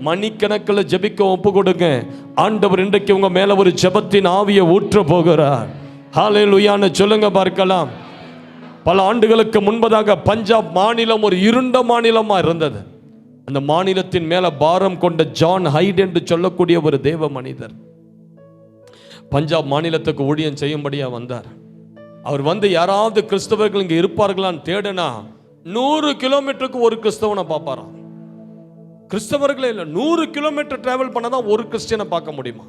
மணிக்கணக்கில் ஜெபிக்க ஒப்பு கொடுங்க. ஆண்டவர் இன்றைக்கு உங்க மேல ஒரு ஜெபத்தின் ஆவியை ஊற்ற போகிறார். ஹல்லேலூயான்னு சொல்லுங்க பார்க்கலாம். பல ஆண்டுகளுக்கு முன்பதாக பஞ்சாப் மாநிலம் ஒரு இருண்ட மாநிலமா இருந்தது. அந்த மாநிலத்தின் மேல பாரம் கொண்ட ஜான் ஹைட் என்று சொல்லக்கூடிய ஒரு தேவ மனிதர் பஞ்சாப் மாநிலத்துக்கு ஊழியம் செய்யும்படியா வந்தார். அவர் வந்து யாராவது கிறிஸ்தவர்கள் இங்க இருப்பார்களான்னு தேடினா 100 கிலோமீட்டருக்கு ஒரு கிறிஸ்தவனை பார்ப்பாராம். கிறிஸ்தவர்களே இல்லை, 100 கிலோமீட்டர் டிராவல் பண்ணதான் ஒரு கிறிஸ்டியனை பார்க்க முடியுமா?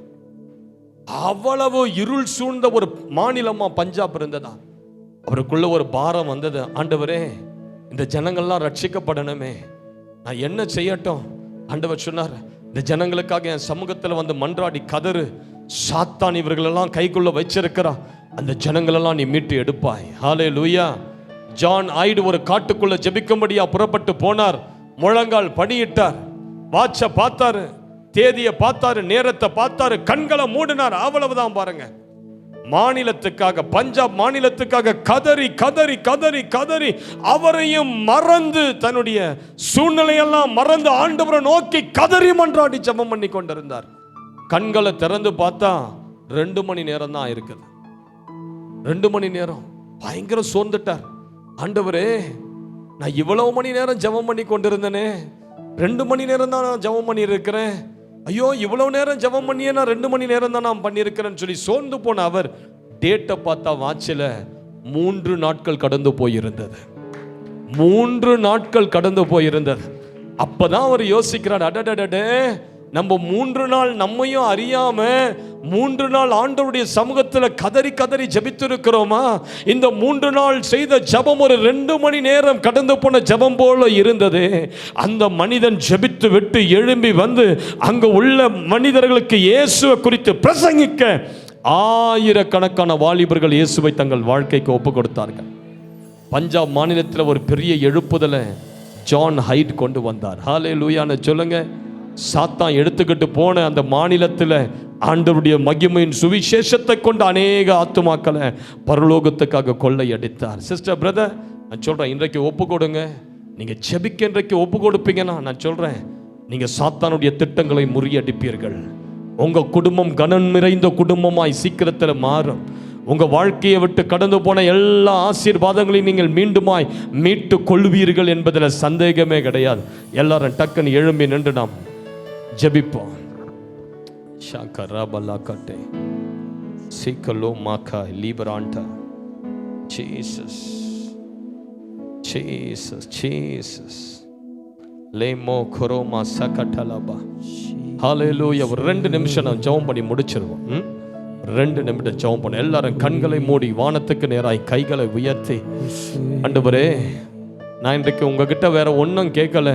அவ்வளவு இருள் சூழ்ந்த ஒரு மாநிலமா பஞ்சாப் இருந்ததா. அவருக்குள்ள ஒரு பாரம் வந்தது. ஆண்டவரே, இந்த ஜனங்கள்லாம் ரட்சிக்கப்படணுமே, நான் என்ன செய்யட்டும்? ஆண்டவர் சொன்னார், இந்த ஜனங்களுக்காக என் சமூகத்தில் வந்து மன்றாடி கதறு. சாத்தான் இவர்களெல்லாம் கைக்குள்ள வச்சிருக்கிறா, அந்த ஜனங்களெல்லாம் நீ மீட்டு எடுப்பாய். ஹல்லேலூயா. ஜான் ஹைட் ஒரு காட்டுக்குள்ள ஜெபிக்கும்படியா புறப்பட்டு போனார். முழங்கால் படியிட்டார். வாட்சை பார்த்தாரு, தேதியை பார்த்தாரு, நேரத்தை பார்த்தாரு, கண்களை மூடினார். அவ்வளவுதான் பாருங்க. மாநிலத்துக்காக, பஞ்சாப் மாநிலத்துக்காக கதறி கதறி கதறி கதறி அவரையும் மறந்து, தன்னுடைய சூழ்நிலையெல்லாம் மறந்து ஆண்டவரை நோக்கி கதறி மன்றாடி ஜெபம் பண்ணி கொண்டிருந்தார். கண்களை திறந்து பார்த்தா 2 மணி நேரம் தான் இருக்குது. 2 மணி நேரம் பயங்கர சோர்ந்துட்டார். ஆண்டவரே, நான் இவ்வளவு மணி நேரம் ஜெபம் பண்ணி கொண்டிருந்தேனே, 2 மணி நேரம் தான் நான் ஜெபம் பண்ணி இருக்கிறேன். ஐயோ, இவ்வளவு நேரம் ஜெபம் பண்ணியே நான் 2 மணி நேரம் தான் நான் பண்ணியிருக்கிறேன்னு சொல்லி சோர்ந்து போன அவர் டேட்டை பார்த்தா வாட்சில் 3 நாட்கள் கடந்து போயிருந்தது. 3 நாட்கள் கடந்து போயிருந்தது. அப்பதான் அவர் யோசிக்கிறார், அடடடே, நம்ம 3 நாள் நம்மையும் அறியாம 3 நாள் ஆண்டவருடைய சமூகத்தில் கதறி கதறி ஜெபித்திருக்கிறோமா? இந்த 3 நாள் செய்த ஜெபம் ஒரு 2 மணி நேரம் கடந்து போன ஜெபம் போல இருந்தது. அந்த மனிதன் ஜெபித்து விட்டு எழும்பி வந்து அங்க உள்ள மனிதர்களுக்கு இயேசுவை குறித்து பிரசங்கிக்க ஆயிரக்கணக்கான வாலிபர்கள் இயேசுவை தங்கள் வாழ்க்கைக்கு ஒப்பு கொடுத்தார்கள். பஞ்சாப் மாநிலத்தில் ஒரு பெரிய எழுப்புதலை ஜான் ஹைட் கொண்டு வந்தார். ஹல்லேலூயான்னு சொல்லுங்க. சாத்தான் எடுத்துக்கிட்டு போன அந்த மாநிலத்தில் ஆண்டவருடைய மகிமையின் சுவிசேஷத்தை கொண்டு அநேக ஆத்துமாக்களை பரலோகத்துக்காக கொள்ளையடித்தார். சிஸ்டர் பிரதர், நான் சொல்றேன், இன்றைக்கு ஒப்பு கொடுங்க. நீங்க ஜெபிக்க இன்றைக்கு ஒப்பு கொடுப்பீங்கன்னா நான் சொல்றேன், நீங்க சாத்தானுடைய திட்டங்களை முறியடிப்பீர்கள். உங்க குடும்பம் கனம் நிறைந்த குடும்பமாய் சீக்கிரத்தில் மாறும். உங்க வாழ்க்கையை விட்டு கடந்து போன எல்லா ஆசீர்வாதங்களையும் நீங்கள் மீண்டுமாய் மீட்டு கொள்வீர்கள் என்பதில் சந்தேகமே கிடையாது. எல்லாரும் டக்குன்னு எழும்பி நின்று நாம் ஜெபிப்போம். ஷாக்கராபலாக்கட்டே சீக்கலோ மாக்கா லீபராண்டா. ஜீசஸ் ஜீசஸ் ஜீசஸ் லேமோ கொரோமா சகட்டலபா. ஹல்லேலூயா. ஒரு 2 நிமிஷம் நான் ஜெபம் பண்ணி முடிச்சிருவோம். 2 நிமிடம் ஜெபம் பண்ண. எல்லாரும் கண்களை மூடி வானத்துக்கு நேராய் கைகளை உயர்த்தி, ஆண்டவரே நான் இன்றைக்கு உங்ககிட்ட வேற ஒன்றும் கேட்கல,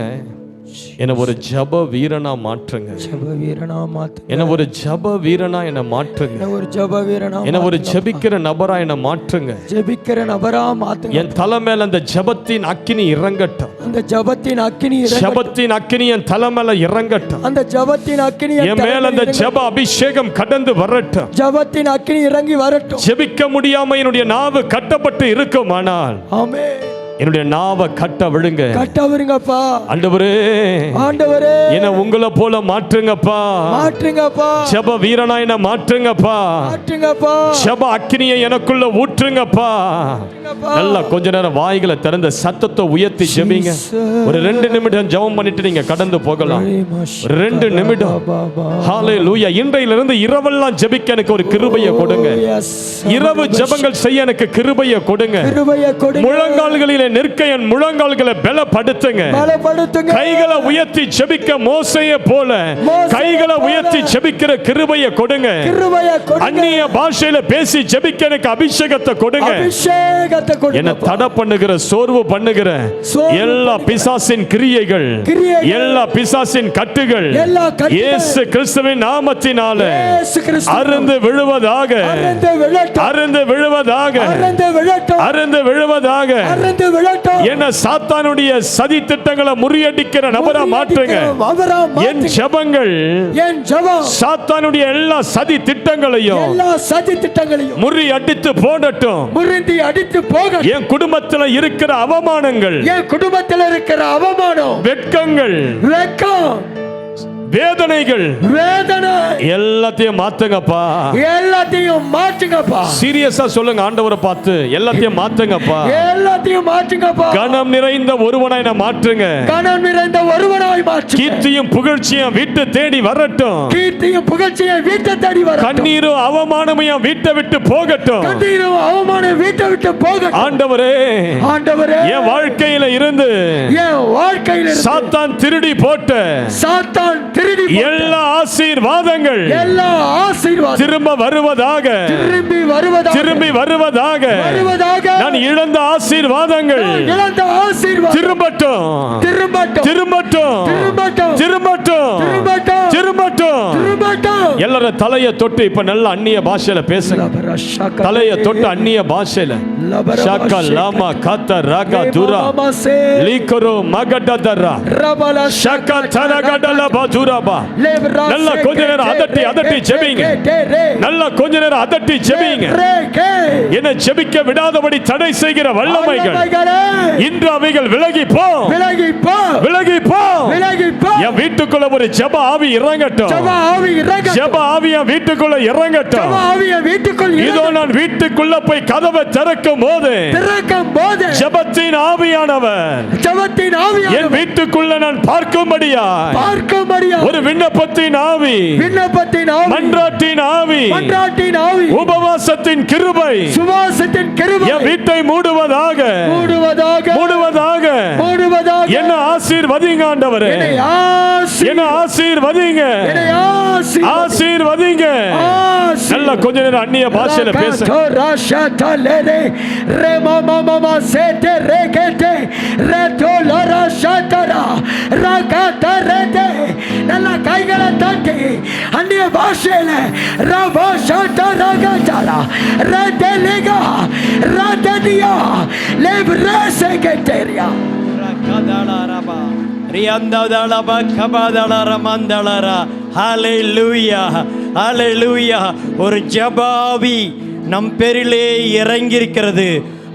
என்ன ஒரு ஜப வீரனா மாற்றுங்க. ஜப வீரனா மாத்துங்க. என்ன ஒரு ஜப வீரனா என்ன மாற்றுங்க. என்ன ஒரு ஜப வீரனா, என்ன ஒரு ஜெபிக்கிற நபரா என்ன மாற்றுங்க. ஜெபிக்கிற நபரா மாத்துங்க. என் தலை மேல அந்த ஜபத்தின் அக்கினி இறங்கட்டும். அந்த ஜபத்தின் அக்கினி ஜபத்தின் அக்கினி என் தலை மேல இறங்கட்டும். அந்த ஜபத்தின் அக்கினி என் மேல அந்த ஜப அபிஷேகம் கடந்து வரட்டும். ஜபத்தின் அக்கினி இறங்கி வரட்டும். ஜெபிக்க முடியாம என்னுடைய நாவு கட்டப்பட்டு இருக்குமானால் ஆமென். என்னுடைய நாவை கட்ட விடுங்க. கட்ட விடுங்கப்பா. ஆண்டவரே, ஆண்டவரே என்ன உங்களை போல மாற்றுங்கப்பா. மாற்றுங்கப்பா. ஜப வீரனா என்ன மாற்றுங்கப்பா. மாற்றுங்கப்பா. ஜப அக்கினியை எனக்குள்ள ஊற்றுங்கப்பா. நல்லா கொஞ்ச நேரம் வாய்களை திறந்த சத்தத்தை உயர்த்தி ஜெபிங்க. ஒரு 2 நிமிடம் ஜெபம் பண்ணிட்டு நீங்க கடந்து போகலாம். 2 நிமிடம். ஹalleluya. இன்றையிலிருந்து இரவெல்லாம் ஜெபிக்க எனக்கு ஒரு கிருபையை கொடுங்க. இரவு ஜெபங்கள் செய்ய எனக்கு கிருபையை கொடுங்க. முழங்கால்களில் நிற்க என் முழங்கால்களை பலப்படுத்துங்க. கைகளை உயர்த்தி ஜெபிக்க மோசேயை போல கைகளை உயர்த்தி ஜெபிக்கிற கிருபையை கொடுங்க. அந்நிய பாஷையில பேசி ஜெபிக்க எனக்கு அபிஷேகத்தை கொடுங்க. என்ன தடை பண்ணுகிற, சோர்வு பண்ணுகிற எல்லா பிசாசின் கிரியைகள், எல்லா பிசாசின் கட்டுகள் இயேசு கிறிஸ்துவின் நாமத்தினாலே அறுந்து விழுவதாக, அறுந்து விழுவதாக, அறுந்து விழுவதாக. என்ன சாத்தானுடைய சதி திட்டங்களை முறியடிக்கிற நபரா மாற்றுங்க. என் ஜெபங்கள் சாத்தானுடைய எல்லா சதி திட்டங்களையும் முறியடித்து போடட்டும். என் குடும்பத்தில் இருக்கிற அவமானங்கள், என் குடும்பத்தில் இருக்கிற அவமானம், வெட்கங்கள், வெட்கம், வேதனைகள், வேதனை எல்லாத்தையும் மாத்துங்கப்பா. எல்லாத்தையும் மாற்றுங்கப்பா. சீரியஸா சொல்லுங்க ஆண்டவரை பார்த்து, எல்லாத்தையும் மாத்துங்கப்பா. எல்லாத்தையும் மாற்றுங்கப்பா. கனம் நிறைந்த ஒருவனாய் நான் மாற்றுங்க. கனம் நிறைந்த ஒருவனாய் மாற்றுங்க. கீர்த்தியும் புகழ்ச்சியும் வீட்டு தேடி வரட்டும். கீர்த்தியும் புகழ்ச்சியும் வீட்டை தேடி வரட்டும். கண்ணீரும் அவமானமும் வீட்டை விட்டு போகட்டும். கண்ணீரும் அவமானம் வீட்டை விட்டு போகட்டும். ஆண்டவரே, ஆண்டவரே, என் வாழ்க்கையில இருந்து, என் வாழ்க்கையில இருந்து சாத்தான் திருடி போட்ட, சாத்தான் எல்லா ஆசீர்வாதங்கள், எல்லா ஆசீர்வாதங்கள் திரும்ப வருவதாக, திரும்பி வருவதாக, திரும்பி வருவதாக, வருவதாக. நான் இழந்த ஆசீர்வாதங்கள், இழந்த ஆசீர்வாதம் திரும்பட்டும், திரும்பட்டும், திரும்பட்டும், திரும்பட்டும், திரும்பட்டும், திரும்பட்டும், திரும்பட்டும், திரும்பட்டும். எல்லாரும் தலையை தொட்டு இப்ப நல்ல அந்நிய பாஷையில பேசுங்க. தலையை தொட்டு அந்நிய பாஷையில ஷாக்கா லாமா காத்தா ராகா துரா லீக்கரோ மகடதரா ஷாக்கா தரகடல பதுராபா. நல்ல கொஞ்ச நேரம் அதட்டி அதட்டி ஜெபிங்க. நல்ல கொஞ்ச நேரம் அதட்டி ஜெபிங்க. என்ன ஜெபிக்க விடாதபடி தடை செய்கிற வல்லமைகள் இன்று அவைகள் விலகி போ, விலகி போ, விலகி போ, விலகி போ. என் வீட்டுக்குள்ள ஒரு ஜெப ஆவி இறங்கட்டும். ஜெப ஆவி இறங்கட்டும். ஜெப ஆவி என் வீட்டுக்குள்ள இறங்கட்டும். ஜெப ஆவி என் வீட்டுக்குள்ள. இதோ நான் வீட்டுக்குள்ள போய் கதவை திறக்கும் போது, ஜெபத்தின் ஆவியானவர், ஜெபத்தின் ஆவியானவர் என் வீட்டுக்குள்ள நான் பார்க்கும்படியா, பார்க்கும்படியா ஒரு விண்ணப்பத்தின் ஆவி, விண்ணப்பத்தின் ஆவி, மன்றாட்டின் ஆவி, மன்றாட்டின் ஆவி, உபவாசத்தின் கிருபை, சுவாசத்தின் கிருபை என் வீட்டை மூடுவதாக, மூடுவதாக, மூடுவதாக, மூடுவதாக. என்ன ஆசீர்வதிங்க ஆண்டவரே, என்ன ஆசீர்வதிங்க, ஆசீர்வதிங்க. நல்ல கொஞ்ச நேரம் அந்நிய பாஷையில பேசுங்க. நல்ல கைகளை தட்டி அந்நிய பாஷையில ரபா ஷாட்டா ரகடலா ரதலிகா ரதனியா லெப்ரசே கெட்டரியா ரகடலா ரபா ரியாந்ததலா பகபதலா ரமந்தலரா. ஹalleluya, ஹalleluya. ஒரு ஜபாவி நம் பேரிலே இறங்கி இருக்கிறது.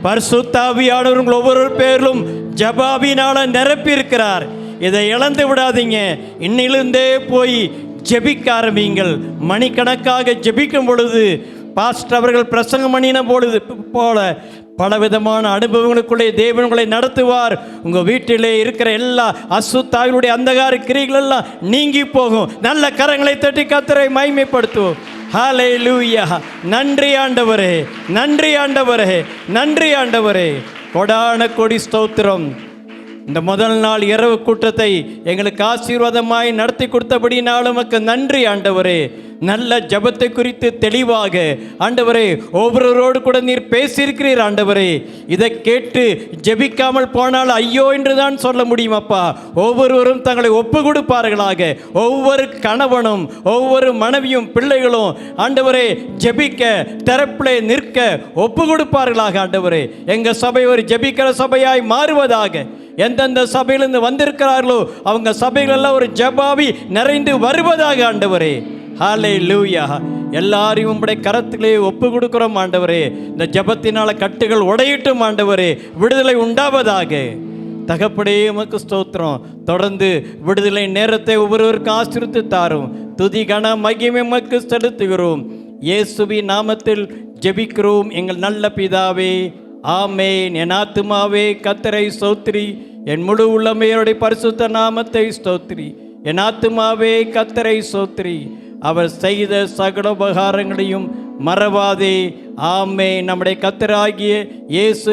பரிசுத்த ஆவியானவர் ஒவ்வொரு பேரிலும் ஜபாவினால நிரப்பி இருக்கிறார். இதை இழந்து விடாதீங்க. இன்னிலிருந்தே போய் ஜெபிக்க ஆரம்பிங்கள். மணிக்கணக்காக ஜெபிக்கும் பொழுது பாஸ்டர் அவர்கள் பிரசங்கம் பண்ணின பொழுது போல பலவிதமான அனுபவங்களுக்குள்ளே தேவன்களை நடத்துவார். உங்கள் வீட்டிலே இருக்கிற எல்லா அசுத்தாவினுடைய அந்தகார கிரிகள் எல்லாம் நீங்கி போகும். நல்ல கரங்களை தட்டி கர்த்தரை மகிமைப்படுத்துவோம். ஹalleluya. நன்றி ஆண்டவரே, நன்றி ஆண்டவரே, நன்றி ஆண்டவரே. கொடான கொடி ஸ்தோத்திரம். இந்த முதல் நாள் இரவு கூட்டத்தை எங்களுக்கு ஆசீர்வாதமாய் நடத்தி கொடுத்தபடினாலும் உமக்கு நன்றி ஆண்டவரே. நல்ல ஜெபத்தை குறித்து தெளிவாக ஆண்டவரே ஒவ்வொருவரோடு கூட நீர் பேசியிருக்கிறீர் ஆண்டவரே. இதை கேட்டு ஜெபிக்காமல் போனால் ஐயோ என்று தான் சொல்ல முடியும் அப்பா. ஒவ்வொருவரும் தங்களை ஒப்பு கொடுப்பார்களாக. ஒவ்வொரு கணவனும் ஒவ்வொரு மனைவியும் பிள்ளைகளும் ஆண்டவரே ஜெபிக்க தரப்பிலே நிற்க ஒப்பு கொடுப்பார்களாக ஆண்டவரே. எங்கள் சபை ஒரு ஜெபிக்கிற சபையாய் மாறுவதாக. எந்தெந்த சபையிலிருந்து வந்திருக்கிறார்களோ அவங்க சபைகளெல்லாம் ஒரு ஜெபாவி நிறைந்து வருவதாக ஆண்டவரே. ஹல்லேலூயா. எல்லாரையும் உம்முடைய கரத்திலே ஒப்பு கொடுக்கிறோம் ஆண்டவரே. இந்த ஜெபத்தினால கட்டுகள் உடையட்டும் ஆண்டவரே. விடுதலை உண்டாவதாக. தகப்படே உமக்கு ஸ்தோத்திரம். தொடர்ந்து விடுதலை நேரத்தை ஒவ்வொருவருக்கும் ஆசீர்வதித்து தாரும். துதி கன மகிமை உமக்கு செலுத்துகிறோம். இயேசுவின் நாமத்தில் ஜெபிக்கிறோம் எங்கள் நல்ல பிதாவே, ஆமேன். என் ஆத்துமாவே கர்த்தரை ஸ்தோத்திரி, என் முழு உள்ளமையோடைய பரிசுத்த நாமத்தை ஸ்தோத்திரி. என் ஆத்துமாவே கர்த்தரை ஸ்தோத்திரி, அவர் செய்த சகல உபகாரங்களையும் மறவாதே. ஆமென். நம்முடைய கர்த்தராகிய இயேசு